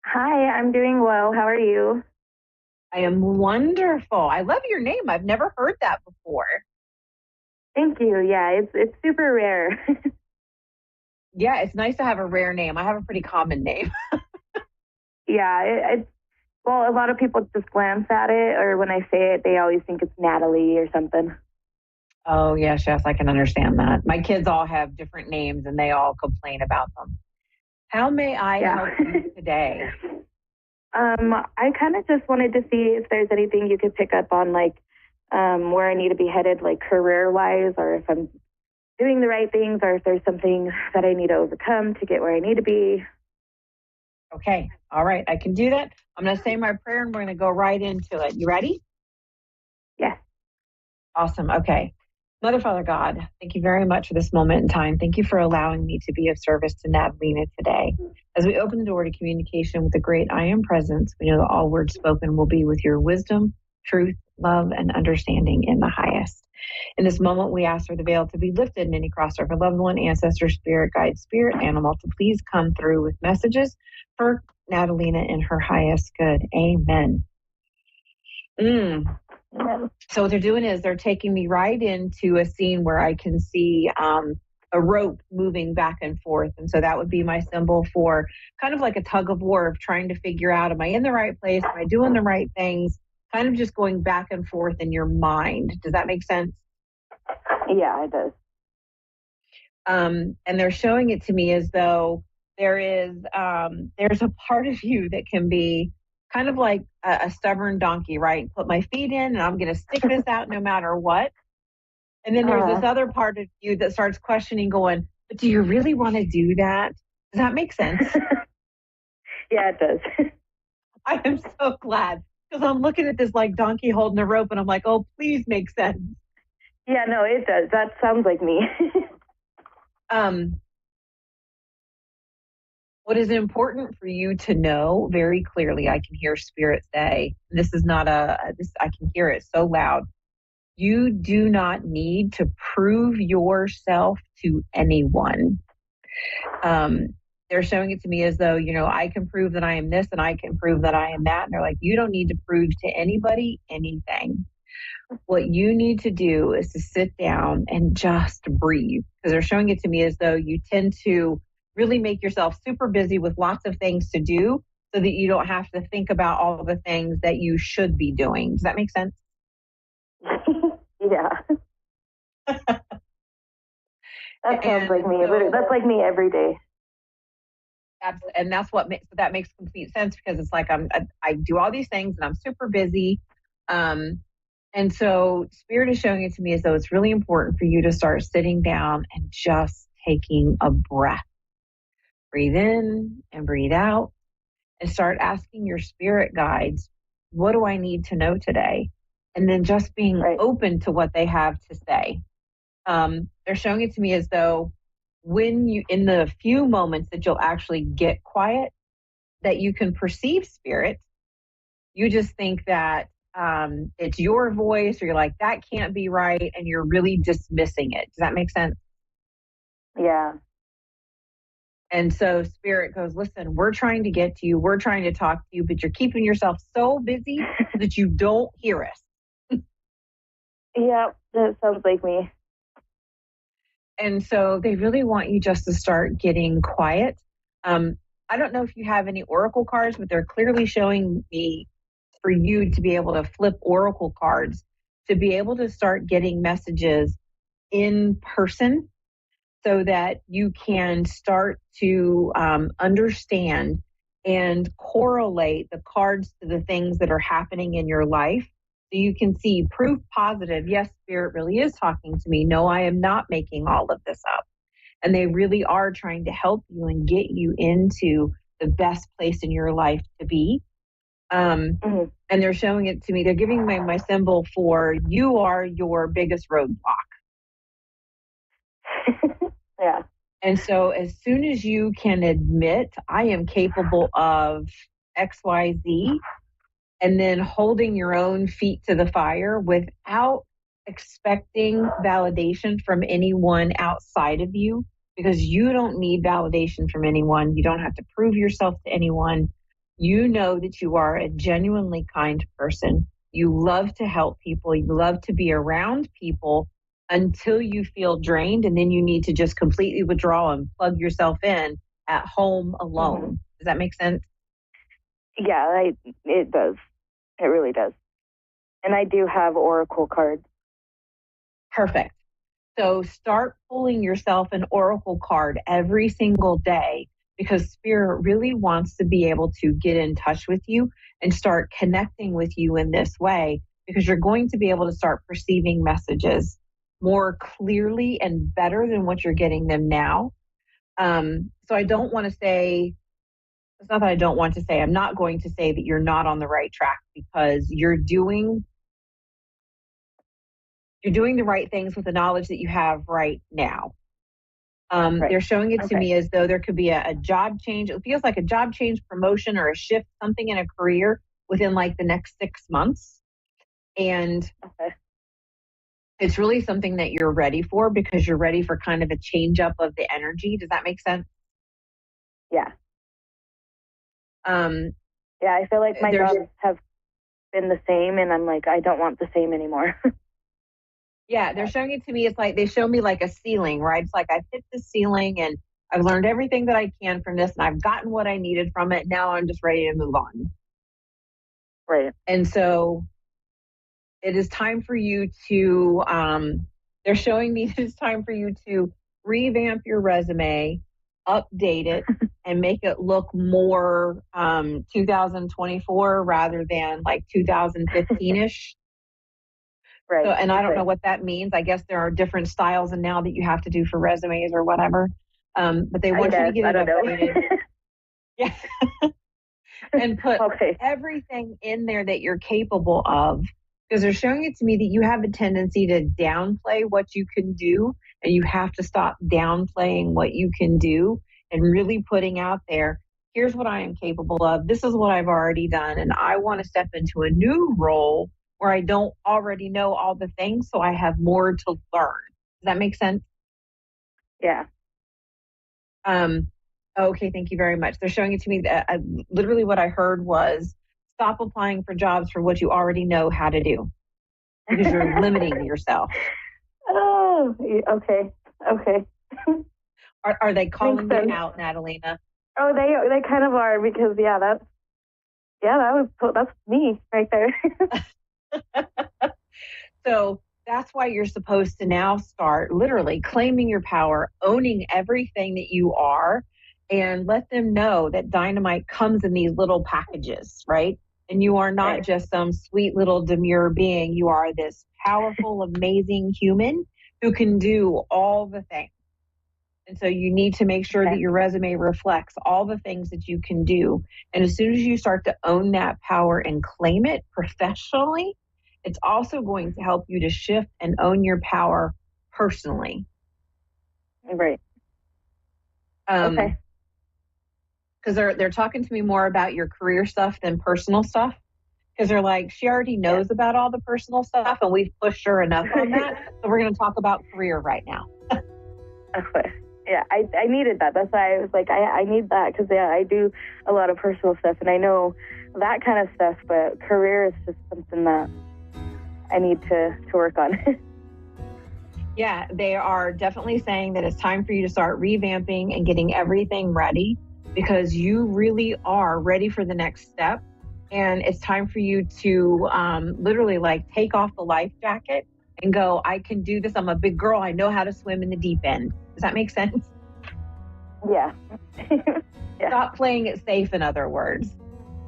Hi, I'm doing well. How are you? I am wonderful. I love your name. I've never heard that before. Thank you. Yeah, it's super rare. Yeah, it's nice to have a rare name. I have a pretty common name. Yeah, well, a lot of people just glance at it, or when I say it, they always think it's Natalie or something. Oh, yes, I can understand that. My kids all have different names, and they all complain about them. How may I help you today? I kind of just wanted to see if there's anything you could pick up on, like where I need to be headed, like career-wise, or if I'm doing the right things, or if there's something that I need to overcome to get where I need to be. Okay. All right. I can do that. I'm going to say my prayer, and we're going to go right into it. You ready? Yes. Awesome. Okay. Mother, Father, God, thank you very much for this moment in time. Thank you for allowing me to be of service to Natalina today. As we open the door to communication with the great I Am Presence, we know that all words spoken will be with your wisdom, truth, love, and understanding in the highest. In this moment, we ask for the veil to be lifted and any cross over loved one, ancestor, spirit, guide, spirit, animal to please come through with messages for Natalina in her highest good. Amen. So what they're doing is they're taking me right into a scene where I can see a rope moving back and forth. And so that would be my symbol for kind of like a tug of war of trying to figure out, am I in the right place? Am I doing the right things? Kind of just going back and forth in your mind. Does that make sense? Yeah, it does. And they're showing it to me as though there's a part of you that can be kind of like a stubborn donkey, right? Put my feet in and I'm going to stick this out no matter what. And then there's this other part of you that starts questioning, going, but do you really want to do that? Does that make sense? Yeah, it does. I am so glad, because I'm looking at this like donkey holding a rope and I'm like, oh, please make sense. Yeah, no, it does. That sounds like me. What is important for you to know very clearly, I can hear Spirit say, this is not I can hear it so loud. You do not need to prove yourself to anyone. They're showing it to me as though, I can prove that I am this and I can prove that I am that. And they're like, you don't need to prove to anybody anything. What you need to do is to sit down and just breathe, because they're showing it to me as though you tend to really make yourself super busy with lots of things to do so that you don't have to think about all the things that you should be doing. Does that make sense? Yeah. That sounds like me. That's like me every day. That's what that makes complete sense, because it's like I do all these things and I'm super busy. And so Spirit is showing it to me as though it's really important for you to start sitting down and just taking a breath. Breathe in and breathe out, and start asking your spirit guides, what do I need to know today? And then just being open to what they have to say. They're showing it to me as though in the few moments that you'll actually get quiet, that you can perceive Spirit, you just think that it's your voice, or you're like, that can't be right, and you're really dismissing it. Does that make sense? Yeah. And so Spirit goes, listen, we're trying to get to you, we're trying to talk to you, but you're keeping yourself so busy that you don't hear us. Yeah, that sounds like me. And so they really want you just to start getting quiet. I don't know if you have any oracle cards, but they're clearly showing me for you to be able to flip oracle cards, to be able to start getting messages in person, so that you can start to understand and correlate the cards to the things that are happening in your life. So you can see proof positive. Yes, Spirit really is talking to me. No, I am not making all of this up. And they really are trying to help you and get you into the best place in your life to be. And they're showing it to me. They're giving me my symbol for you are your biggest roadblock. Yeah. And so as soon as you can admit, I am capable of XYZ, and then holding your own feet to the fire without expecting validation from anyone outside of you, because you don't need validation from anyone. You don't have to prove yourself to anyone. You know that you are a genuinely kind person. You love to help people. You love to be around people until you feel drained, and then you need to just completely withdraw and plug yourself in at home alone. Mm-hmm. Does that make sense? Yeah, it does. It really does. And I do have oracle cards. Perfect. So start pulling yourself an oracle card every single day, because Spirit really wants to be able to get in touch with you and start connecting with you in this way, because you're going to be able to start perceiving messages more clearly and better than what you're getting them now. So I don't want to say, it's not that I don't want to say, I'm not going to say that you're not on the right track, because you're doing the right things with the knowledge that you have right now. They're showing it to me as though there could be a job change. It feels like a job change, promotion, or a shift, something in a career within like the next 6 months. And it's really something that you're ready for, because you're ready for kind of a change up of the energy. Does that make sense? Yeah. Yeah, I feel like my jobs have been the same, and I'm like, I don't want the same anymore. Yeah, they're showing it to me. It's like they show me like a ceiling, right? It's like I've hit the ceiling and I've learned everything that I can from this, and I've gotten what I needed from it. Now I'm just ready to move on. Right. And so it is time for you to, they're showing me it's time for you to revamp your resume, update it, and make it look more 2024 rather than like 2015-ish. Right. So, and I don't know what that means. I guess there are different styles and now that you have to do for resumes or whatever. But they want you to get it updated. Yeah. And put everything in there that you're capable of, because they're showing it to me that you have a tendency to downplay what you can do, and you have to stop downplaying what you can do and really putting out there, here's what I am capable of. This is what I've already done. And I want to step into a new role where I don't already know all the things, so I have more to learn. Does that make sense? Yeah. Okay, thank you very much. They're showing it to me. That literally what I heard was stop applying for jobs for what you already know how to do because you're limiting yourself. Oh, okay. Are they calling you out, Natalina? Oh, they kind of are, because that's me right there. So that's why you're supposed to now start literally claiming your power, owning everything that you are, and let them know that dynamite comes in these little packages, right? And you are not just some sweet little demure being. You are this powerful, amazing human who can do all the things. And so you need to make sure that your resume reflects all the things that you can do. And as soon as you start to own that power and claim it professionally, it's also going to help you to shift and own your power personally. Right. Okay. Because they're talking to me more about your career stuff than personal stuff. Because they're like, she already knows about all the personal stuff, and we've pushed her enough on that. So we're going to talk about career right now. Okay. Yeah, I needed that. That's why I was like, I need that, because I do a lot of personal stuff, and I know that kind of stuff, but career is just something that I need to work on. Yeah, they are definitely saying that it's time for you to start revamping and getting everything ready, because you really are ready for the next step. And it's time for you to literally like take off the life jacket and go, I can do this. I'm a big girl. I know how to swim in the deep end. Does that make sense? Yeah. Yeah. Stop playing it safe, in other words.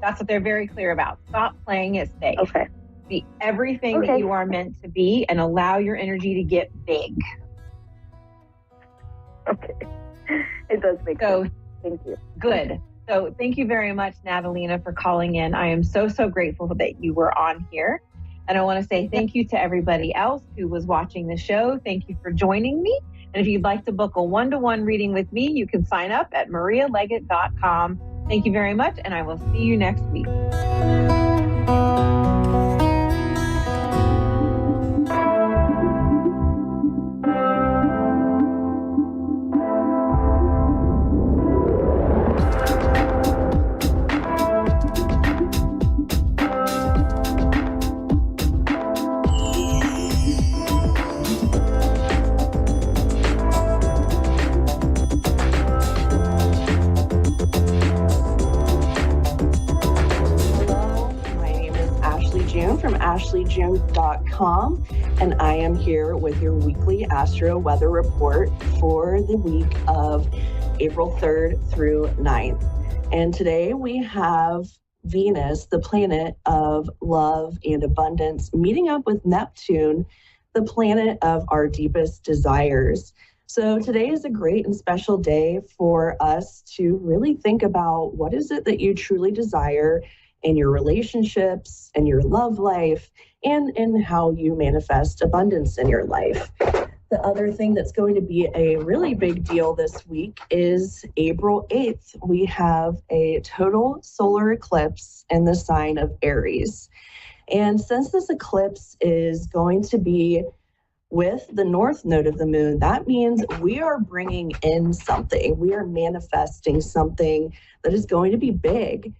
That's what they're very clear about. Stop playing it safe. Okay. Be everything that you are meant to be and allow your energy to get big. Okay. It does make sense. Thank you. Good. So thank you very much, Natalina, for calling in. I am so grateful that you were on here. And I want to say thank you to everybody else who was watching the show. Thank you for joining me. And if you'd like to book a one-to-one reading with me, you can sign up at marialeggett.com. Thank you very much, and I will see you next week. From AshleyJune.com, and I am here with your weekly astro weather report for the week of April 3rd through 9th. And today we have Venus, the planet of love and abundance, meeting up with Neptune, the planet of our deepest desires. So today is a great and special day for us to really think about what is it that you truly desire in your relationships and your love life, and in how you manifest abundance in your life. The other thing that's going to be a really big deal this week is April 8th. We have a total solar eclipse in the sign of Aries. And since this eclipse is going to be with the north node of the moon, that means we are bringing in something. We are manifesting something that is going to be big.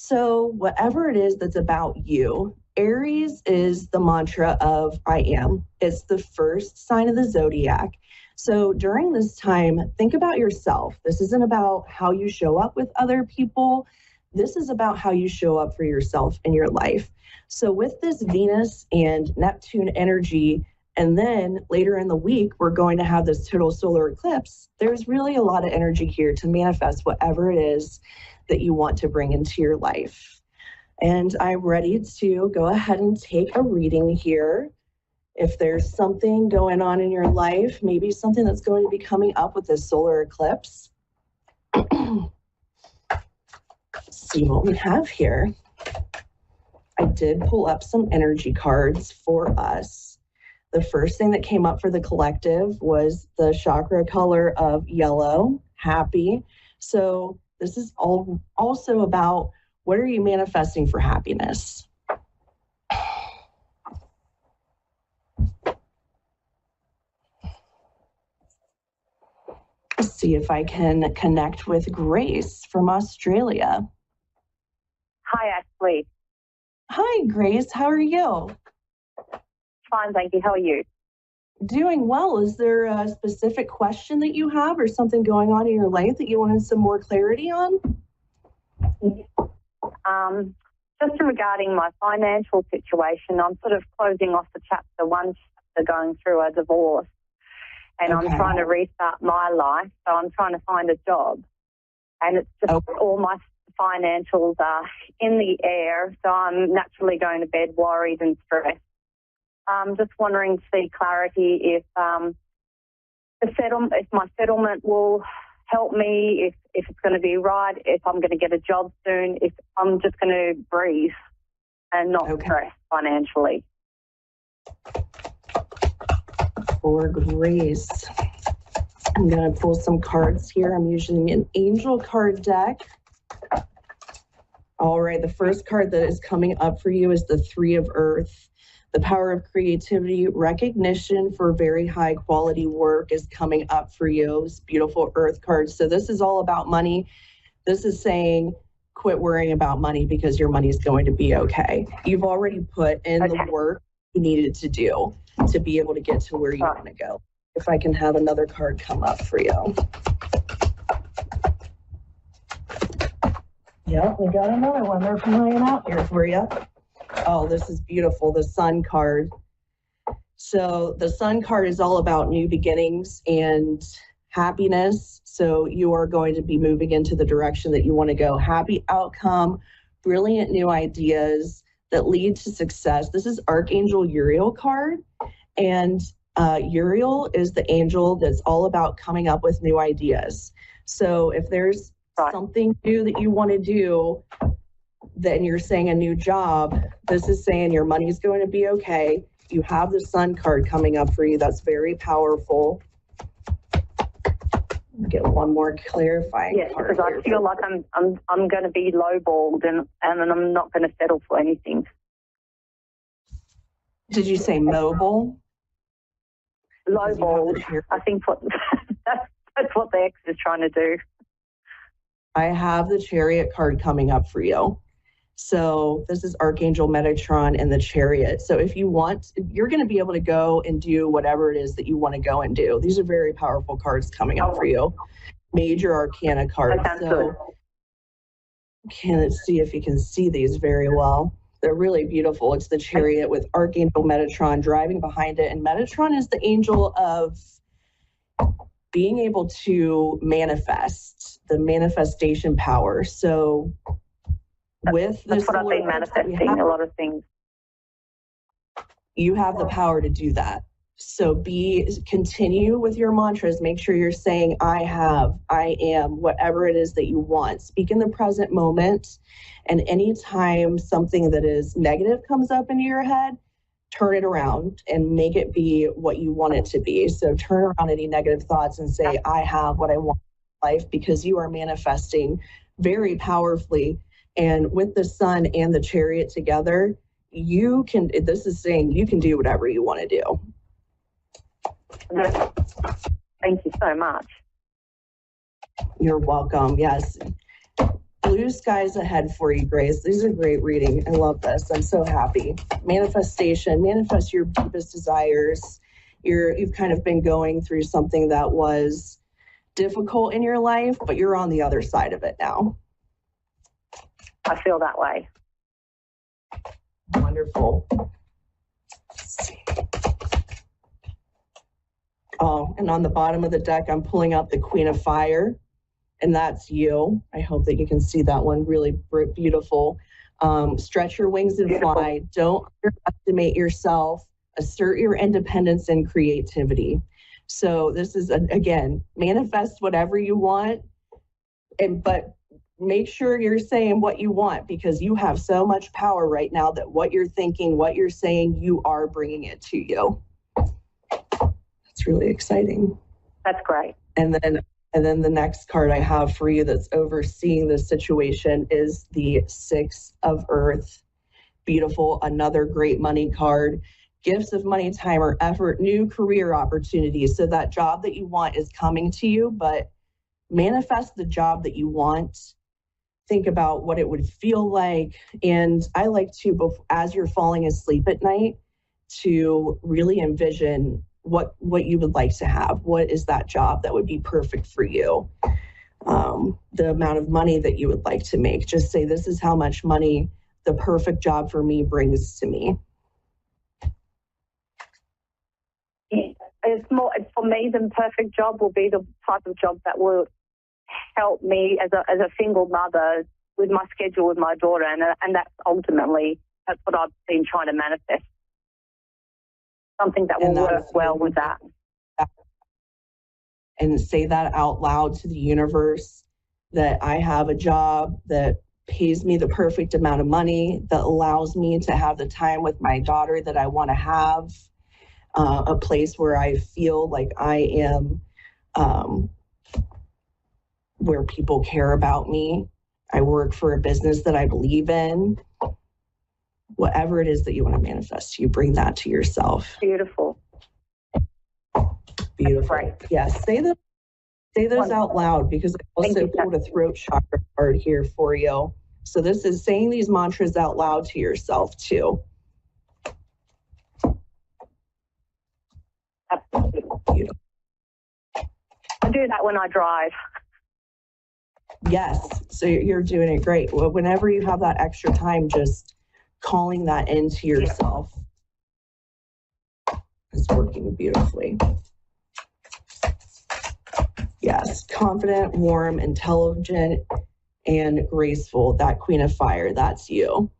So whatever it is that's about you, Aries is the mantra of I am. It's the first sign of the zodiac. So during this time, think about yourself. This isn't about how you show up with other people. This is about how you show up for yourself in your life. So with this Venus and Neptune energy, and then later in the week, we're going to have this total solar eclipse. There's really a lot of energy here to manifest whatever it is that you want to bring into your life. And I'm ready to go ahead and take a reading here. If there's something going on in your life, maybe something that's going to be coming up with this solar eclipse. Let's see what we have here. I did pull up some energy cards for us. The first thing that came up for the collective was the chakra color of yellow, happy. So this is all also about, what are you manifesting for happiness? Let's see if I can connect with Grace from Australia. Hi, Ashley. Hi, Grace. How are you? Fine, thank you. How are you? Doing well. Is there a specific question that you have or something going on in your life that you wanted some more clarity on? Just regarding my financial situation, I'm sort of closing off the chapter 1 chapter going through a divorce, and I'm trying to restart my life. So I'm trying to find a job, and it's just all my financials are in the air. So I'm naturally going to bed worried and stressed. Just wondering to see clarity if if my settlement will help me, if it's going to be right, if I'm going to get a job soon, if I'm just going to breathe and not stress financially. For Grace, I'm going to pull some cards here. I'm using an angel card deck. All right, the first card that is coming up for you is the Three of Earth. The power of creativity, recognition for very high quality work is coming up for you. This beautiful Earth card. So this is all about money. This is saying, quit worrying about money because your money is going to be okay. You've already put in the work you needed to do to be able to get to where you want to go. If I can have another card come up for you. Yep, we got another one. They're flying out here for you. Oh, this is beautiful, the Sun card. So the Sun card is all about new beginnings and happiness. So you are going to be moving into the direction that you want to go. Happy outcome, brilliant new ideas that lead to success. This is Archangel Uriel card. And Uriel is the angel that's all about coming up with new ideas. So if there's something new that you want to do, then you're saying a new job. This is saying your money's going to be okay. You have the Sun card coming up for you. That's very powerful. Get one more clarifying card. Because I feel like I'm going to be lowballed and I'm not going to settle for anything. Did you say mobile? Lowballed. I think that's what the ex is trying to do. I have the Chariot card coming up for you. So this is Archangel Metatron and the Chariot. So if you want, you're going to be able to go and do whatever it is that you want to go and do. These are very powerful cards coming up for you. Major Arcana cards. So let's see if you can see these very well. They're really beautiful. It's the Chariot with Archangel Metatron driving behind it. And Metatron is the angel of being able to manifest, the manifestation power. So with that's what I've been manifesting, a lot of things. You have the power to do that. So continue with your mantras. Make sure you're saying, I have, I am, whatever it is that you want. Speak in the present moment. And anytime something that is negative comes up into your head, turn it around and make it be what you want it to be. So turn around any negative thoughts and say, I have what I want in life, because you are manifesting very powerfully. And with the Sun and the Chariot together, this is saying you can do whatever you want to do. Thank you so much. You're welcome. Yes. Blue skies ahead for you, Grace. These are great reading. I love this. I'm so happy. Manifestation, manifest your deepest desires. You've kind of been going through something that was difficult in your life, but you're on the other side of it now. I feel that way. Wonderful. Let's see. Oh, and on the bottom of the deck, I'm pulling out the Queen of Fire, and that's you. I hope that you can see that one. Really beautiful. Stretch your wings and fly. Don't underestimate yourself. Assert your independence and creativity. So this is, again, manifest whatever you want, but make sure you're saying what you want, because you have so much power right now that what you're thinking, what you're saying, you are bringing it to you. It's really exciting. That's great. And then And then the next card I have for you that's overseeing this situation is the Six of Earth. Beautiful, another great money card. Gifts of money, time, or effort, new career opportunities. So that job that you want is coming to you, but manifest the job that you want. Think about what it would feel like. And I like to, as you're falling asleep at night, to really envision what you would like to have. What is that job that would be perfect for you? The amount of money that you would like to make. Just say, this is how much money the perfect job for me brings to me. It's for me, the perfect job will be the type of job that will help me as a single mother with my schedule with my daughter, and that's what I've been trying to manifest. Something that will work well with that. And say that out loud to the universe, that I have a job that pays me the perfect amount of money, that allows me to have the time with my daughter that I want to have, a place where I feel like I am, where people care about me. I work for a business that I believe in. Whatever it is that you want to manifest, you bring that to yourself. Beautiful. Beautiful. Yes, say those out loud, because I also pulled a throat chakra card here for you. So this is saying these mantras out loud to yourself too. Beautiful. I do that when I drive. Yes, so you're doing it great. Well, whenever you have that extra time, just calling that into yourself is working beautifully. Yes, confident, warm, intelligent, and graceful. That Queen of Fire, that's you.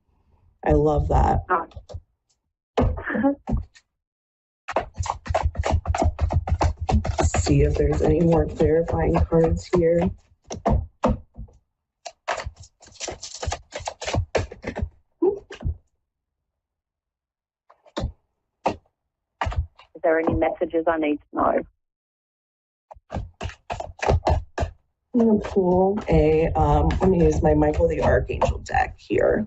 I love that. Let's see if there's any more clarifying cards here. Is there any messages I need to know? I'm going to pull I'm going to use my Michael the Archangel deck here.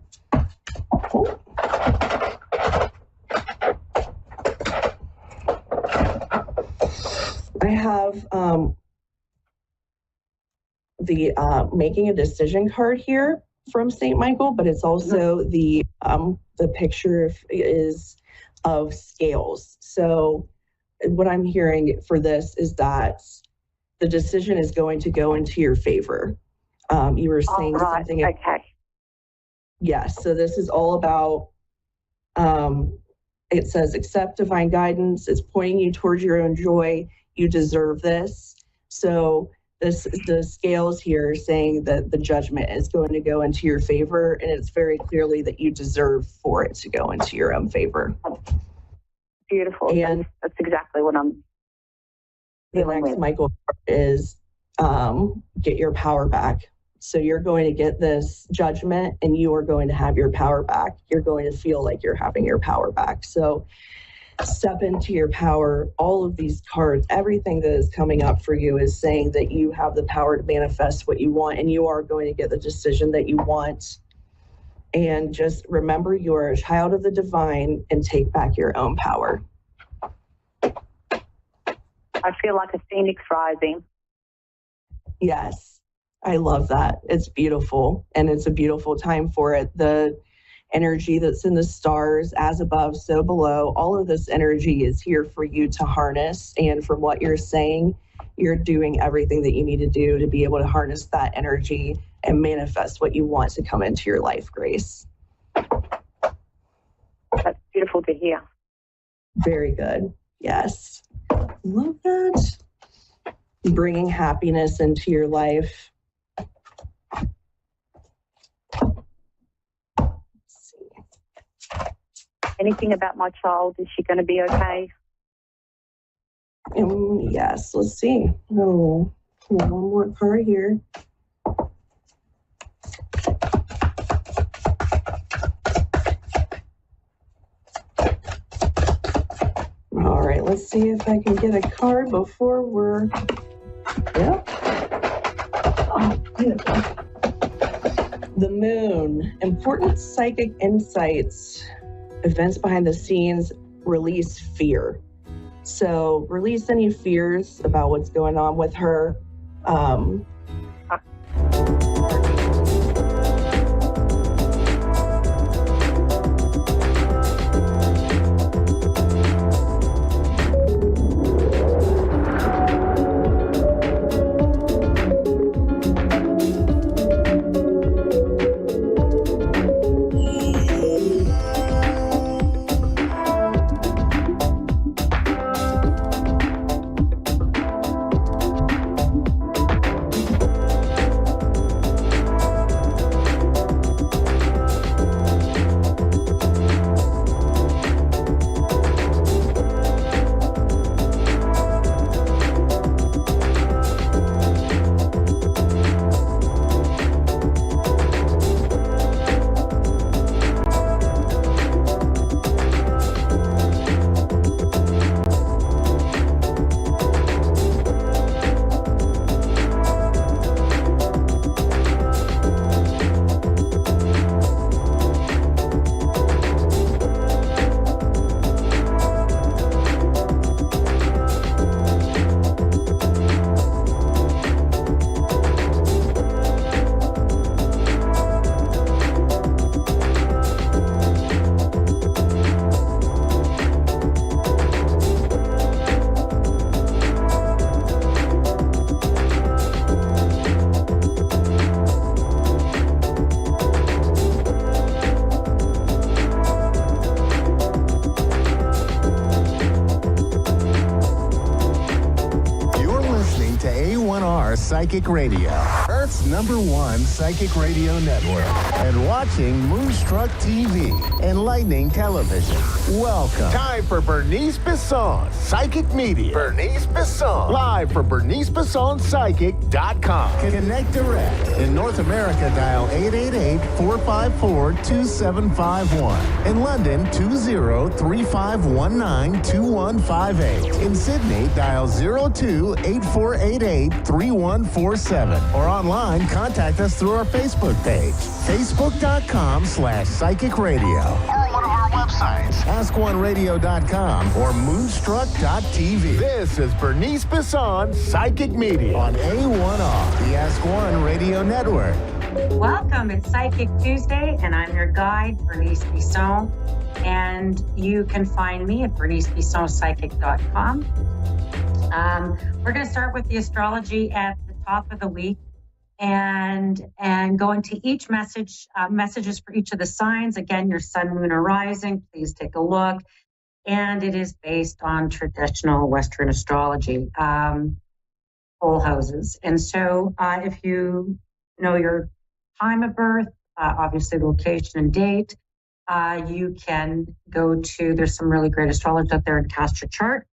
I have the making a decision card here from St. Michael, but it's also the picture is of scales. So what I'm hearing for this is that the decision is going to go into your favor. You were saying something. Okay. Yes. So this is all about, it says, accept divine guidance. It's pointing you towards your own joy. You deserve this. So the scales here saying that the judgment is going to go into your favor, and it's very clearly that you deserve for it to go into your own favor. Beautiful. And that's exactly what I'm the next with. Michael is get your power back. So you're going to get this judgment and you are going to have your power back. You're going to feel like you're having your power back. So step into your power. All of these cards, everything that is coming up for you is saying that you have the power to manifest what you want, and you are going to get the decision that you want. And just remember, you are a child of the divine, and take back your own power. I feel like a phoenix rising. Yes, I love that. It's beautiful, and it's a beautiful time for it. The energy that's in the stars, as above, so below, all of this energy is here for you to harness. And from what you're saying, you're doing everything that you need to do to be able to harness that energy and manifest what you want to come into your life, Grace. That's beautiful to hear. Very good. Yes. Love that. Bringing happiness into your life. Anything about my child? Is she going to be okay? Yes, let's see. Oh, one more card here. All right, let's see if I can get a card before we're... Yep. The moon, important psychic insights, events behind the scenes, release fear. So release any fears about what's going on with her. A1R Psychic Radio, Earth's #1 psychic radio network, and watching Moonstruck TV and Lightning Television. Welcome. Time for Bernice Bisson, Psychic Media. Bernice Bisson, live for BerniceBissonPsychic.com. Connect direct. In North America, dial 888-454-2751. In London, 20-3519-2158. In Sydney, dial 02-8488-3147. Or online, contact us through our Facebook page, facebook.com/Psychic Radio. Or one of our websites, askoneradio.com or moonstruck.tv. This is Bernice Bisson, Psychic Media on A1R, the Ask One Radio Network. Welcome. It's Psychic Tuesday, and I'm your guide, Bernice Bisson. And you can find me at bernicebissonpsychic.com. We're going to start with the astrology at the top of the week and go into each messages for each of the signs. Again, your sun, moon, or rising. Please take a look. And it is based on traditional Western astrology, whole houses. And so if you know your time of birth, obviously the location and date, you can go to, there's some really great astrologers out there and cast your chart.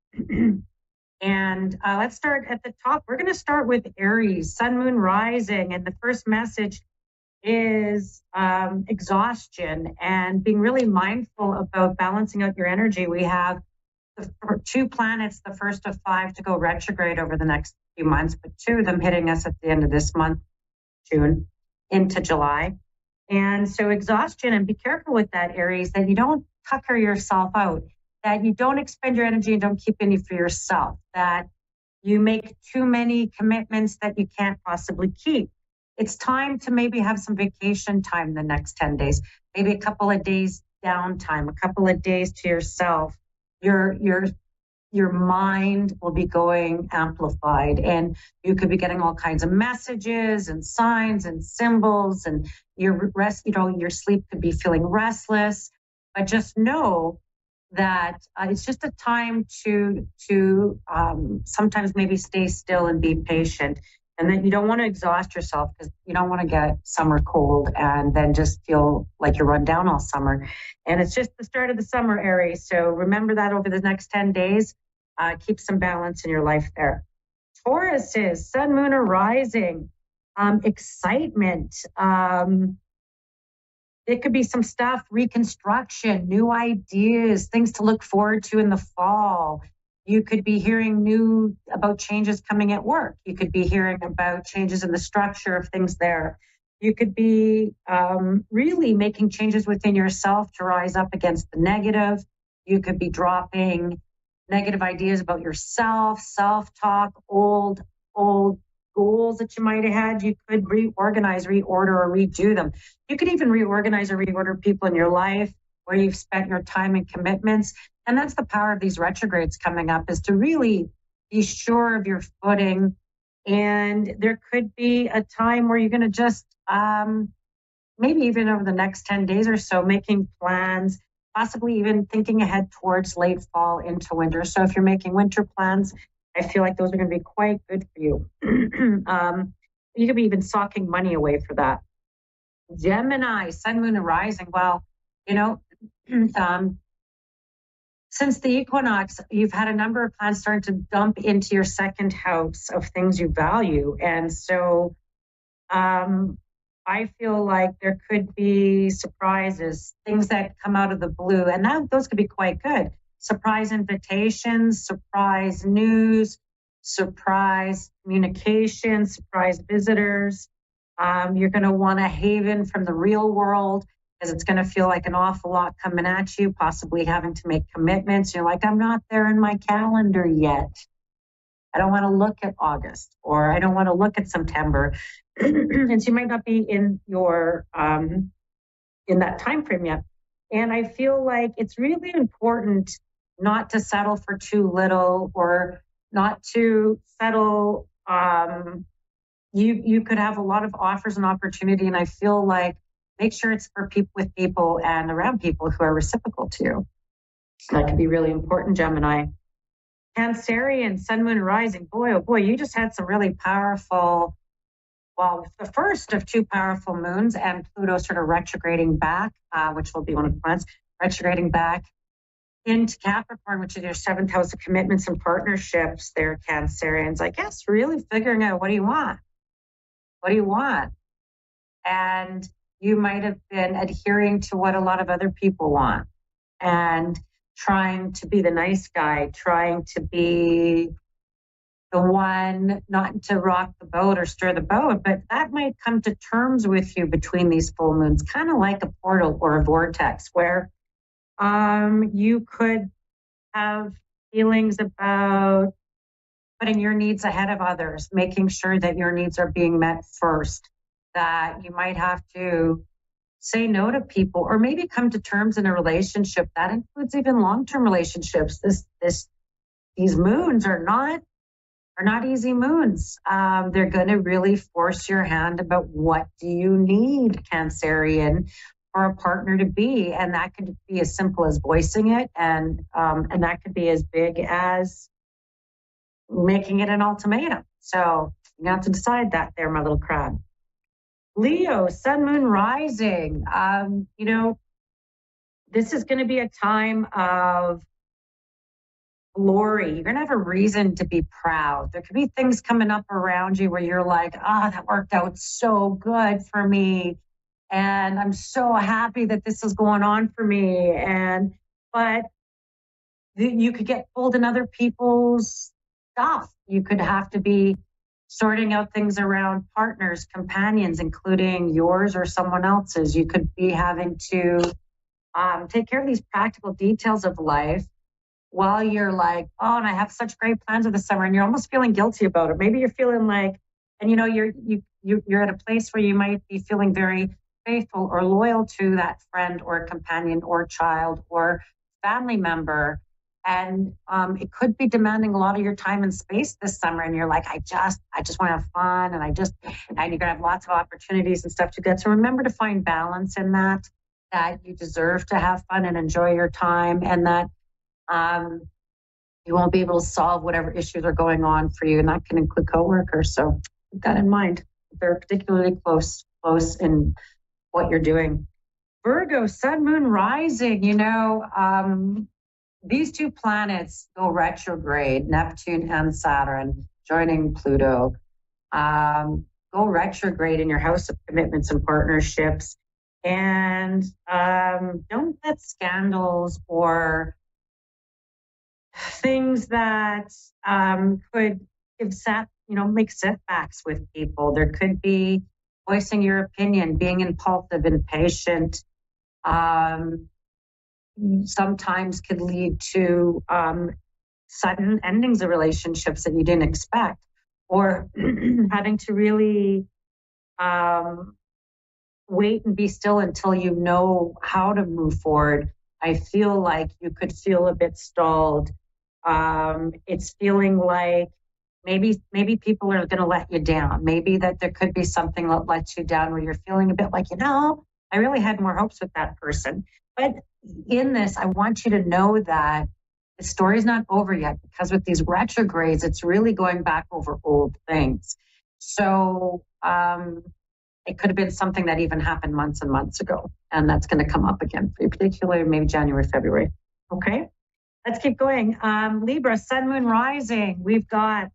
And let's start at the top. We're going to start with Aries, sun, moon, rising. And the first message is exhaustion and being really mindful about balancing out your energy. We have the two planets, the first of 5 to go retrograde over the next few months, but 2 of them hitting us at the end of this month, June into July. And so exhaustion, and be careful with that, Aries, that you don't tucker yourself out, that you don't expend your energy and don't keep any for yourself, that you make too many commitments that you can't possibly keep. It's time to maybe have some vacation time the next 10 days, maybe a couple of days downtime, a couple of days to yourself. Your mind will be going amplified, and you could be getting all kinds of messages and signs and symbols, and your sleep could be feeling restless. But just know that it's just a time to sometimes maybe stay still and be patient, and that you don't want to exhaust yourself because you don't want to get summer cold and then just feel like you're run down all summer. And it's just the start of the summer, Aries. So remember that over the next 10 days, keep some balance in your life there. Tauruses, sun, moon, or rising, excitement. It could be some stuff, reconstruction, new ideas, things to look forward to in the fall. You could be hearing about changes coming at work. You could be hearing about changes in the structure of things there. You could be really making changes within yourself to rise up against the negative. You could be dropping negative ideas about yourself, self-talk, old goals that you might have had. You could reorganize, reorder, or redo them. You could even reorganize or reorder people in your life where you've spent your time and commitments. And that's the power of these retrogrades coming up, is to really be sure of your footing. And there could be a time where you're going to just, maybe even over the next 10 days or so, making plans, possibly even thinking ahead towards late fall into winter. So if you're making winter plans, I feel like those are going to be quite good for you. You could be even socking money away for that. Gemini, Sun, Moon, and Rising. Well, since the equinox, you've had a number of plans starting to dump into your second house of things you value. And so I feel like there could be surprises, things that come out of the blue, and those could be quite good. Surprise invitations, surprise news, surprise communication, surprise visitors. You're going to want a haven from the real world, because it's going to feel like an awful lot coming at you, possibly having to make commitments. You're like, I'm not there in my calendar yet. I don't want to look at August, or I don't want to look at September. And so you might not be in your in that time frame yet. And I feel like it's really important not to settle for too little, or not to settle. You could have a lot of offers and opportunity, and I feel like make sure it's for people, with people and around people who are reciprocal to you. That could be really important, Gemini. Cancerian, Sun, Moon, Rising. Boy, oh boy, you just had some really powerful, well, the first of two powerful moons, and Pluto sort of retrograding back, which will be one of the planets, retrograding back into Capricorn, which is your seventh house of commitments and partnerships there, Cancerians. I guess really figuring out, what do you want? What do you want? And you might have been adhering to what a lot of other people want, and trying to be the nice guy, trying to be the one not to rock the boat or stir the boat, but that might come to terms with you between these full moons, kind of like a portal or a vortex, where you could have feelings about putting your needs ahead of others, making sure that your needs are being met first, that you might have to say no to people, or maybe come to terms in a relationship. That includes even long-term relationships. These moons are not easy moons. They're going to really force your hand about what do you need, Cancerian, for a partner to be. And that could be as simple as voicing it, and that could be as big as making it an ultimatum. So you have to decide that there, my little crab. Leo, Sun, Moon, Rising. This is going to be a time of glory. You're going to have a reason to be proud. There could be things coming up around you where you're like, that worked out so good for me, and I'm so happy that this is going on for me. But you could get pulled in other people's stuff. You could have to be sorting out things around partners, companions, including yours or someone else's. You could be having to take care of these practical details of life while you're like, and I have such great plans for the summer, and you're almost feeling guilty about it. Maybe you're feeling like, and you're at a place where you might be feeling very faithful or loyal to that friend or companion or child or family member. And it could be demanding a lot of your time and space this summer. And you're like, I just want to have fun. And you're going to have lots of opportunities and stuff to get. So remember to find balance in that you deserve to have fun and enjoy your time, and that you won't be able to solve whatever issues are going on for you. And that can include coworkers. So keep that in mind. They're particularly close in what you're doing. Virgo, Sun, Moon, Rising. These two planets go retrograde, Neptune and Saturn, joining Pluto, go retrograde in your house of commitments and partnerships. And don't let scandals or things that could make setbacks with people. There could be voicing your opinion, being impulsive, impatient. Sometimes could lead to sudden endings of relationships that you didn't expect, or having to really wait and be still until you know how to move forward. I feel like you could feel a bit stalled. It's feeling like maybe people are going to let you down. Maybe that there could be something that lets you down where you're feeling a bit like, I really had more hopes with that person. But in this, I want you to know that the story's not over yet, because with these retrogrades, it's really going back over old things. So it could have been something that even happened months and months ago, and that's going to come up again for you, particularly maybe January, February. Okay, let's keep going. Libra, Sun, Moon, Rising. We've got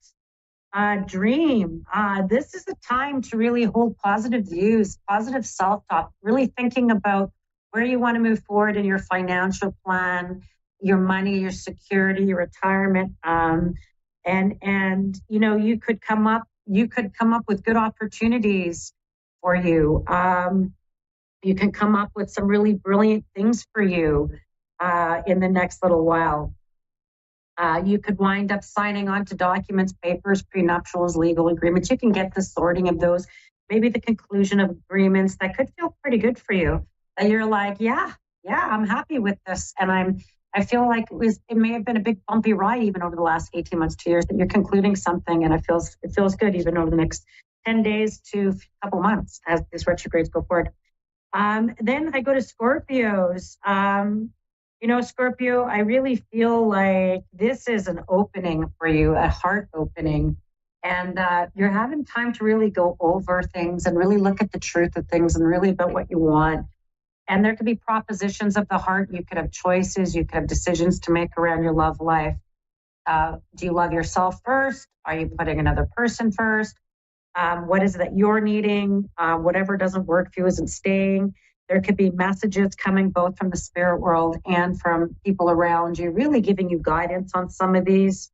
Dream. This is the time to really hold positive views, positive self-talk, really thinking about where you want to move forward in your financial plan, your money, your security, your retirement. And you could come up with good opportunities for you. You can come up with some really brilliant things for you in the next little while. You could wind up signing on to documents, papers, prenuptials, legal agreements. You can get the sorting of those, maybe the conclusion of agreements that could feel pretty good for you. That you're like, yeah, I'm happy with this. And I feel like it may have been a big bumpy ride even over the last 18 months, 2 years, that you're concluding something, and it feels good even over the next 10 days to a couple months as these retrogrades go forward. Then I go to Scorpios. Scorpio, I really feel like this is an opening for you, a heart opening. And you're having time to really go over things and really look at the truth of things and really about what you want. And there could be propositions of the heart. You could have choices. You could have decisions to make around your love life. Do you love yourself first? Are you putting another person first? What is it that you're needing? Whatever doesn't work for you isn't staying. There could be messages coming both from the spirit world and from people around you, really giving you guidance on some of these.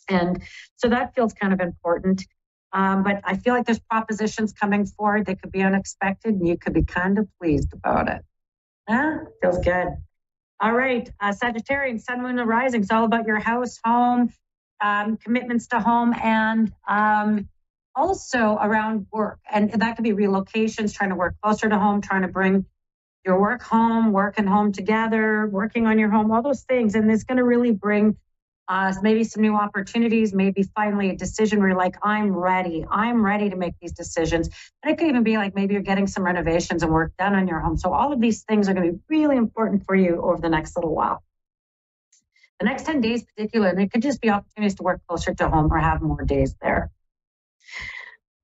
And so that feels kind of important. But I feel like there's propositions coming forward that could be unexpected, and you could be kind of pleased about it. Feels good. All right, Sagittarian, Sun, Moon, and Rising. It's all about your house, home, commitments to home, and also around work. And that could be relocations, trying to work closer to home, trying to bring your work and home together, working on your home, all those things. And it's going to really bring maybe some new opportunities, maybe finally a decision where you're like, I'm ready to make these decisions. And it could even be like maybe you're getting some renovations and work done on your home. So all of these things are going to be really important for you over the next little while. The next 10 days particularly, and it could just be opportunities to work closer to home or have more days there.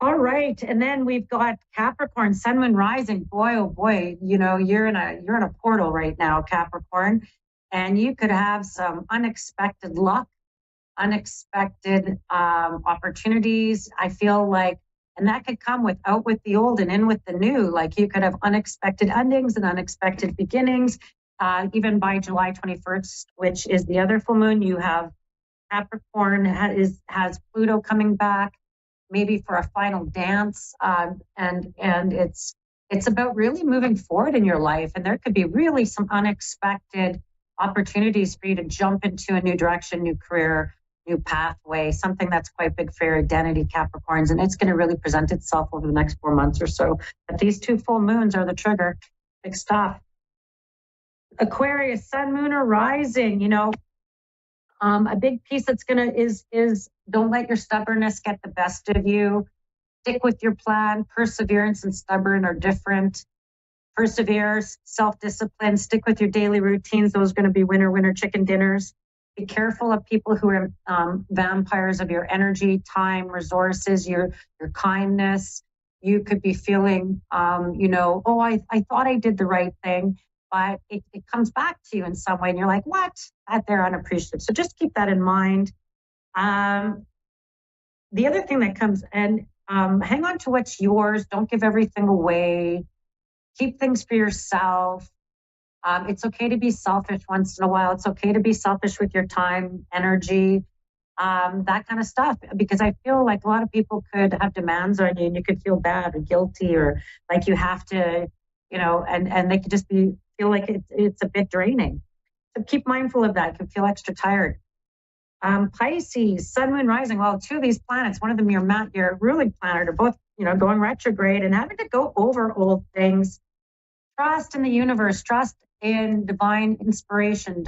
All right, and then we've got Capricorn, Sun, Moon, Rising. Boy, oh boy, you're in a portal right now, Capricorn. And you could have some unexpected luck, unexpected opportunities. I feel like, and that could come out with the old and in with the new. Like you could have unexpected endings and unexpected beginnings. Even by July 21st, which is the other full moon, you have Capricorn has Pluto coming back, maybe for a final dance. And it's about really moving forward in your life. And there could be really some unexpected opportunities for you to jump into a new direction, new career, new pathway, something that's quite big for your identity, Capricorns. And it's going to really present itself over the next 4 months or so. But these 2 full moons are the trigger. Big stuff. Aquarius, Sun, Moon, or Rising, a big piece that's is don't let your stubbornness get the best of you. Stick with your plan. Perseverance and stubborn are different. Persevere, self-discipline, stick with your daily routines. Those are going to be winner, chicken dinners. Be careful of people who are vampires of your energy, time, resources, your kindness. You could be feeling, I thought I did the right thing, but it comes back to you in some way. And you're like, what? That they're unappreciative. So just keep that in mind. The other thing that comes, and hang on to what's yours. Don't give everything away. Keep things for yourself. It's okay to be selfish once in a while. It's okay to be selfish with your time, energy, that kind of stuff. Because I feel like a lot of people could have demands on you and you could feel bad or guilty or like you have to, and they could just feel like it's a bit draining. So keep mindful of that. You can feel extra tired. Pisces, Sun, Moon, Rising. Well, two of these planets, one of them your ruling planet, are both, going retrograde and having to go over old things. Trust in the universe, trust in divine inspiration,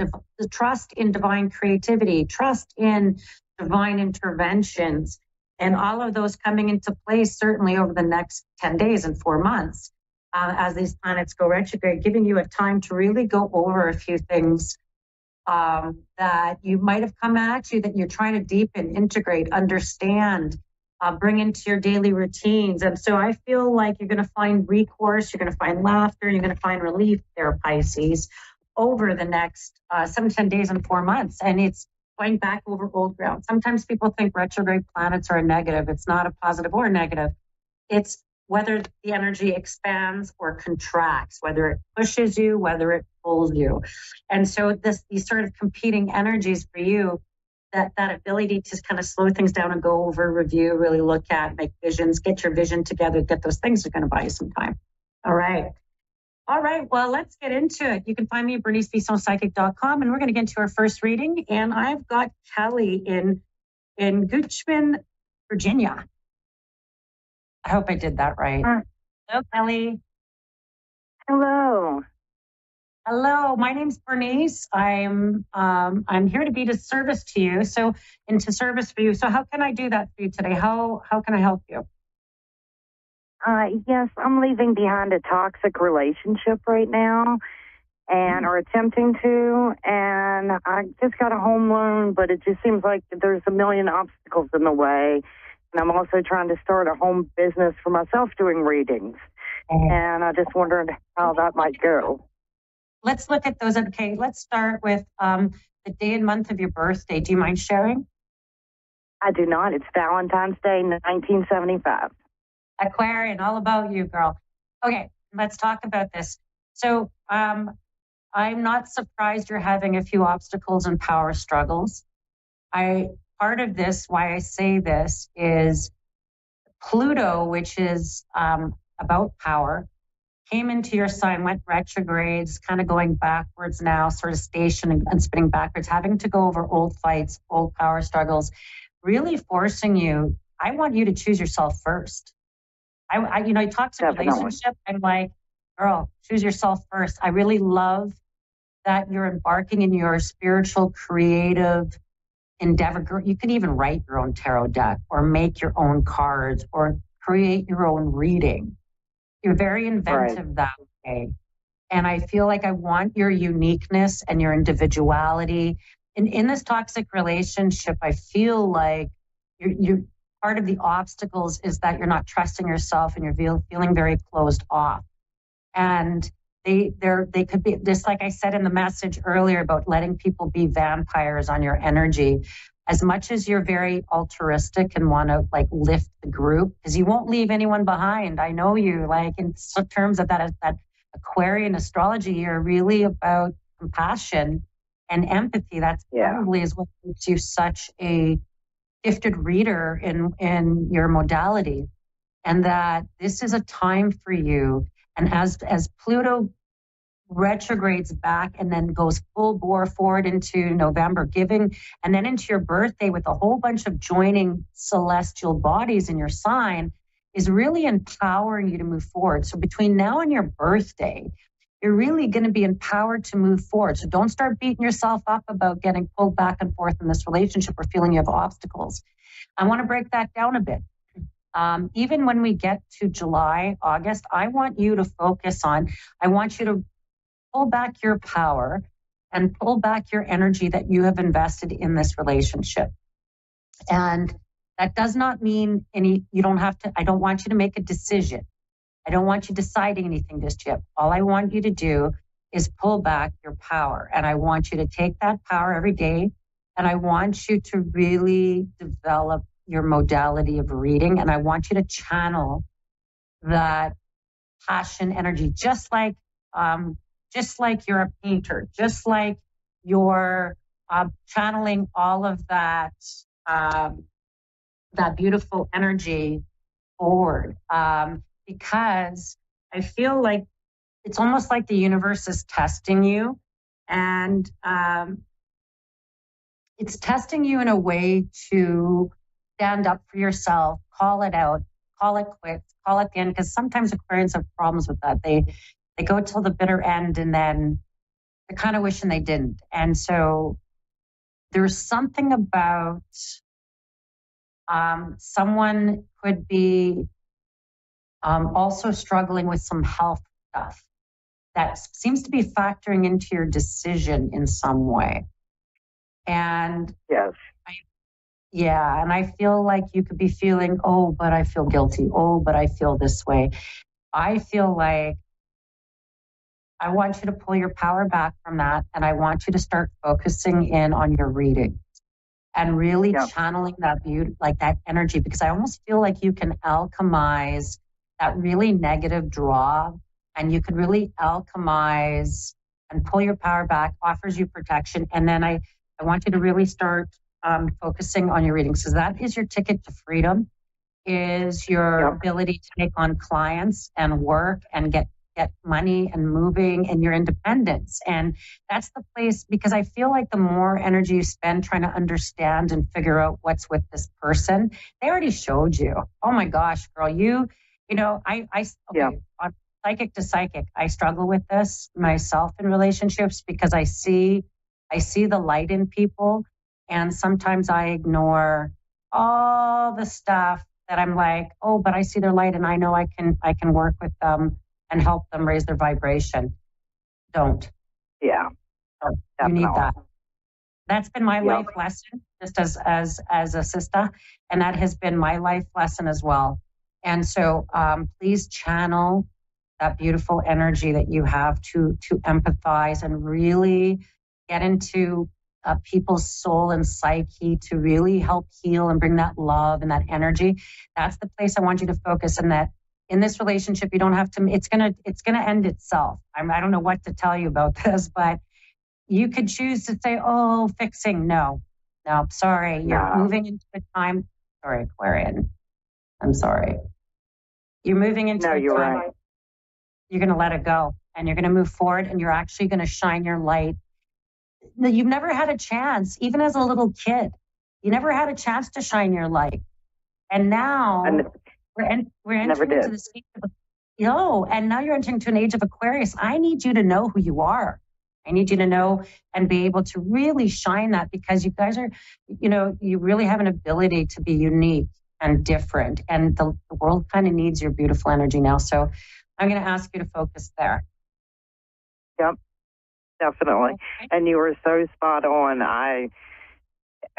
trust in divine creativity, trust in divine interventions, and all of those coming into place certainly over the next 10 days and 4 months as these planets go retrograde, giving you a time to really go over a few things that you might have come at you that you're trying to deepen, integrate, understand, bring into your daily routines. And so I feel like you're going to find recourse, you're going to find laughter, you're going to find relief there, Pisces, over the next 7 to 10 days and 4 months. And it's going back over old ground. Sometimes people think retrograde planets are a negative. It's not a positive or a negative. It's whether the energy expands or contracts, whether it pushes you, whether it pulls you. And so these sort of competing energies for you, that ability to kind of slow things down and go over, review, really look at, make visions, get your vision together, get those things are going to buy you some time. All right. Well, let's get into it. You can find me at BerniceBissonPsychic.com, and we're going to get into our first reading. And I've got Kelly in Goochman, Virginia. I hope I did that right. Hello, Kelly. Hello, my name's Bernice. I'm here to be of service to you. So into service for you. So how can I do that for you today? How can I help you? Yes, I'm leaving behind a toxic relationship right now or attempting to. And I just got a home loan, but it just seems like there's a million obstacles in the way. And I'm also trying to start a home business for myself doing readings. And I just wondered how that might go. Let's look at those. Okay, let's start with the day and month of your birthday. Do you mind sharing? I do not. It's Valentine's Day, 1975. Aquarian, all about you, girl. Okay, let's talk about this. So I'm not surprised you're having a few obstacles and power struggles. Part of this, why I say this, is Pluto, which is about power, came into your sign, went retrogrades, kind of going backwards now, sort of stationing and spinning backwards, having to go over old fights, old power struggles, really forcing you. I want you to choose yourself first. I toxic relationship. I'm like, girl, choose yourself first. I really love that you're embarking in your spiritual, creative endeavor. You could even write your own tarot deck or make your own cards or create your own reading. You're very inventive that way. And I feel like I want your uniqueness and your individuality. And in this toxic relationship, I feel like you're part of the obstacles is that you're not trusting yourself and you're feeling very closed off. And they could be, just like I said in the message earlier about letting people be vampires on your energy. As much as you're very altruistic and want to like lift the group, because you won't leave anyone behind. I know you, like in terms of that Aquarian astrology, you're really about compassion and empathy. That's probably is what makes you such a gifted reader in your modality. And that this is a time for you. And as Pluto retrogrades back and then goes full bore forward into November, and then into your birthday with a whole bunch of joining celestial bodies in your sign, is really empowering you to move forward. So between now and your birthday, you're really going to be empowered to move forward. So don't start beating yourself up about getting pulled back and forth in this relationship or feeling you have obstacles. I want to break that down a bit. Even when we get to July, August, I want you to I want you to pull back your power and pull back your energy that you have invested in this relationship. And that does not mean you don't have to, I don't want you to make a decision. I don't want you deciding anything just yet. All I want you to do is pull back your power. And I want you to take that power every day. And I want you to really develop your modality of reading. And I want you to channel that passion energy, just like just like you're a painter, just like you're channeling all of that that beautiful energy forward. Because I feel like it's almost like the universe is testing you, and it's testing you in a way to stand up for yourself, call it out, call it quits, call it the end. Because sometimes Aquarians have problems with that. They go till the bitter end, and then they're kind of wishing they didn't. And so there's something about someone could be also struggling with some health stuff that seems to be factoring into your decision in some way. And yes, and I feel like you could be feeling, oh, but I feel guilty. Oh, but I feel this way. I feel like I want you to pull your power back from that, and I want you to start focusing in on your reading and really channeling that beauty, like that energy, because I almost feel like you can alchemize that really negative draw, and you could really alchemize and pull your power back, offers you protection. And then I want you to really start focusing on your readings, because that is your ticket to freedom, is your ability to take on clients and work and get money and moving and your independence. And that's the place, because I feel like the more energy you spend trying to understand and figure out what's with this person, they already showed you. Oh my gosh, girl, you know, on psychic to psychic, I struggle with this myself in relationships, because I see the light in people, and sometimes I ignore all the stuff that I'm like, oh, but I see their light and I know I can work with them and help them raise their vibration. Don't. Yeah. You need that. That's been my life lesson, just as a sister, and that has been my life lesson as well. And so please channel that beautiful energy that you have to empathize and really get into people's soul and psyche to really help heal and bring that love and that energy. That's the place I want you to focus. And that in this relationship, you don't have to, it's gonna end itself. I don't know what to tell you about this, but you could choose to say, oh, fixing. No, sorry. You're moving into a time. Sorry, Aquarian. I'm sorry. You're moving into a time. Right. You're going to let it go, and you're going to move forward, and you're actually going to shine your light. You've never had a chance, even as a little kid. You never had a chance to shine your light. And now we're entering into the stage of, and now you're entering to an age of Aquarius. I need you to know who you are. I need you to know and be able to really shine that, because you guys are, you really have an ability to be unique and different. And the world kind of needs your beautiful energy now. So I'm going to ask you to focus there. Yep, definitely. Okay. And you were so spot on.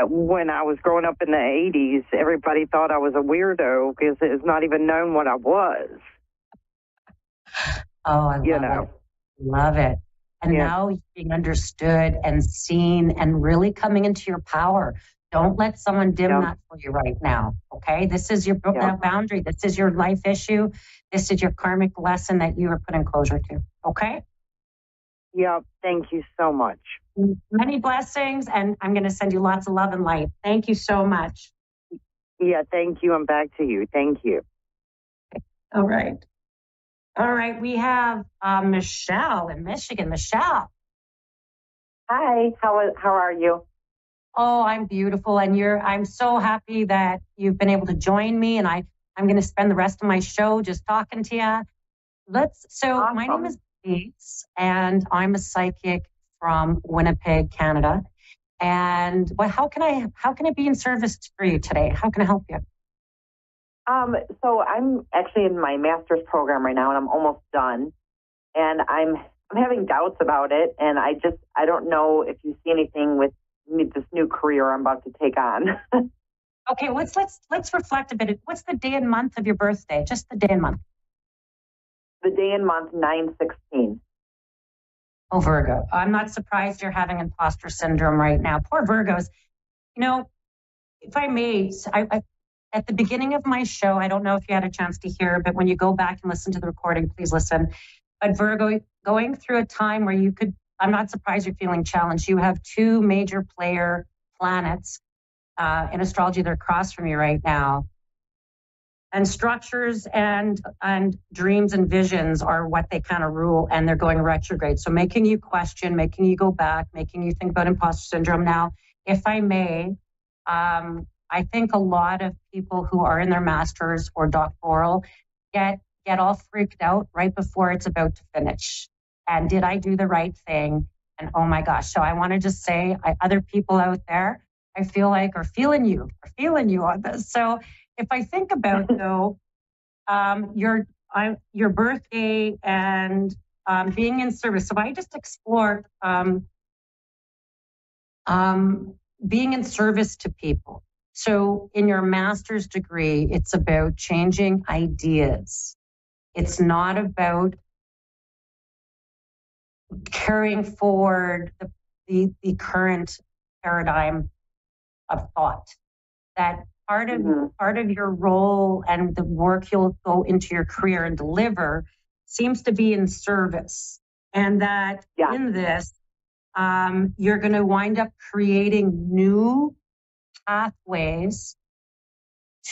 When I was growing up in the 80s, everybody thought I was a weirdo because it's not even known what I was. Oh, I love it. Love it. And now you're being understood and seen and really coming into your power. Don't let someone dim that for you right now, okay? This is your boundary. This is your life issue. This is your karmic lesson that you are putting closure to, okay? Yep, thank you so much. Many blessings, and I'm going to send you lots of love and light. Thank you so much. Yeah, thank you, and back to you. Thank you. All right, we have Michelle in Michigan. Michelle. Hi, how are you? Oh, I'm beautiful, and I'm so happy that you've been able to join me, and I'm going to spend the rest of my show just talking to you. Awesome. My name is Bates, and I'm a psychic from Winnipeg, Canada. And how can I be in service for you today? How can I help you? So I'm actually in my master's program right now, and I'm almost done. And I'm having doubts about it, and I don't know if you see anything with this new career I'm about to take on. Okay, let's reflect a bit. What's the day and month of your birthday? Just the day and month. The day and month 9/16. Oh, Virgo. I'm not surprised you're having imposter syndrome right now. Poor Virgos. If I may, at the beginning of my show, I don't know if you had a chance to hear, but when you go back and listen to the recording, please listen. But Virgo, going through a time where I'm not surprised you're feeling challenged. You have two major player planets in astrology that are across from you right now. And structures and dreams and visions are what they kind of rule, and they're going retrograde. So making you question, making you go back, making you think about imposter syndrome. Now, if I may, I think a lot of people who are in their master's or doctoral get all freaked out right before it's about to finish. And did I do the right thing? And oh my gosh. So I want to just say, other people out there, I feel like are feeling you on this. So if I think about though, your birthday and being in service. So I just explored being in service to people. So in your master's degree, it's about changing ideas. It's not about carrying forward the current paradigm of thought. That part of your role and the work you'll go into your career and deliver seems to be in service. And that in this, you're going to wind up creating new pathways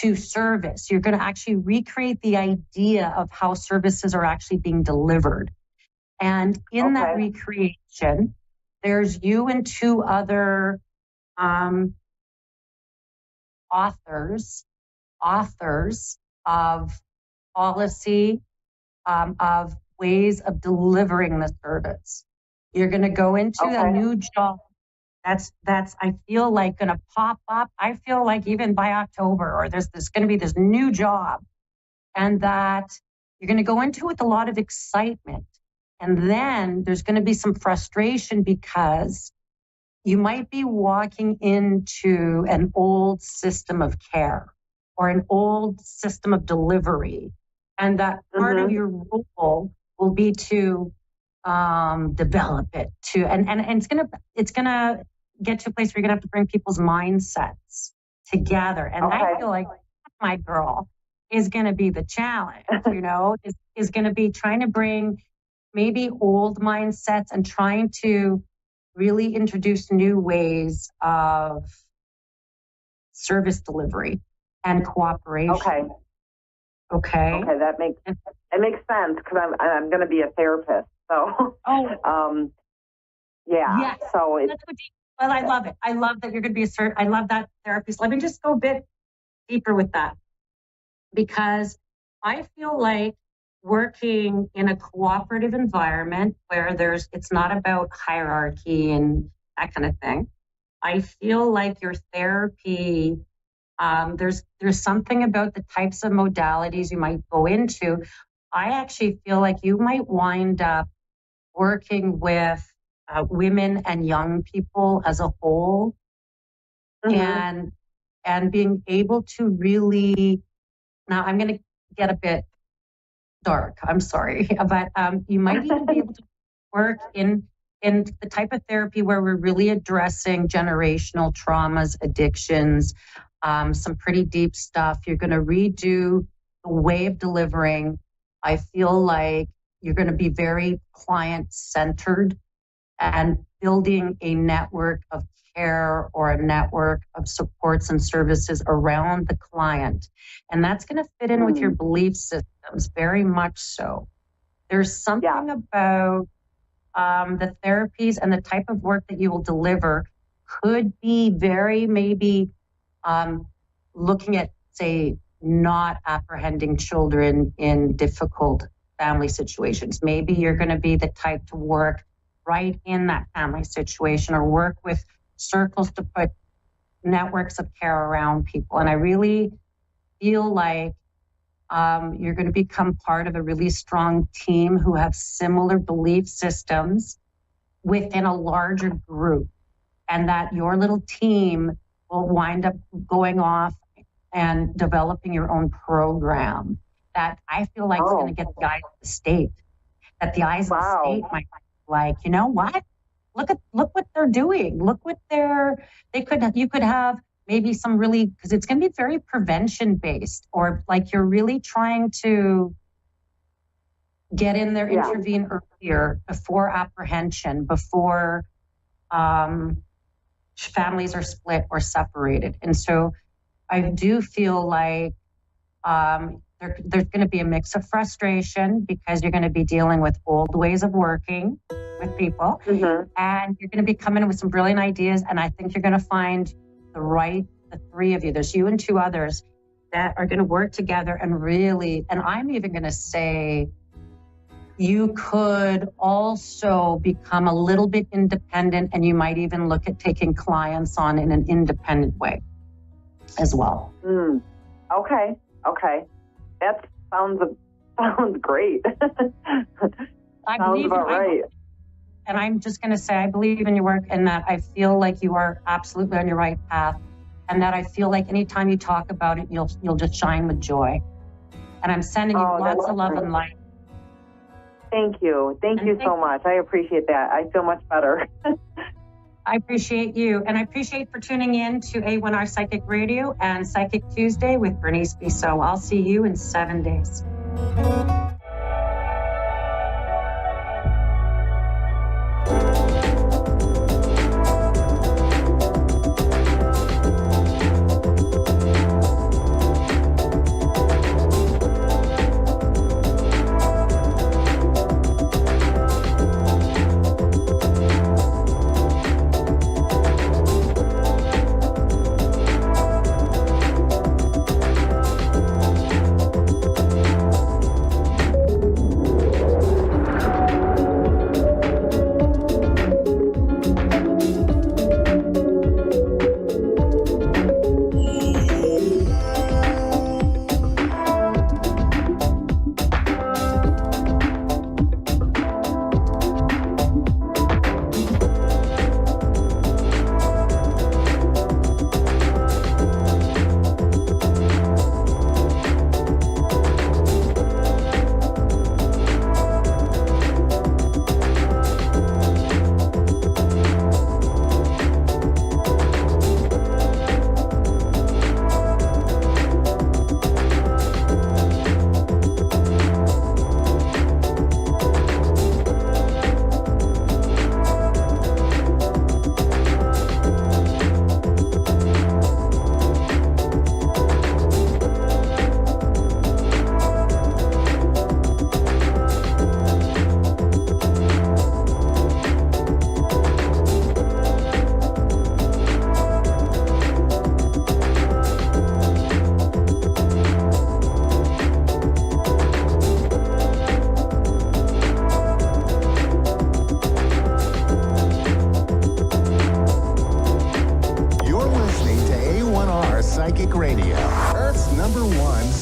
to service. You're going to actually recreate the idea of how services are actually being delivered. And in that recreation, there's you and two other authors of policy, of ways of delivering the service. You're going to go into a new job that's I feel like going to pop up. I feel like even by October, or there's going to be this new job, and that you're going to go into it with a lot of excitement. And then there's going to be some frustration because you might be walking into an old system of care or an old system of delivery. And that part of your role will be to develop it and it's gonna get to a place where you're gonna have to bring people's mindsets together. And I feel like my girl is gonna be the challenge, is gonna be trying to bring maybe old mindsets and trying to really introduce new ways of service delivery and cooperation. Okay. That makes sense because I'm going to be a therapist. So, yeah. So well, I love it. I love that you're going to be I love that therapist. Let me just go a bit deeper with that, because I feel like working in a cooperative environment where it's not about hierarchy and that kind of thing. I feel like your therapy, there's something about the types of modalities you might go into. I actually feel like you might wind up working with women and young people as a whole, and being able to really, now I'm going to get a bit dark, I'm sorry, but you might even be able to work in the type of therapy where we're really addressing generational traumas, addictions, some pretty deep stuff. You're going to redo the way of delivering. I feel like you're going to be very client-centered and building a network of care or a network of supports and services around the client. And that's going to fit in with your belief systems, very much so. There's something about the therapies and the type of work that you will deliver could be very maybe looking at, say, not apprehending children in difficult family situations. Maybe you're going to be the type to work right in that family situation or work with circles to put networks of care around people. And I really feel like you're going to become part of a really strong team who have similar belief systems within a larger group, and that your little team will wind up going off and developing your own program that I feel like is going to get the eyes of the state, that the eyes of the state might be like, you know what? Look what they're doing. Look what you could have maybe some really, because it's going to be very prevention based, or like you're really trying to get in there, intervene earlier, before apprehension, before families are split or separated. And so I do feel like there's going to be a mix of frustration because you're going to be dealing with old ways of working with people, and you're going to be coming in with some brilliant ideas. And I think you're going to find the three of you, there's you and two others, that are going to work together and really, and I'm even going to say, you could also become a little bit independent, and you might even look at taking clients on in an independent way as well. Okay. That sounds great. Sounds about right. And I'm just going to say, I believe in your work, and that I feel like you are absolutely on your right path, and that I feel like anytime you talk about it, you'll just shine with joy. And I'm sending you lots of love and light. Thank you. Thank you so much. I appreciate that. I feel much better. I appreciate you. And I appreciate for tuning in to A1R Psychic Radio and Psychic Tuesday with Bernice Bissot. I'll see you in 7 days.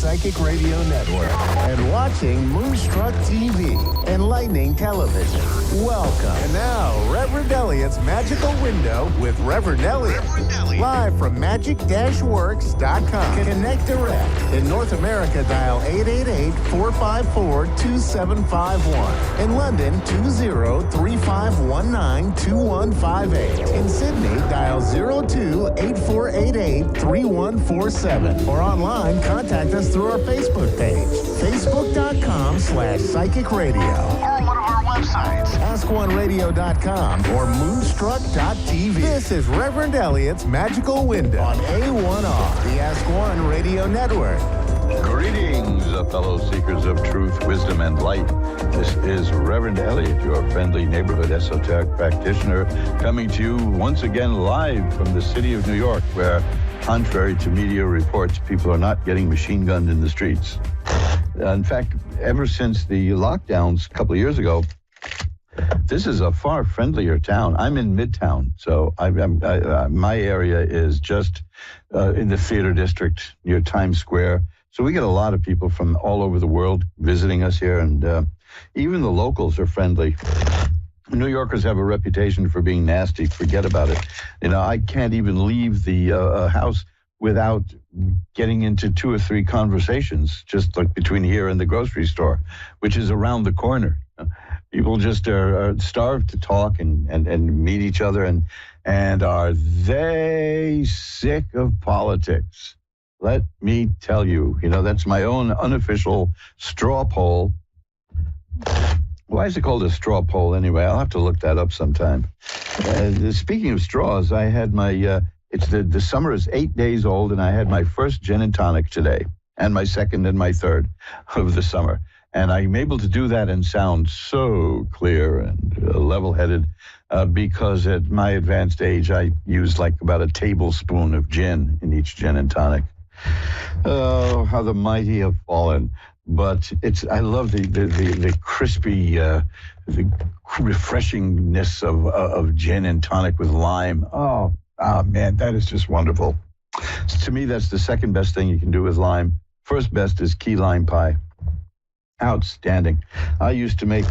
Psychic Radio Network and watching Moonstruck TV and Lightning Television. Welcome. And now, Reverend Elliot's Magical Window with Reverend Elliot. Live from magic-works.com. Connect direct. In North America, dial 888-454-2751. In London, 20-3519-2158. In Sydney, dial 02-8488-3147. Or online, contact us through our Facebook page, facebook.com/psychic radio. Or one of our websites, askoneradio.com or moonstruck.tv. This is Reverend Elliot's Magical Window on A1R, the Ask One Radio Network. Greetings, fellow seekers of truth, wisdom, and light. This is Reverend Elliot, your friendly neighborhood esoteric practitioner, coming to you once again live from the city of New York, where, contrary to media reports, people are not getting machine gunned in the streets. In fact, ever since the lockdowns a couple of years ago, this is a far friendlier town. I'm in Midtown, so my area is just in the theater district near Times Square. So we get a lot of people from all over the world visiting us here, and even the locals are friendly. New Yorkers have a reputation for being nasty. Forget about it. You know, I can't even leave the house without getting into 2 or 3 conversations, just like between here and the grocery store, which is around the corner. People just are starved to talk and meet each other, and are they sick of politics? Let me tell you, that's my own unofficial straw poll. Why is it called a straw poll anyway? I'll have to look that up sometime. Speaking of straws, I had my, the summer is 8 days old, and I had my first gin and tonic today, and my second and my third of the summer. And I'm able to do that and sound so clear and level-headed because at my advanced age, I use like about a tablespoon of gin in each gin and tonic. Oh, how the mighty have fallen. But I love the crispy, the refreshingness of gin and tonic with lime. Oh, man, that is just wonderful. To me, that's the second best thing you can do with lime. First best is key lime pie. Outstanding. I used to make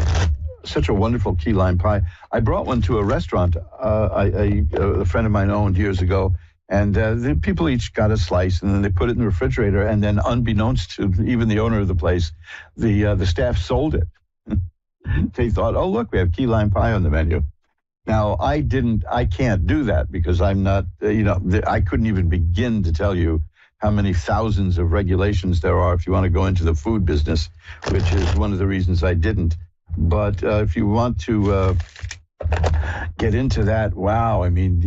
such a wonderful key lime pie. I brought one to a restaurant a friend of mine owned years ago. And the people each got a slice, and then they put it in the refrigerator. And then, unbeknownst to even the owner of the place, the staff sold it. They thought, "Oh, look, we have key lime pie on the menu." Now, I can't do that because I'm not. I couldn't even begin to tell you how many thousands of regulations there are if you want to go into the food business, which is one of the reasons I didn't. But if you want to get into that, wow, I mean,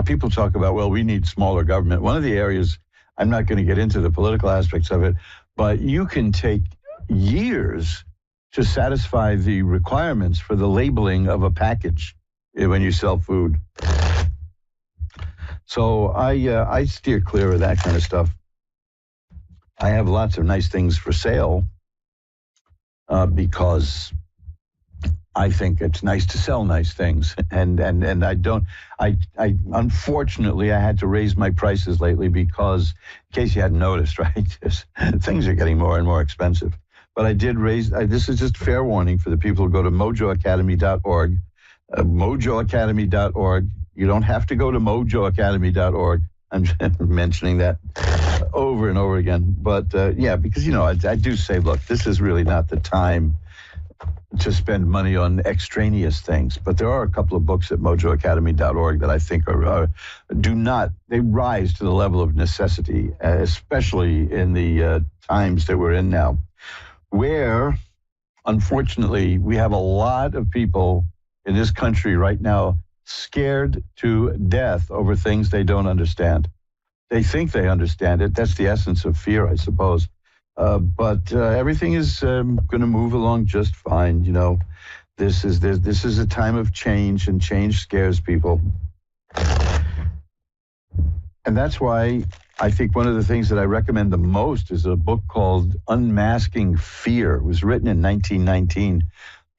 people talk about, well, we need smaller government. One of the areas, I'm not going to get into the political aspects of it, but you can take years to satisfy the requirements for the labeling of a package when you sell food. So I steer clear of that kind of stuff. I have lots of nice things for sale because I think it's nice to sell nice things, and I unfortunately I had to raise my prices lately because, in case you hadn't noticed, right, things are getting more and more expensive. But I did raise. This is just fair warning for the people who go to mojoacademy.org, mojoacademy.org. You don't have to go to mojoacademy.org. I'm mentioning that over and over again, but because I do say, look, this is really not the time to spend money on extraneous things. But there are a couple of books at mojoacademy.org that I think they rise to the level of necessity, especially in the times that we're in now, where, unfortunately, we have a lot of people in this country right now scared to death over things they don't understand. They think they understand it. That's the essence of fear, I suppose. But everything is going to move along just fine. This is a time of change, and change scares people. And that's why I think one of the things that I recommend the most is a book called Unmasking Fear. It was written in 1919.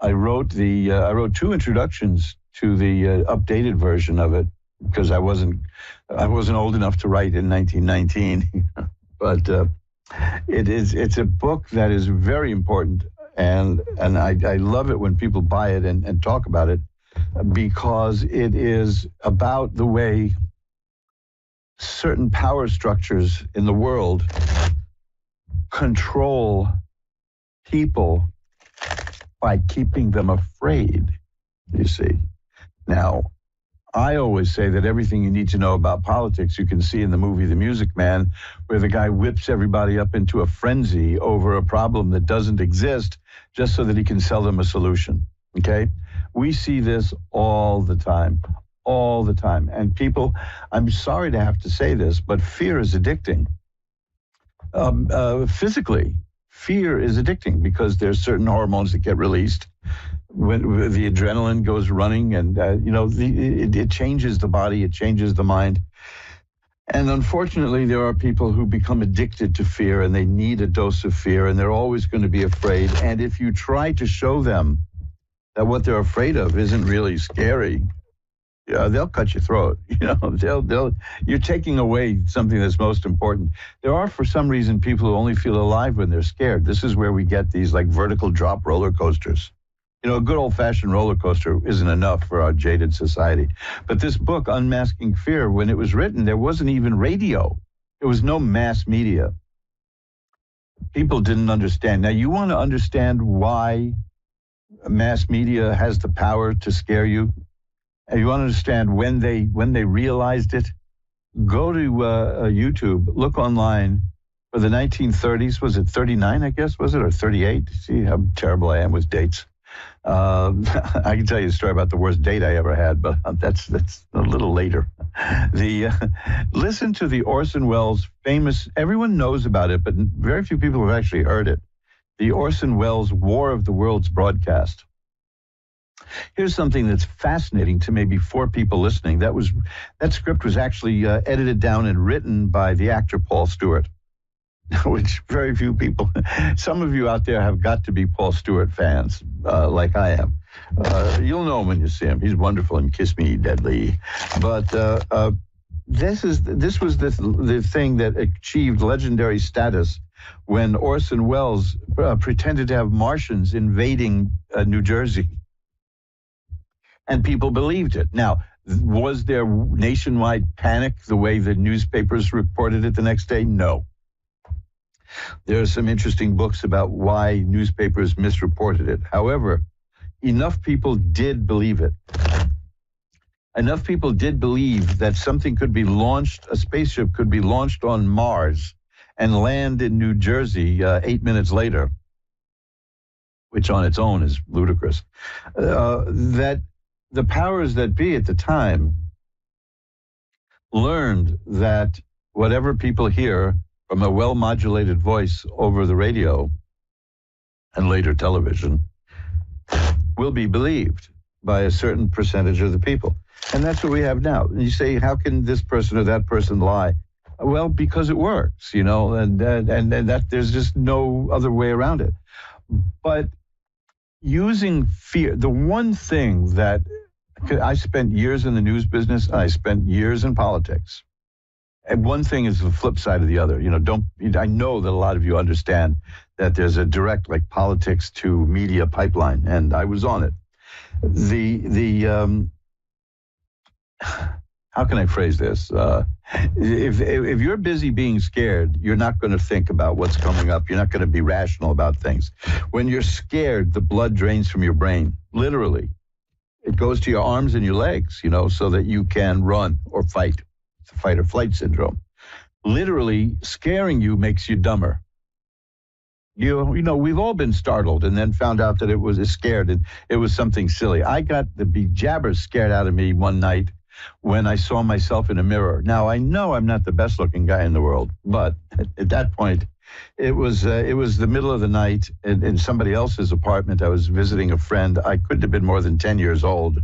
I wrote two introductions to the updated version of it because I wasn't old enough to write in 1919, but. It's a book that is very important, and I love it when people buy it and talk about it, because it is about the way certain power structures in the world control people by keeping them afraid, you see. Now, I always say that everything you need to know about politics you can see in the movie The Music Man, where the guy whips everybody up into a frenzy over a problem that doesn't exist just so that he can sell them a solution, okay? We see this all the time. And people, I'm sorry to have to say this, but fear is addicting. Physically, fear is addicting because there's certain hormones that get released when the adrenaline goes running, and it changes the body, it changes the mind. And unfortunately, there are people who become addicted to fear, and they need a dose of fear, and they're always going to be afraid. And if you try to show them that what they're afraid of isn't really scary, they'll cut your throat. You're taking away something that's most important. There are, for some reason, people who only feel alive when they're scared. This is where we get these like vertical drop roller coasters. A good old-fashioned roller coaster isn't enough for our jaded society. But this book, Unmasking Fear, when it was written, there wasn't even radio. There was no mass media. People didn't understand. Now, you want to understand why mass media has the power to scare you? And you want to understand when they realized it? Go to YouTube, look online, for the 1930s. Was it 39, I guess, was it, or 38? See how terrible I am with dates. I can tell you a story about the worst date I ever had, but that's a little later. Listen to the Orson Welles famous, everyone knows about it, but very few people have actually heard it. The Orson Welles War of the Worlds broadcast. Here's something that's fascinating to maybe 4 people listening. That script was actually edited down and written by the actor Paul Stewart, which very few people, some of you out there have got to be Paul Stewart fans, like I am. You'll know him when you see him. He's wonderful in Kiss Me Deadly. But this was the thing that achieved legendary status when Orson Welles pretended to have Martians invading New Jersey. And people believed it. Now, was there nationwide panic the way the newspapers reported it the next day? No. There are some interesting books about why newspapers misreported it. However, enough people did believe it. Enough people did believe that something could be launched, a spaceship could be launched on Mars and land in New Jersey 8 minutes later, which on its own is ludicrous, that the powers that be at the time learned that whatever people hear from a well-modulated voice over the radio and later television will be believed by a certain percentage of the people. And that's what we have now. And you say, how can this person or that person lie? Well, because it works, and that there's just no other way around it. But using fear, the one thing that I spent years in the news business, and I spent years in politics. And one thing is the flip side of the other. I know that a lot of you understand that there's a direct, like, politics to media pipeline, and I was on it. How can I phrase this? If you're busy being scared, you're not going to think about what's coming up. You're not going to be rational about things. When you're scared, the blood drains from your brain, literally. It goes to your arms and your legs, so that you can run or fight. It's a fight or flight syndrome. Literally, scaring you makes you dumber. We've all been startled and then found out that it was scared and it was something silly. I got the bejabbers scared out of me one night when I saw myself in a mirror. Now, I know I'm not the best looking guy in the world, but at that point, it was the middle of the night in somebody else's apartment. I was visiting a friend. I couldn't have been more than 10 years old,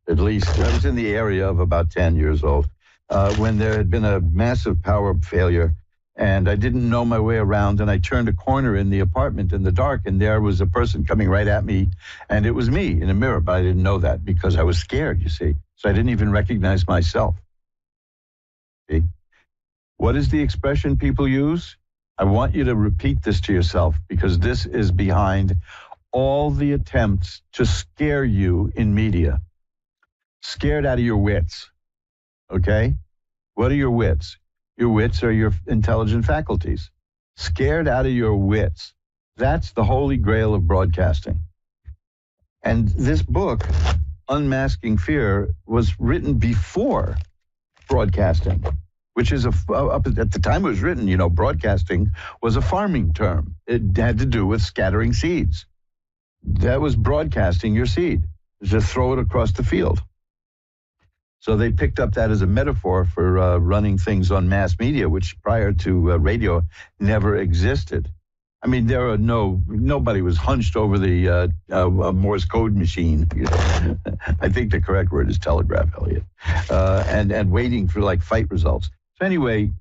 at least. I was in the area of about 10 years old when there had been a massive power failure, and I didn't know my way around, and I turned a corner in the apartment in the dark, and there was a person coming right at me, and it was me in a mirror, but I didn't know that because I was scared, you see. So I didn't even recognize myself. See? What is the expression people use? I want you to repeat this to yourself because this is behind all the attempts to scare you in media. Scared out of your wits, okay? What are your wits? Your wits are your intelligent faculties. Scared out of your wits. That's the holy grail of broadcasting. And this book, Unmasking Fear, was written before broadcasting, which is at the time it was written, broadcasting was a farming term. It had to do with scattering seeds. That was broadcasting your seed, just throw it across the field. So they picked up that as a metaphor for running things on mass media, which prior to radio never existed. I mean, nobody was hunched over the Morse code machine. I think the correct word is telegraph, Elliot, and waiting for fight results. So anyway,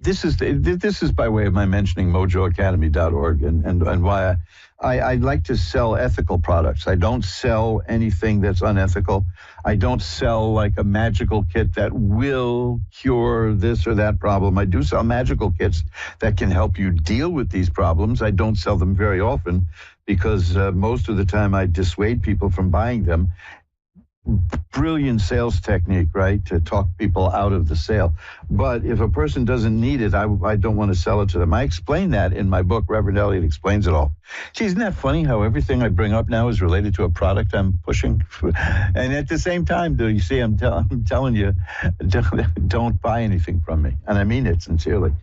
this is by way of my mentioning mojoacademy.org and why I like to sell ethical products. I don't sell anything that's unethical. I don't sell like a magical kit that will cure this or that problem. I do sell magical kits that can help you deal with these problems. I don't sell them very often because most of the time I dissuade people from buying them. Brilliant sales technique, right, to talk people out of the sale. But if a person doesn't need it, I don't want to sell it to them. I explain that in my book, Reverend Elliot Explains It All. See, isn't that funny how everything I bring up now is related to a product I'm pushing? And at the same time, do you see, I'm telling you, don't buy anything from me. And I mean it sincerely.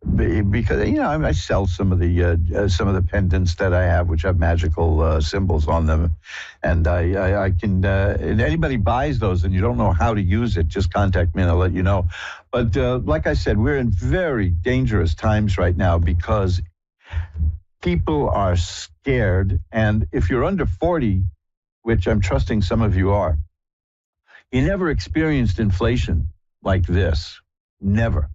because I sell some of the pendants that I have, which have magical symbols on them, and I can. And anybody buys those and you don't know how to use it, just contact me and I'll let you know. But like I said, we're in very dangerous times right now because people are scared, and if you're under 40, which I'm trusting some of you are, you never experienced inflation like this, never.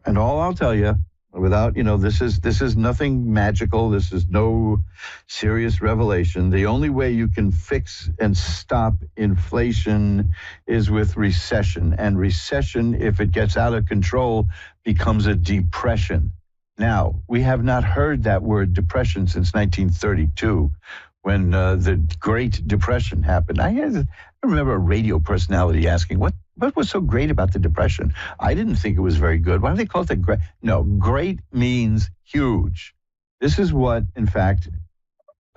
And all I'll tell you, without, this is nothing magical. This is no serious revelation. The only way you can fix and stop inflation is with recession. And recession, if it gets out of control, becomes a depression. Now, we have not heard that word depression since 1932, when the Great Depression happened. I remember a radio personality asking, what was so great about the Depression? I didn't think it was very good. Why do they call it the great? No, great means huge. This is what, in fact,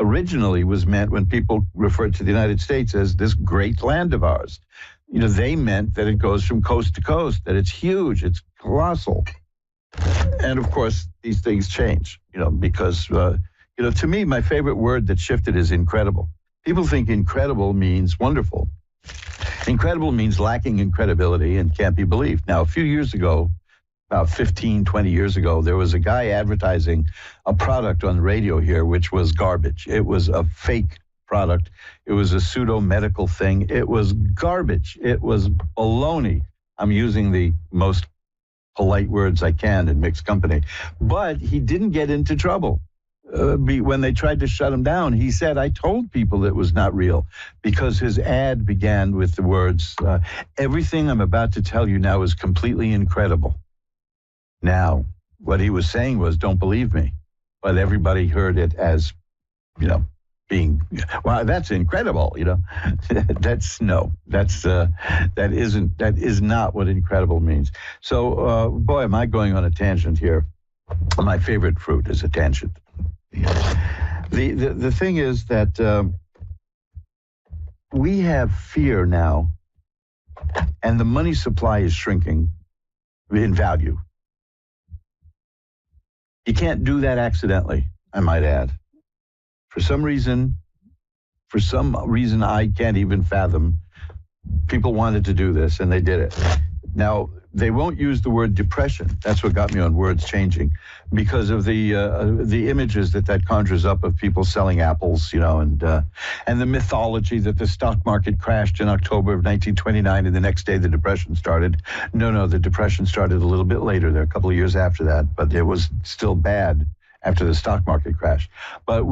originally was meant when people referred to the United States as this great land of ours. They meant that it goes from coast to coast, that it's huge, it's colossal. And of course, these things change, because, to me, my favorite word that shifted is incredible. People think incredible means wonderful. Incredible means lacking in credibility and can't be believed. Now, a few years ago, about 15, 20 years ago, there was a guy advertising a product on the radio here, which was garbage. It was a fake product. It was a pseudo-medical thing. It was garbage. It was baloney. I'm using the most polite words I can in mixed company. But he didn't get into trouble. When they tried to shut him down, he said, I told people it was not real, because his ad began with the words, everything I'm about to tell you now is completely incredible. Now, what he was saying was, don't believe me. But everybody heard it as, being, wow, that's incredible, that is not what incredible means. So, boy, am I going on a tangent here. My favorite fruit is a tangent. The thing is that we have fear now, and the money supply is shrinking in value. You can't do that accidentally, I might add. For some reason I can't even fathom, people wanted to do this and they did it. Now, they won't use the word depression. That's what got me on words changing, because of the images that conjures up of people selling apples, and the mythology that the stock market crashed in October of 1929 and the next day the Depression started. No, the Depression started a little bit later. There, a couple of years after that, but it was still bad after the stock market crash. But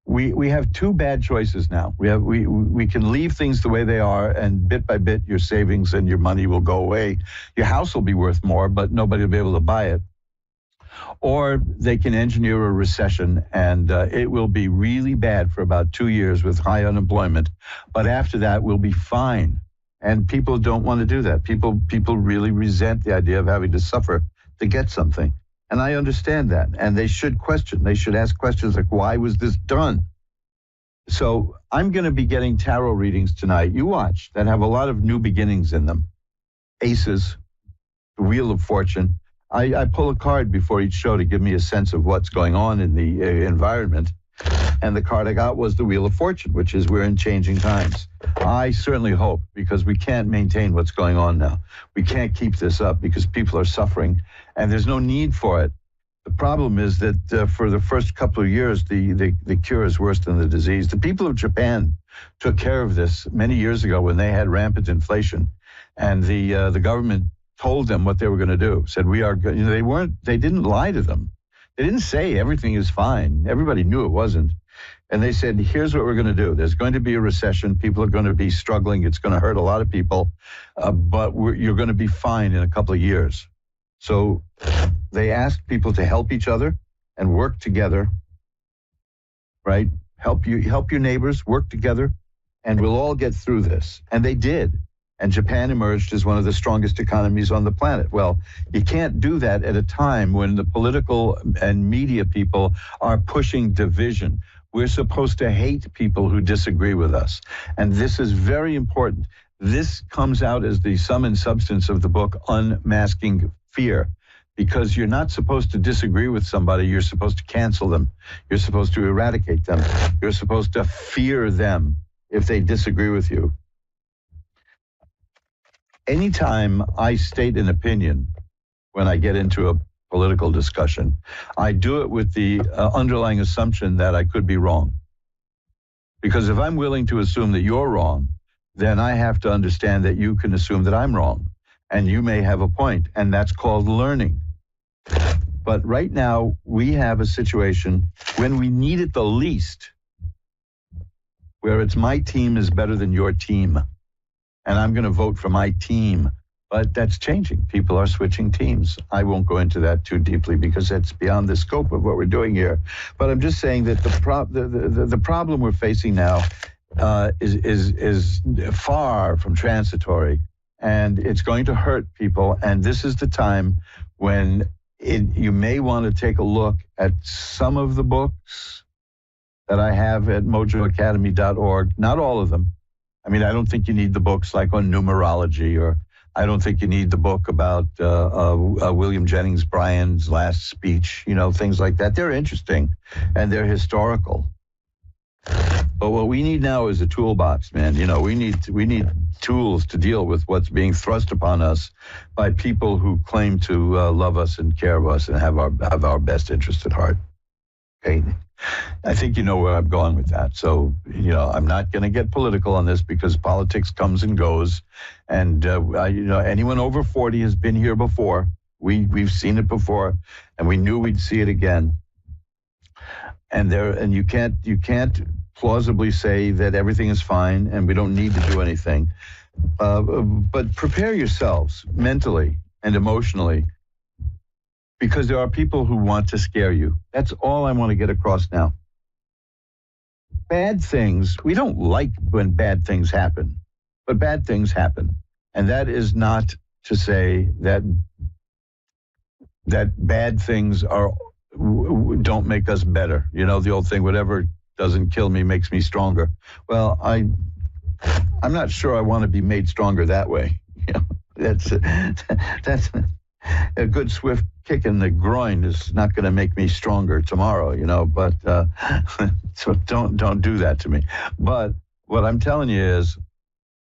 we have two bad choices now. We can leave things the way they are, and bit by bit your savings and your money will go away. Your house will be worth more, but nobody will be able to buy it. Or they can engineer a recession, and it will be really bad for about 2 years with high unemployment. But after that, we'll be fine. And people don't want to do that. People really resent the idea of having to suffer to get something. And I understand that. And they should question. They should ask questions like, why was this done? So I'm going to be getting tarot readings tonight. You watch, that have a lot of new beginnings in them. Aces, the Wheel of Fortune. I pull a card before each show to give me a sense of what's going on in the environment. And the card I got was the Wheel of Fortune, which is we're in changing times. I certainly hope, because we can't maintain what's going on now. We can't keep this up because people are suffering, and there's no need for it. The problem is that for the first couple of years, the cure is worse than the disease. The people of Japan took care of this many years ago when they had rampant inflation, and the government told them what they were going to do. Said, we are good. They didn't lie to them. They didn't say everything is fine. Everybody knew it wasn't. And they said, here's what we're going to do. There's going to be a recession. People are going to be struggling. It's going to hurt a lot of people. But you're going to be fine in a couple of years. So they asked people to help each other and work together, right? Help your neighbors, work together, and we'll all get through this. And they did. And Japan emerged as one of the strongest economies on the planet. Well, you can't do that at a time when the political and media people are pushing division. We're supposed to hate people who disagree with us. And this is very important. This comes out as the sum and substance of the book, Unmasking Fear, because you're not supposed to disagree with somebody. You're supposed to cancel them. You're supposed to eradicate them. You're supposed to fear them if they disagree with you. Anytime I state an opinion when I get into a political discussion, I do it with the underlying assumption that I could be wrong. Because if I'm willing to assume that you're wrong, then I have to understand that you can assume that I'm wrong. And you may have a point, and that's called learning. But right now, we have a situation when we need it the least, where it's my team is better than your team, and I'm going to vote for my team. But that's changing. People are switching teams. I won't go into that too deeply because that's beyond the scope of what we're doing here. But I'm just saying that the problem we're facing now is far from transitory, and it's going to hurt people. And this is the time when you may want to take a look at some of the books that I have at mojoacademy.org. Not all of them. I mean, I don't think you need the books like on numerology, or I don't think you need the book about William Jennings Bryan's last speech, things like that. They're interesting and they're historical. But what we need now is a toolbox, man. We need tools to deal with what's being thrust upon us by people who claim to love us and care of us and have our best interest at heart. Okay. I think you know where I'm going with that. So, I'm not going to get political on this because politics comes and goes. And, anyone over 40 has been here before. We've seen it before, and we knew we'd see it again. And you can't plausibly say that everything is fine and we don't need to do anything. But prepare yourselves mentally and emotionally, because there are people who want to scare you. That's all I want to get across now. Bad things, we don't like when bad things happen, but bad things happen. And that is not to say that bad things don't make us better. The old thing, whatever doesn't kill me makes me stronger. Well, I'm not sure I want to be made stronger that way. That's a good swift kick in the groin is not going to make me stronger tomorrow, but so don't do that to me. But what I'm telling you is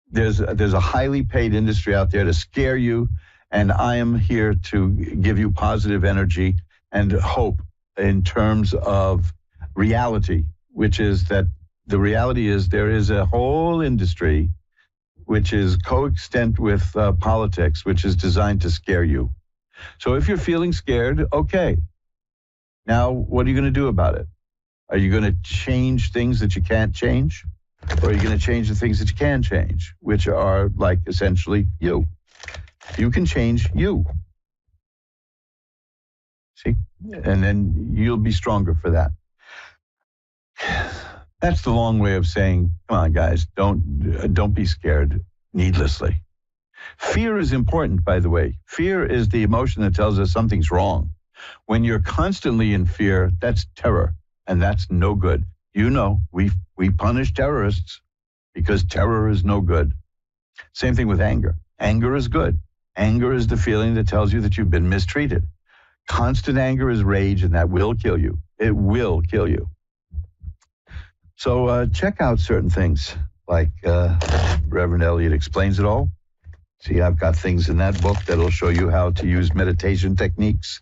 there's a highly paid industry out there to scare you, and I am here to give you positive energy and hope in terms of reality, which is that the reality is there is a whole industry which is coexistent with politics, which is designed to scare you. So if you're feeling scared, okay. Now, what are you going to do about it? Are you going to change things that you can't change? Or are you going to change the things that you can change, which are like essentially you? You can change you. See? And then you'll be stronger for that. That's the long way of saying, come on, guys, don't be scared needlessly. Fear is important, by the way. Fear is the emotion that tells us something's wrong. When you're constantly in fear, that's terror, and that's no good. We punish terrorists because terror is no good. Same thing with anger. Anger is good. Anger is the feeling that tells you that you've been mistreated. Constant anger is rage, and that will kill you. It will kill you. So check out certain things, like Reverend Elliott Explains It All. See, I've got things in that book that'll show you how to use meditation techniques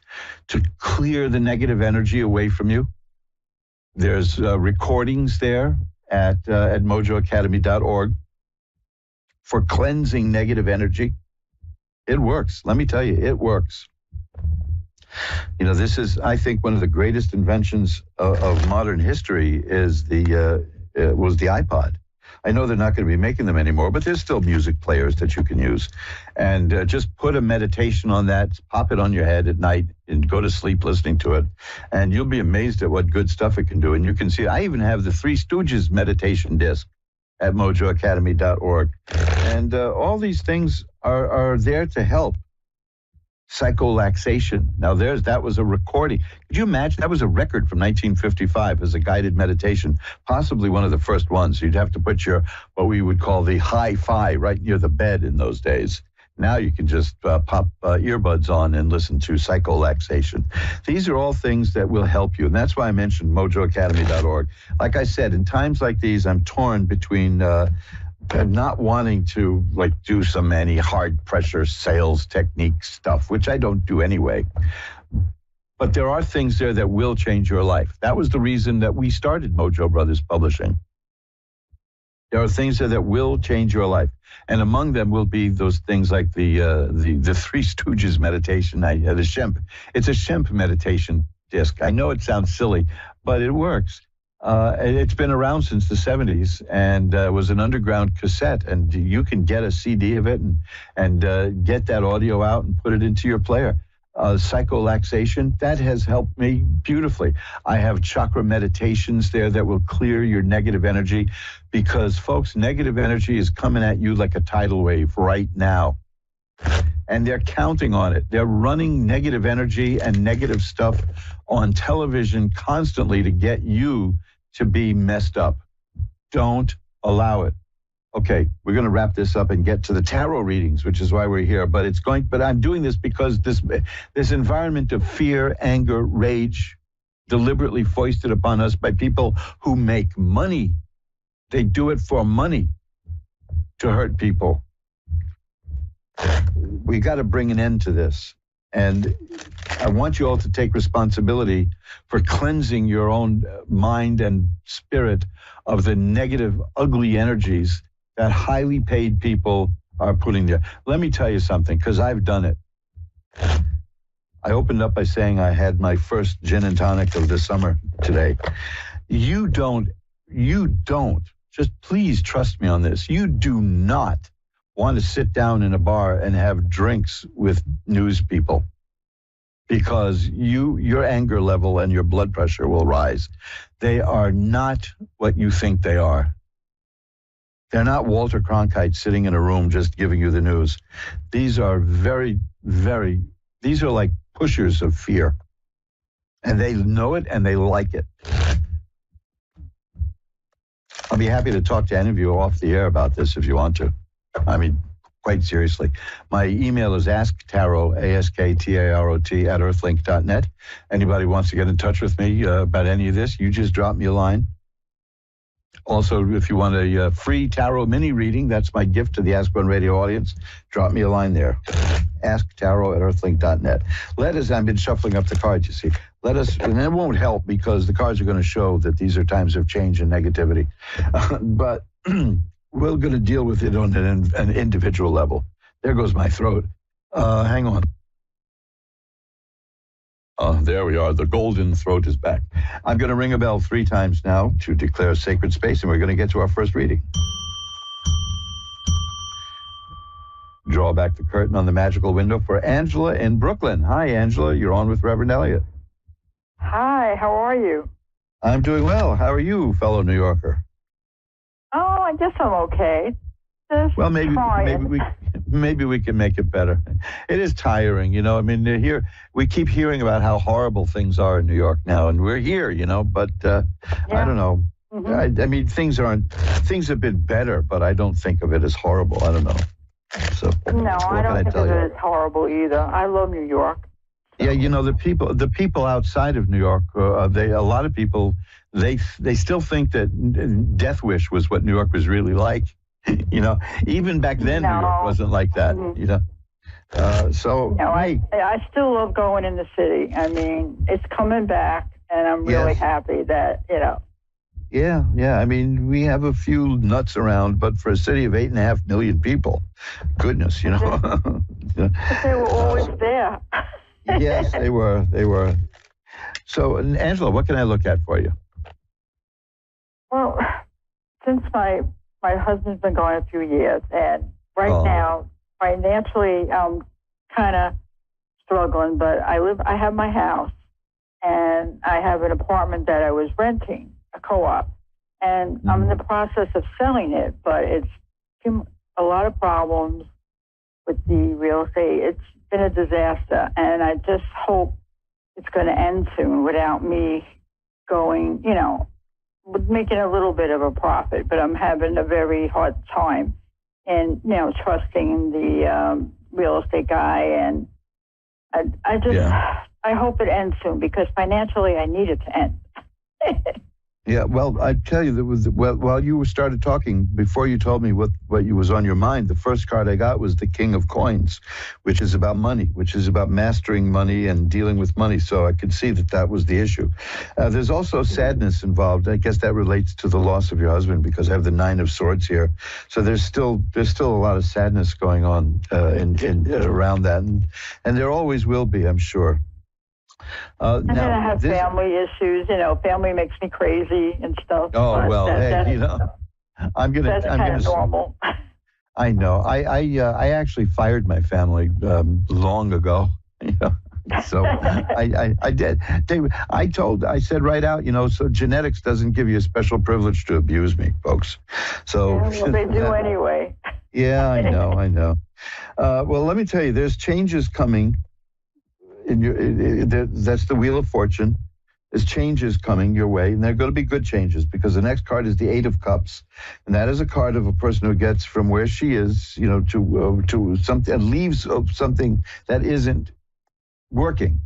to clear the negative energy away from you. There's recordings there at mojoacademy.org for cleansing negative energy. It works. Let me tell you, it works. This is, I think, one of the greatest inventions of modern history was the iPod. I know they're not going to be making them anymore, but there's still music players that you can use. And just put a meditation on that, pop it on your head at night, and go to sleep listening to it. And you'll be amazed at what good stuff it can do. And you can see, I even have the Three Stooges meditation disc at mojoacademy.org. And all these things are there to help. Psycholaxation. Now that was a recording. Could you imagine? That was a record from 1955 as a guided meditation, possibly one of the first ones. You'd have to put what we would call the hi-fi right near the bed in those days. Now you can just pop earbuds on and listen to psycholaxation. These are all things that will help you. And that's why I mentioned mojoacademy.org. Like I said, in times like these, I'm torn between not wanting to do any hard pressure sales technique stuff, which I don't do anyway. But there are things there that will change your life. That was the reason that we started Mojo Brothers Publishing. There are things there that will change your life. And among them will be those things like the Three Stooges meditation. It's a Shemp meditation disc. I know it sounds silly, but it works. It's been around since the 70s and was an underground cassette, and you can get a CD of it and get that audio out and put it into your player. Psycholaxation, that has helped me beautifully. I have chakra meditations there that will clear your negative energy because, folks, negative energy is coming at you like a tidal wave right now. And they're counting on it. They're running negative energy and negative stuff on television constantly to get you to be messed up. Don't allow it. Okay, we're going to wrap this up and get to the tarot readings, which is why we're here. But I'm doing this because this environment of fear, anger, rage, deliberately foisted upon us by people who make money. They do it for money to hurt people. We got to bring an end to this. And I want you all to take responsibility for cleansing your own mind and spirit of the negative, ugly energies that highly paid people are putting there. Let me tell you something, because I've done it. I opened up by saying I had my first gin and tonic of the summer today. You don't, just please trust me on this. You do not want to sit down in a bar and have drinks with news people, because your anger level and your blood pressure will rise. They are not what you think they are. They're not Walter Cronkite sitting in a room just giving you the news. These are these are like pushers of fear. And they know it and they like it. I'll be happy to talk to any of you off the air about this if you want to. I mean, quite seriously. My email is asktarot, ASKTAROT, @earthlink.net. Anybody wants to get in touch with me about any of this, you just drop me a line. Also, if you want a free tarot mini reading, that's my gift to the Ask One Radio audience. Drop me a line there. asktarot @earthlink.net. I've been shuffling up the cards, you see. And it won't help because the cards are going to show that these are times of change and negativity. But we're going to deal with it on an individual level. There goes my throat. Hang on. There we are. The golden throat is back. I'm going to ring a bell 3 times now to declare sacred space, and we're going to get to our first reading. Draw back the curtain on the magical window for Angela in Brooklyn. Hi, Angela. You're on with Reverend Elliot. Hi, how are you? I'm doing well. How are you, fellow New Yorker? Oh, I guess I'm okay. Well, maybe we can make it better. It is tiring, you know. I mean, we keep hearing about how horrible things are in New York now, and we're here, you know. But I don't know. Mm-hmm. I mean, things have been better, but I don't think of it as horrible. I don't know. So no, I don't think of it as horrible either. I love New York. Yeah, you know, the people outside of New York, a lot of people, they still think that Death Wish was what New York was really like. You know, even back then, New York wasn't like that, you know. I still love going in the city. I mean, it's coming back, and I'm really happy that, you know. Yeah. I mean, we have a few nuts around, but for a city of 8.5 million people, goodness, you know. But they were always there. Yes, they were. So, Angela, what can I look at for you? Well, since my husband's been gone a few years, and right now, financially, I'm kind of struggling, but I have my house, and I have an apartment that I was renting, a co-op, and I'm in the process of selling it, but it's a lot of problems with the real estate. been a disaster, and I just hope it's going to end soon without me going, making a little bit of a profit. But I'm having a very hard time in, trusting the real estate guy, and I hope it ends soon because financially I need it to end. Yeah, well, I tell you, while you started talking, before you told me what was on your mind, the first card I got was the King of Coins, which is about money, which is about mastering money and dealing with money. So I could see that was the issue. There's also sadness involved. I guess that relates to the loss of your husband because I have the Nine of Swords here. So there's still a lot of sadness going on in around that, and there always will be, I'm sure. And then I have family issues. Family makes me crazy and stuff. Oh well, I'm gonna. That's kind of normal. I know. I actually fired my family long ago. So I did. I said right out. So genetics doesn't give you a special privilege to abuse me, folks. So well, they do anyway. Yeah, I know. Well, let me tell you, there's changes coming. That's the Wheel of Fortune. There's changes coming your way, and they're going to be good changes because the next card is the Eight of Cups, and that is a card of a person who gets from where she is, to something, and leaves something that isn't working,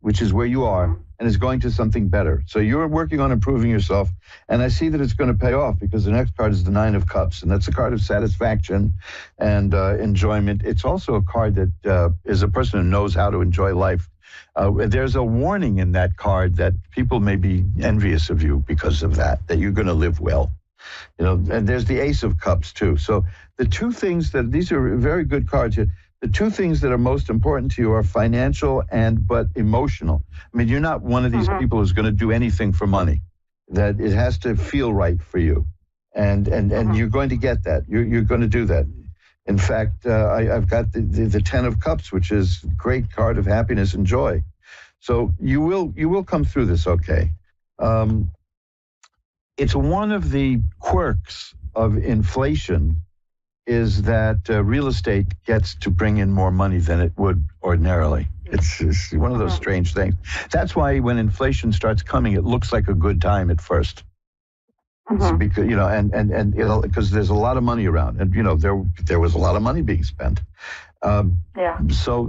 which is where you are, and is going to something better. So you're working on improving yourself, and I see that it's going to pay off because the next card is the Nine of Cups, and that's a card of satisfaction and enjoyment. It's also a card that is a person who knows how to enjoy life. There's a warning in that card that people may be envious of you because of that you're going to live well. And there's the Ace of Cups too. So the two things these are very good cards here. The two things that are most important to you are financial but emotional. I mean, you're not one of these people who's going to do anything for money. That it has to feel right for you, and you're going to get that. You're going to do that. In fact, I've got the Ten of Cups, which is a great card of happiness and joy. So you will come through this okay. It's one of the quirks of inflation is that real estate gets to bring in more money than it would ordinarily. It's one of those strange things. That's why when inflation starts coming, it looks like a good time at first. So because because there's a lot of money around, and there was a lot of money being spent. So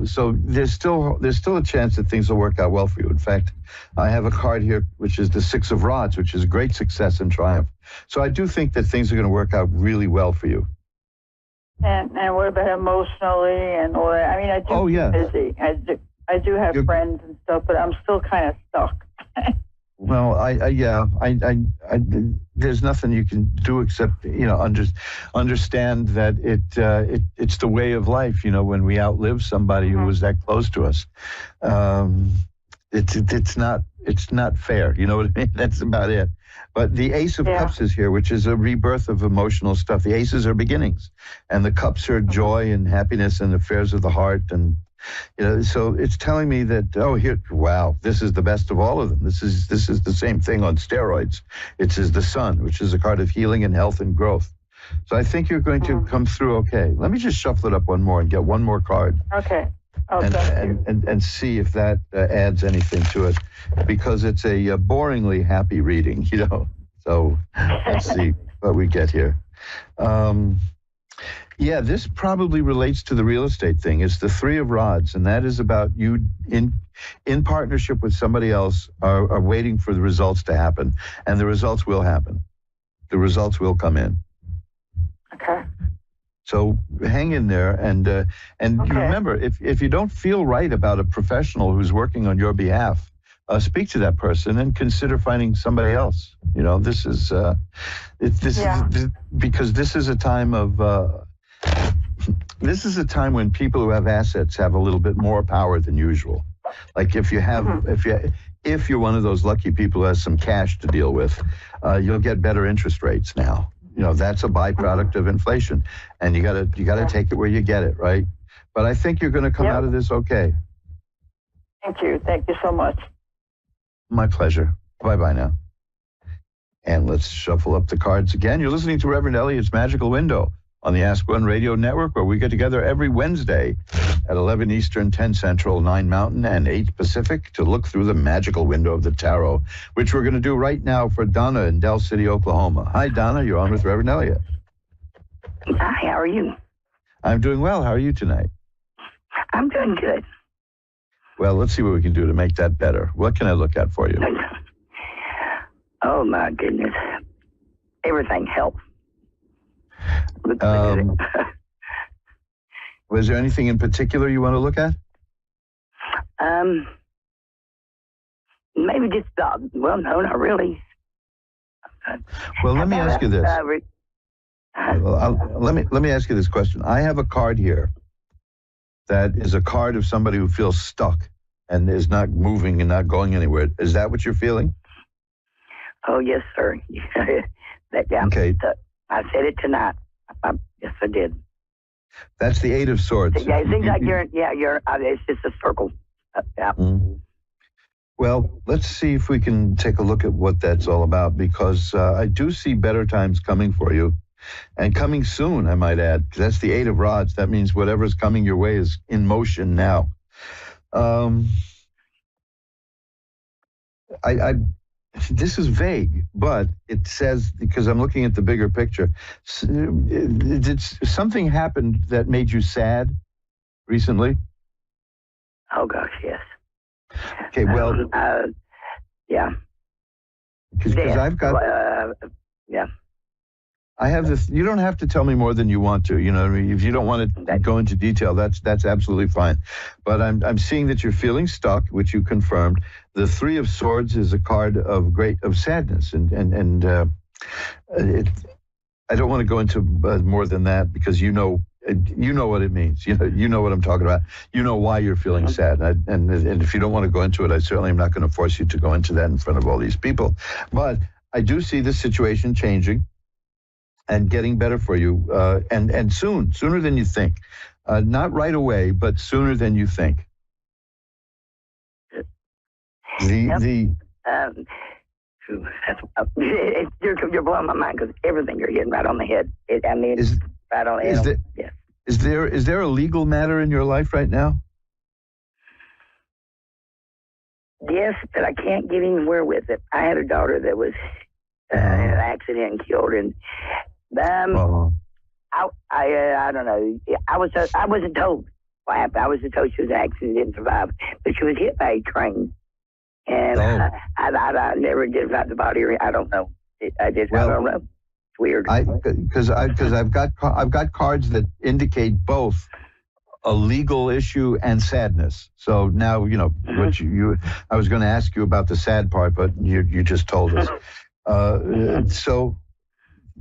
there's still a chance that things will work out well for you. In fact, I have a card here which is the Six of Rods, which is great success and triumph. So I do think that things are going to work out really well for you. And what about emotionally and all that? I mean, I do get busy. I do have friends and stuff, but I'm still kind of stuck. Well, there's nothing you can do except understand that it's the way of life. When we outlive somebody who was that close to us, it's not fair. You know what I mean? That's about it. But the Ace of Cups is here, which is a rebirth of emotional stuff. The aces are beginnings, and the cups are joy and happiness and affairs of the heart. And, so it's telling me that, this is the best of all of them. This is the same thing on steroids. It is the Sun, which is a card of healing and health and growth. So I think you're going to come through okay. Let me just shuffle it up one more and get one more card. Okay. And see if that adds anything to it, because it's a boringly happy reading, So let's see what we get here. This probably relates to the real estate thing. It's the Three of Rods, and that is about you in partnership with somebody else are waiting for the results to happen, and the results will happen. The results will come in. Okay. So hang in there, and remember, if you don't feel right about a professional who's working on your behalf, speak to that person and consider finding somebody else. This is because this is a time of this is a time when people who have assets have a little bit more power than usual. Like if you're one of those lucky people who has some cash to deal with, you'll get better interest rates now. That's a byproduct of inflation, and you gotta take it where you get it, right? But I think you're going to come out of this okay. Thank you so much. My pleasure. Bye now. And let's shuffle up the cards again. You're listening to Reverend Elliot's Magical Window on the Ask One Radio Network, where we get together every Wednesday at 11 Eastern, 10 Central, 9 Mountain, and 8 Pacific to look through the magical window of the tarot, which we're going to do right now for Donna in Del City, Oklahoma. Hi, Donna. You're on with Reverend Elliot. Hi, how are you? I'm doing well. How are you tonight? I'm doing good. Well, let's see what we can do to make that better. What can I look at for you? Oh, my goodness. Everything helps. Was there anything in particular you want to look at? Maybe just, well, no, not really. Well, let me ask you this. Let me ask you this question. I have a card here that is a card of somebody who feels stuck and is not moving and not going anywhere. Is that what you're feeling? Oh, yes, sir. Okay. I said it tonight. Yes, I did. That's the 8 of Swords. Yeah, it seems like it's just a circle. Yeah. Mm-hmm. Well, let's see if we can take a look at what that's all about, because I do see better times coming for you, and coming soon, I might add, because that's the 8 of Rods. That means whatever's coming your way is in motion now. This is vague, but it says, because I'm looking at the bigger picture, did something happened that made you sad recently? Oh, gosh, yes. Okay, well... yeah. Because I've got... yeah. I have this. You don't have to tell me more than you want to. You know what I mean? If you don't want to go into detail, that's absolutely fine. But I'm seeing that you're feeling stuck, which you confirmed. The 3 of Swords is a card of sadness, and I don't want to go into more than that, because you know what it means. You know what I'm talking about. You know why you're feeling sad, and if you don't want to go into it, I certainly am not going to force you to go into that in front of all these people. But I do see this situation changing and getting better for you, and sooner than you think. Not right away, but sooner than you think. You're blowing my mind, because everything you're hitting right on the head. Right on the head. Yes. Is there a legal matter in your life right now? Yes, but I can't get anywhere with it. I had a daughter that was in an accident and killed, and I don't know. I wasn't told what happened. I was told she was in an accident and didn't survive, but she was hit by a train, and I never identified the body. Or I don't know. I don't know. It's weird. Because I've got cards that indicate both a legal issue and sadness. So now what you I was going to ask you about the sad part, but you just told us. So.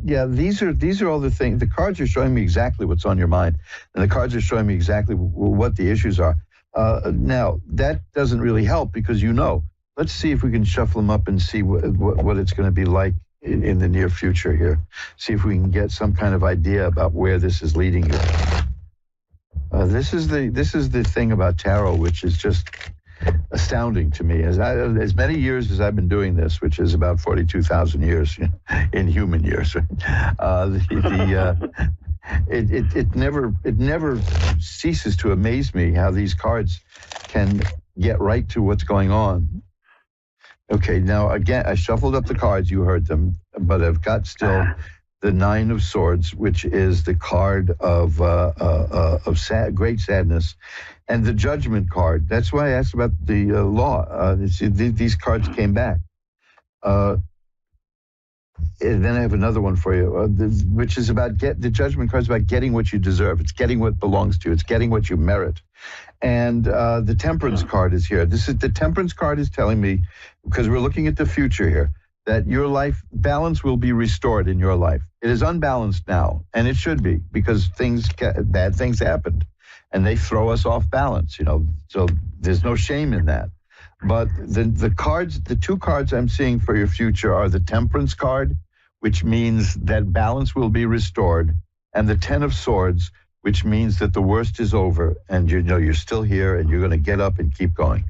Yeah, these are all the things. The cards are showing me exactly what's on your mind, and the cards are showing me exactly what the issues are. Now, that doesn't really help, because let's see if we can shuffle them up and see what it's going to be like in the near future here. See if we can get some kind of idea about where this is leading you. This is the thing about tarot, which is just astounding to me. As many years as I've been doing this, which is about 42,000 years in human years, it never ceases to amaze me how these cards can get right to what's going on. Okay, now again, I shuffled up the cards. You heard them, but I've got still the 9 of Swords, which is the card of great sadness, and the Judgment card. That's why I asked about the law. These cards came back. And then I have another one for you, which is about the Judgment card is about getting what you deserve. It's getting what belongs to you. It's getting what you merit. And the Temperance card is here. The Temperance card is telling me, because we're looking at the future here, that your life balance will be restored in your life. It is unbalanced now, and it should be, because bad things happened, and they throw us off balance. So there's no shame in that. But the 2 cards I'm seeing for your future are the Temperance card, which means that balance will be restored, and the 10 of Swords, which means that the worst is over, and you're still here, and you're going to get up and keep going.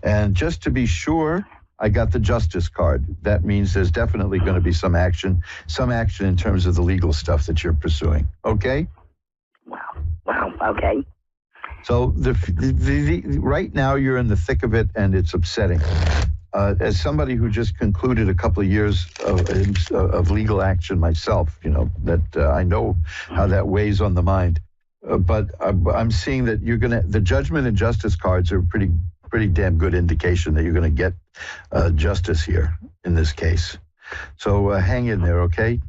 And just to be sure, I got the Justice card. That means there's definitely going to be some action in terms of the legal stuff that you're pursuing. Okay? Wow. Okay. So right now you're in the thick of it, and it's upsetting. As somebody who just concluded a couple of years of legal action myself, that I know how that weighs on the mind. But I'm seeing that the judgment and justice cards are pretty damn good indication that you're going to get justice here in this case. So hang in there, okay?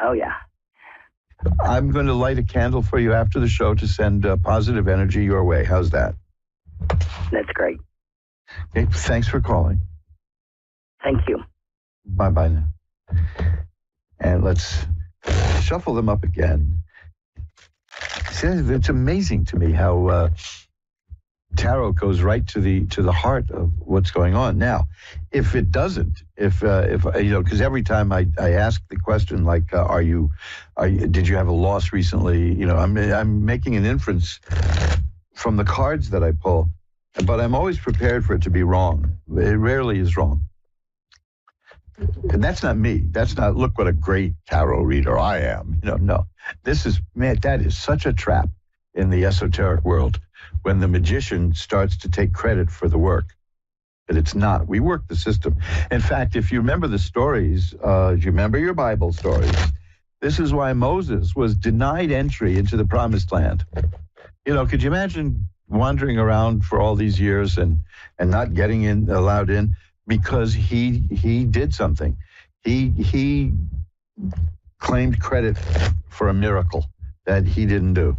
Oh, yeah. I'm going to light a candle for you after the show to send positive energy your way. How's that? That's great. Okay, thanks for calling. Thank you. Bye-bye now. And let's shuffle them up again. See, it's amazing to me how tarot goes right to the heart of what's going on. Now, if it doesn't, if because every time I ask the question like, did you have a loss recently? I'm making an inference from the cards that I pull, but I'm always prepared for it to be wrong. It rarely is wrong. And that's not me. That's not, look what a great tarot reader I am. No. This is, man, that is such a trap in the esoteric world when the magician starts to take credit for the work. But it's not. We work the system. In fact, if you remember the stories, if you remember your Bible stories, this is why Moses was denied entry into the promised land. Could you imagine wandering around for all these years and not getting allowed in? Because he did something. He claimed credit for a miracle that he didn't do.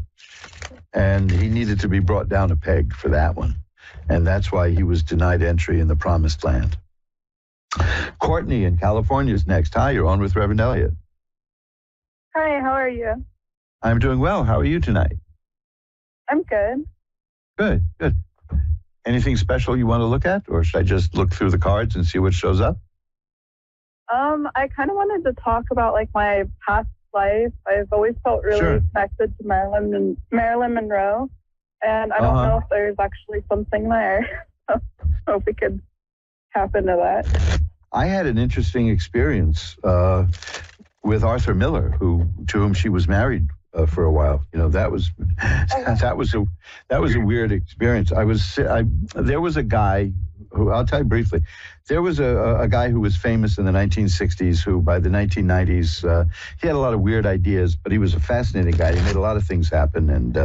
And he needed to be brought down a peg for that one. And that's why he was denied entry in the promised land. Courtney in California is next. Hi, you're on with Reverend Elliot. Hi, how are you? I'm doing well. How are you tonight? I'm good. Good. Anything special you want to look at, or should I just look through the cards and see what shows up? I kind of wanted to talk about like my past life. I've always felt really connected to Marilyn Monroe, and I don't know if there's actually something there. So I hope we could tap into that. I had an interesting experience with Arthur Miller, to whom she was married for a while. That was a weird experience. There was a guy who, I'll tell you briefly, there was a guy who was famous in the 1960s who by the 1990s, he had a lot of weird ideas, but he was a fascinating guy. He made a lot of things happen. And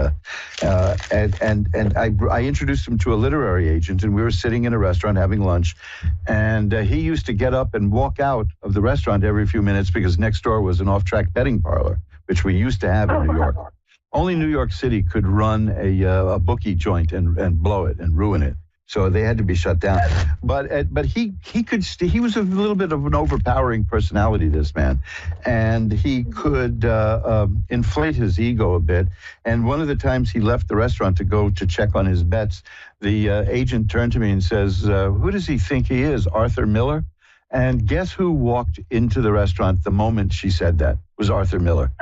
I introduced him to a literary agent, and we were sitting in a restaurant having lunch, and he used to get up and walk out of the restaurant every few minutes because next door was an off-track betting parlor, which we used to have in New York. Only New York City could run a bookie joint and blow it and ruin it. So they had to be shut down. But he was a little bit of an overpowering personality, this man. And he could inflate his ego a bit. And one of the times he left the restaurant to go to check on his bets, the agent turned to me and says, who does he think he is, Arthur Miller? And guess who walked into the restaurant the moment she said that? It was Arthur Miller.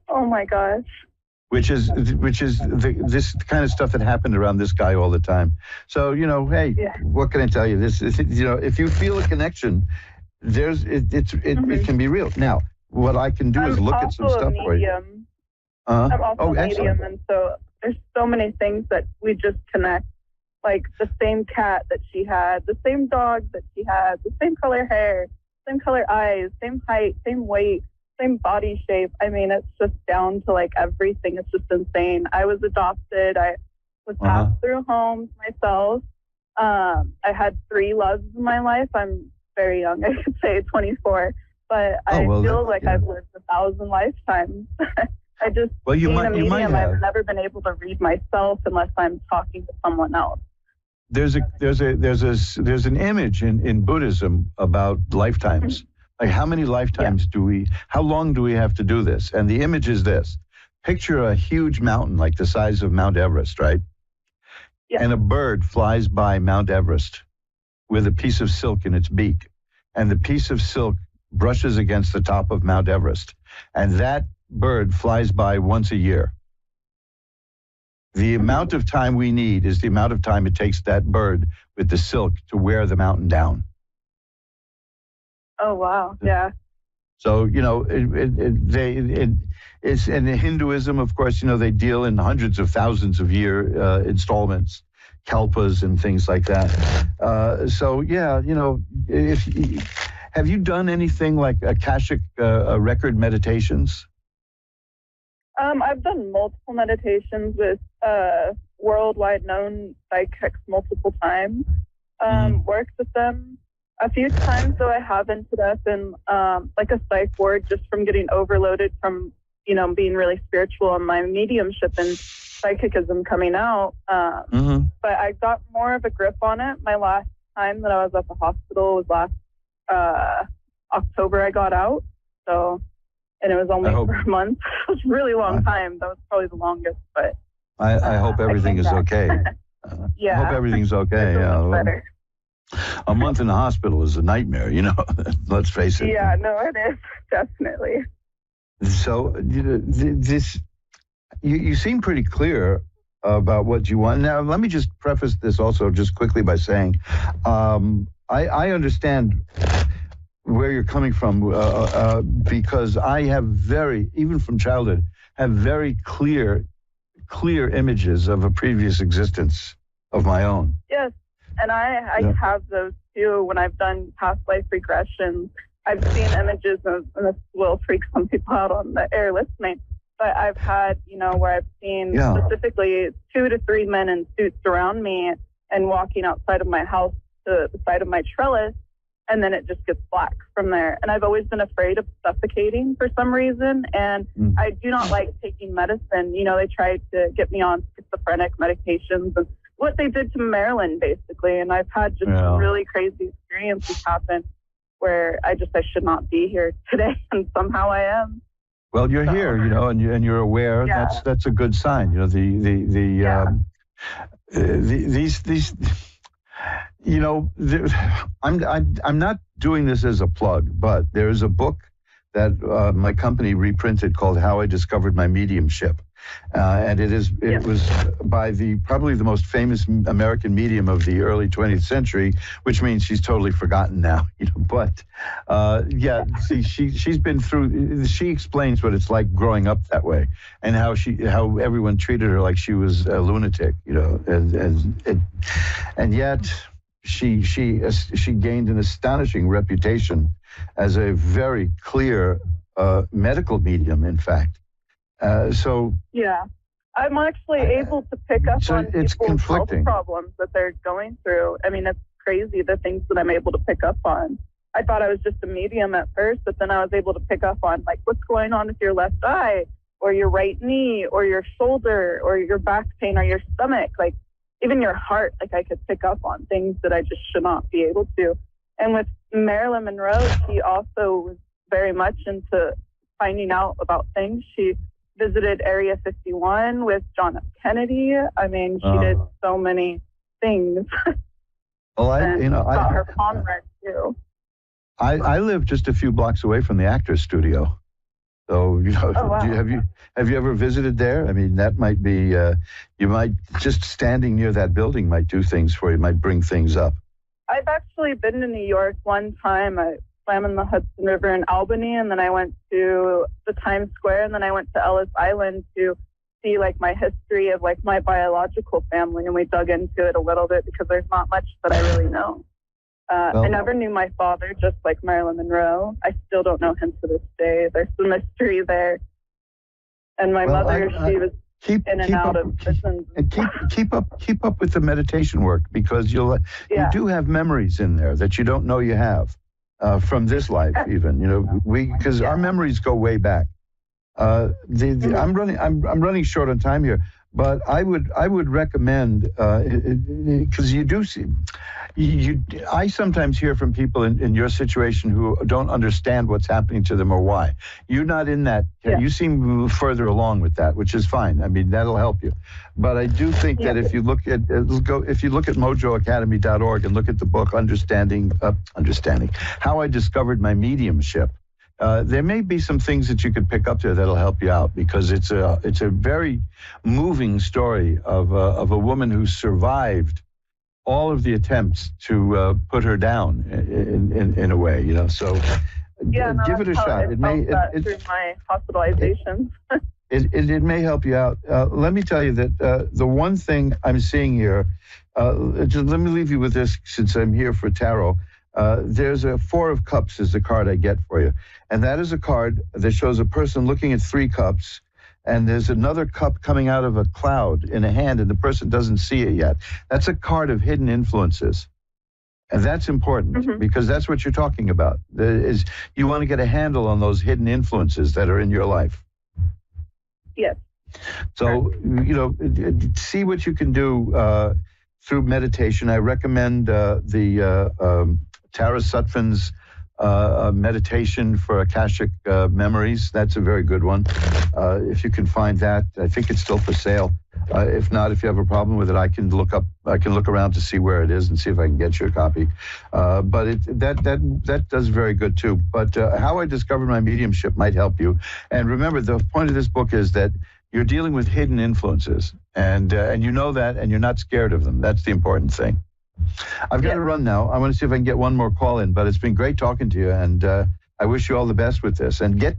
Oh my gosh. Which is this kind of stuff that happened around this guy all the time. So, hey, what can I tell you? This is, if you feel a connection, it can be real. Now, what I can do is look at some stuff for you. I'm also a medium, excellent. and so there's so many things that we just connect. Like the same cat that she had, the same dog that she had, the same color hair, same color eyes, same height, same weight, same body shape. I mean, it's just down to like everything. It's just insane. I was adopted. I was passed through homes myself. I had 3 loves in my life. I'm very young. I could say 24, but I feel like I've lived 1,000 lifetimes. I just, being a medium, I've never been able to read myself unless I'm talking to someone else. There's an image in Buddhism about lifetimes. Like how many lifetimes how long do we have to do this? And the image is this. Picture a huge mountain like the size of Mount Everest, right? Yeah. And a bird flies by Mount Everest with a piece of silk in its beak. And the piece of silk brushes against the top of Mount Everest. And that bird flies by once a year. The amount of time we need is the amount of time it takes that bird with the silk to wear the mountain down. Oh, wow. Yeah. So, it's and in Hinduism, of course, they deal in hundreds of thousands of year installments, kalpas and things like that. So yeah, have you done anything like Akashic record meditations? I've done multiple meditations with worldwide known psychics multiple times. Worked with them a few times, though I have ended up in like a psych ward just from getting overloaded from being really spiritual and my mediumship and psychicism coming out. But I got more of a grip on it. My last time that I was at the hospital was last October. I got out, and it was only for a month. It was a really long time. That was probably the longest, but I hope everything is okay. Yeah, I hope everything's okay. Yeah, better. A month in the hospital is a nightmare, let's face it. Yeah, no, it is, definitely. So you seem pretty clear about what you want. Now, let me just preface this also just quickly by saying I understand where you're coming from because I have even from childhood, have very clear images of a previous existence of my own. Yes, and I have those too. When I've done past life regressions, I've seen images of, and this will freak some people out on the air listening, but I've had, where I've seen specifically 2 to 3 men in suits around me and walking outside of my house to the side of my trellis, and then it just gets black from there. And I've always been afraid of suffocating for some reason, and I do not like taking medicine. They tried to get me on schizophrenic medications and what they did to Marilyn, basically. And I've had just really crazy experiences happen where I should not be here today, and somehow I am. Well, you're here, and you're aware. Yeah. That's a good sign. I'm not doing this as a plug, but there is a book that my company reprinted called How I Discovered My Mediumship. And it was by probably the most famous American medium of the early 20th century, which means she's totally forgotten now. But she's been through. She explains what it's like growing up that way, and how everyone treated her like she was a lunatic. And yet she gained an astonishing reputation as a very clear medical medium. In fact. Yeah, I'm actually able to pick up on people's health problems that they're going through. I mean, it's crazy the things that I'm able to pick up on. I thought I was just a medium at first, but then I was able to pick up on like what's going on with your left eye or your right knee or your shoulder or your back pain or your stomach, like even your heart. Like I could pick up on things that I just should not be able to. And with Marilyn Monroe, she also was very much into finding out about things. She visited Area 51 with John F. Kennedy. I mean, she did so many things. Well, her comrade too. I live just a few blocks away from the Actors Studio, so wow. have you ever visited there? I mean, that might be you might just standing near that building might do things for you, might bring things up. I've actually been to New York one time. I swam in the Hudson River in Albany, and then I went to the Times Square, and then I went to Ellis Island to see like my history of like my biological family, and we dug into it a little bit because there's not much that I really know. I never knew my father, just like Marilyn Monroe. I still don't know him to this day. There's some mystery there. And my mother, she was in and out of prisons. And keep up with the meditation work, because you do have memories in there that you don't know you have. From this life, even because our memories go way back. I'm running short on time here, but I would recommend because you do see. I sometimes hear from people in your situation who don't understand what's happening to them or why. You're not in that. Yeah. You seem further along with that, which is fine. I mean, that'll help you. But I do think that if you look at mojoacademy.org and look at the book Understanding How I Discovered My Mediumship, there may be some things that you could pick up there that'll help you out, because it's a very moving story of a woman who survived all of the attempts to put her down in a way, So give it a shot. It may through my hospitalizations. It may help you out. Let me tell you that the one thing I'm seeing here, just let me leave you with this since I'm here for tarot. There's a Four of Cups is the card I get for you. And that is a card that shows a person looking at three cups, and there's another cup coming out of a cloud in a hand, and the person doesn't see it yet. That's a card of hidden influences. And that's important because that's what you're talking about. Is you want to get a handle on those hidden influences that are in your life. Yes. So, see what you can do through meditation. I recommend the Tara Sutphin's meditation for Akashic memories. That's a very good one. If you can find that, I think it's still for sale. If not, if you have a problem with it, I can look around to see where it is and see if I can get you a copy. But that does very good too. But How I Discovered My Mediumship might help you. And remember, the point of this book is that you're dealing with hidden influences, and you know that, and you're not scared of them. That's the important thing. I've got to run now. I want to see if I can get one more call in, but it's been great talking to you, and I wish you all the best with this. And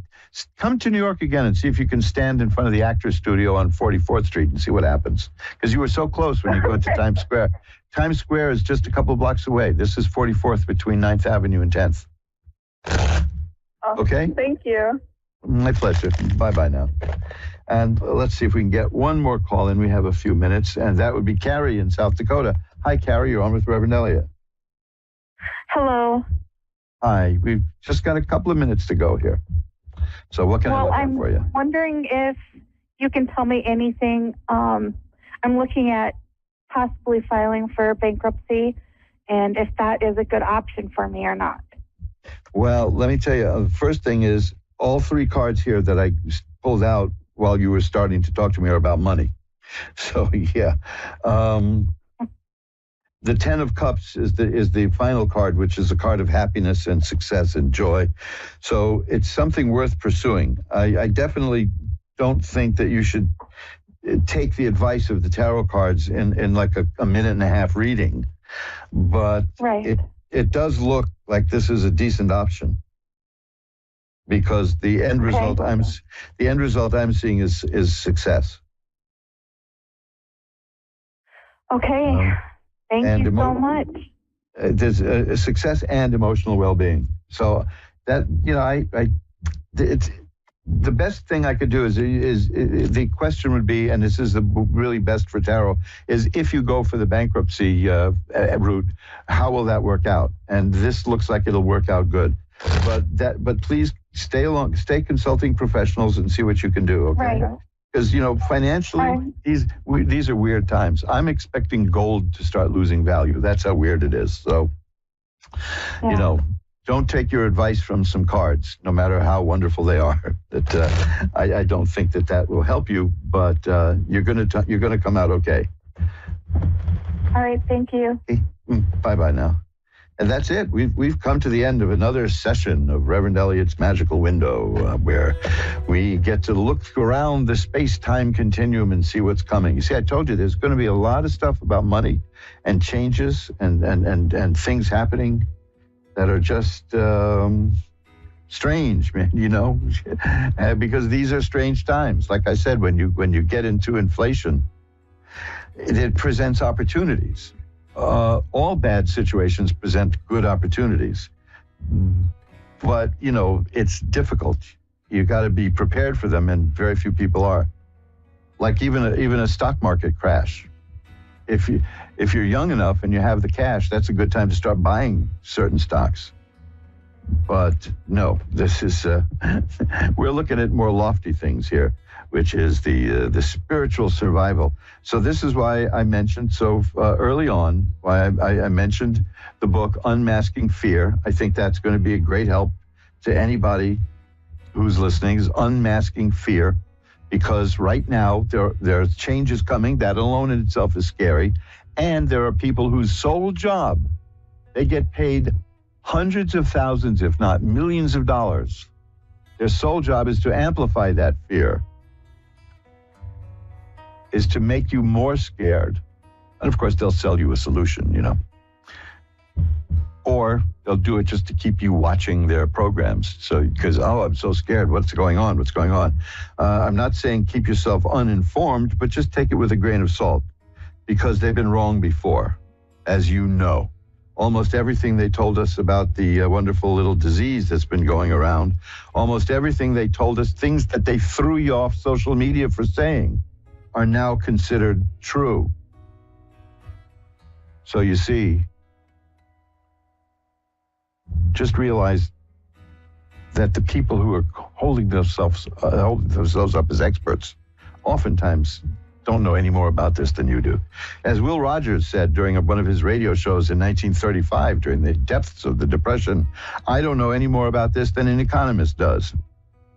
come to New York again and see if you can stand in front of the Actors Studio on 44th Street and see what happens. Because you were so close when you go to Times Square. Times Square is just a couple blocks away. This is 44th between 9th Avenue and 10th. Okay? Thank you. My pleasure. Bye-bye now. And let's see if we can get one more call in. We have a few minutes, and that would be Carrie in South Dakota. Hi, Carrie. You're on with Reverend Elliot. Hello. Hi. We've just got a couple of minutes to go here. So what can I look at for you? I'm wondering if you can tell me anything. I'm looking at possibly filing for bankruptcy, and if that is a good option for me or not. Well, let me tell you, the first thing is all three cards here that I pulled out while you were starting to talk to me are about money. So, yeah. The Ten of Cups is the final card, which is a card of happiness and success and joy. So it's something worth pursuing. I definitely don't think that you should take the advice of the tarot cards in like a minute and a half reading. But it does look like this is a decent option. Because the end result I'm seeing is success. Okay. Thank you so much. There's a success and emotional well-being. So that it's the best thing I could do is the question would be, and this is the really best for tarot, is if you go for the bankruptcy route, how will that work out? And this looks like it'll work out good. But please stay consulting professionals and see what you can do, okay? Right. Because, financially, these are weird times. I'm expecting gold to start losing value. That's how weird it is. So, don't take your advice from some cards, no matter how wonderful they are. I don't think that will help you, but you're gonna come out okay. All right, thank you. Bye-bye now. And that's it. We've come to the end of another session of Reverend Elliot's Magical Window, where we get to look around the space-time continuum and see what's coming. You see, I told you there's going to be a lot of stuff about money and changes and things happening that are just strange, man, because these are strange times. Like I said, when you get into inflation, it presents opportunities. All bad situations present good opportunities, but it's difficult. You got to be prepared for them, and very few people are. Like even a stock market crash. If you're young enough and you have the cash, that's a good time to start buying certain stocks. But no, this is we're looking at more lofty things here, which is the spiritual survival. So this is why I mentioned early on, why I mentioned the book Unmasking Fear. I think that's going to be a great help to anybody who's listening, is Unmasking Fear, because right now there are changes coming. That alone in itself is scary. And there are people whose sole job, they get paid hundreds of thousands, if not millions of dollars. Their sole job is to amplify that fear, is to make you more scared. And of course, they'll sell you a solution, or they'll do it just to keep you watching their programs. So, because, I'm so scared. What's going on? What's going on? I'm not saying keep yourself uninformed, but just take it with a grain of salt, because they've been wrong before, as you know. Almost everything they told us about the wonderful little disease that's been going around, almost everything they told us, things that they threw you off social media for saying, are now considered true. So you see, just realize that the people who are holding themselves up as experts oftentimes don't know any more about this than you do. As Will Rogers said during one of his radio shows in 1935, during the depths of the Depression, I don't know any more about this than an economist does.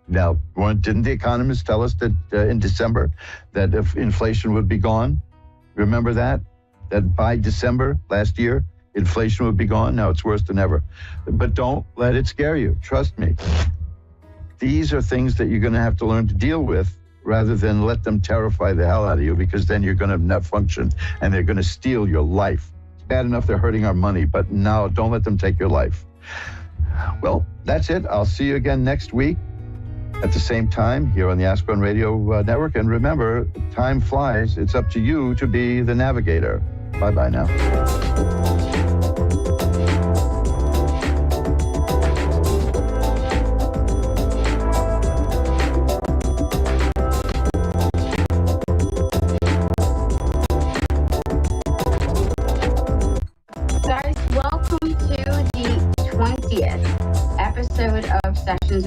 Now, didn't the economists tell us that in December that if inflation would be gone? Remember that? That by December last year, inflation would be gone? Now it's worse than ever. But don't let it scare you. Trust me. These are things that you're going to have to learn to deal with, rather than let them terrify the hell out of you, because then you're going to not function and they're going to steal your life. It's bad enough they're hurting our money, but now don't let them take your life. Well, that's it. I'll see you again next week at the same time here on the Ask One Radio Network. And remember, time flies. It's up to you to be the navigator. Bye-bye now. Welcome to the 20th episode of Sessions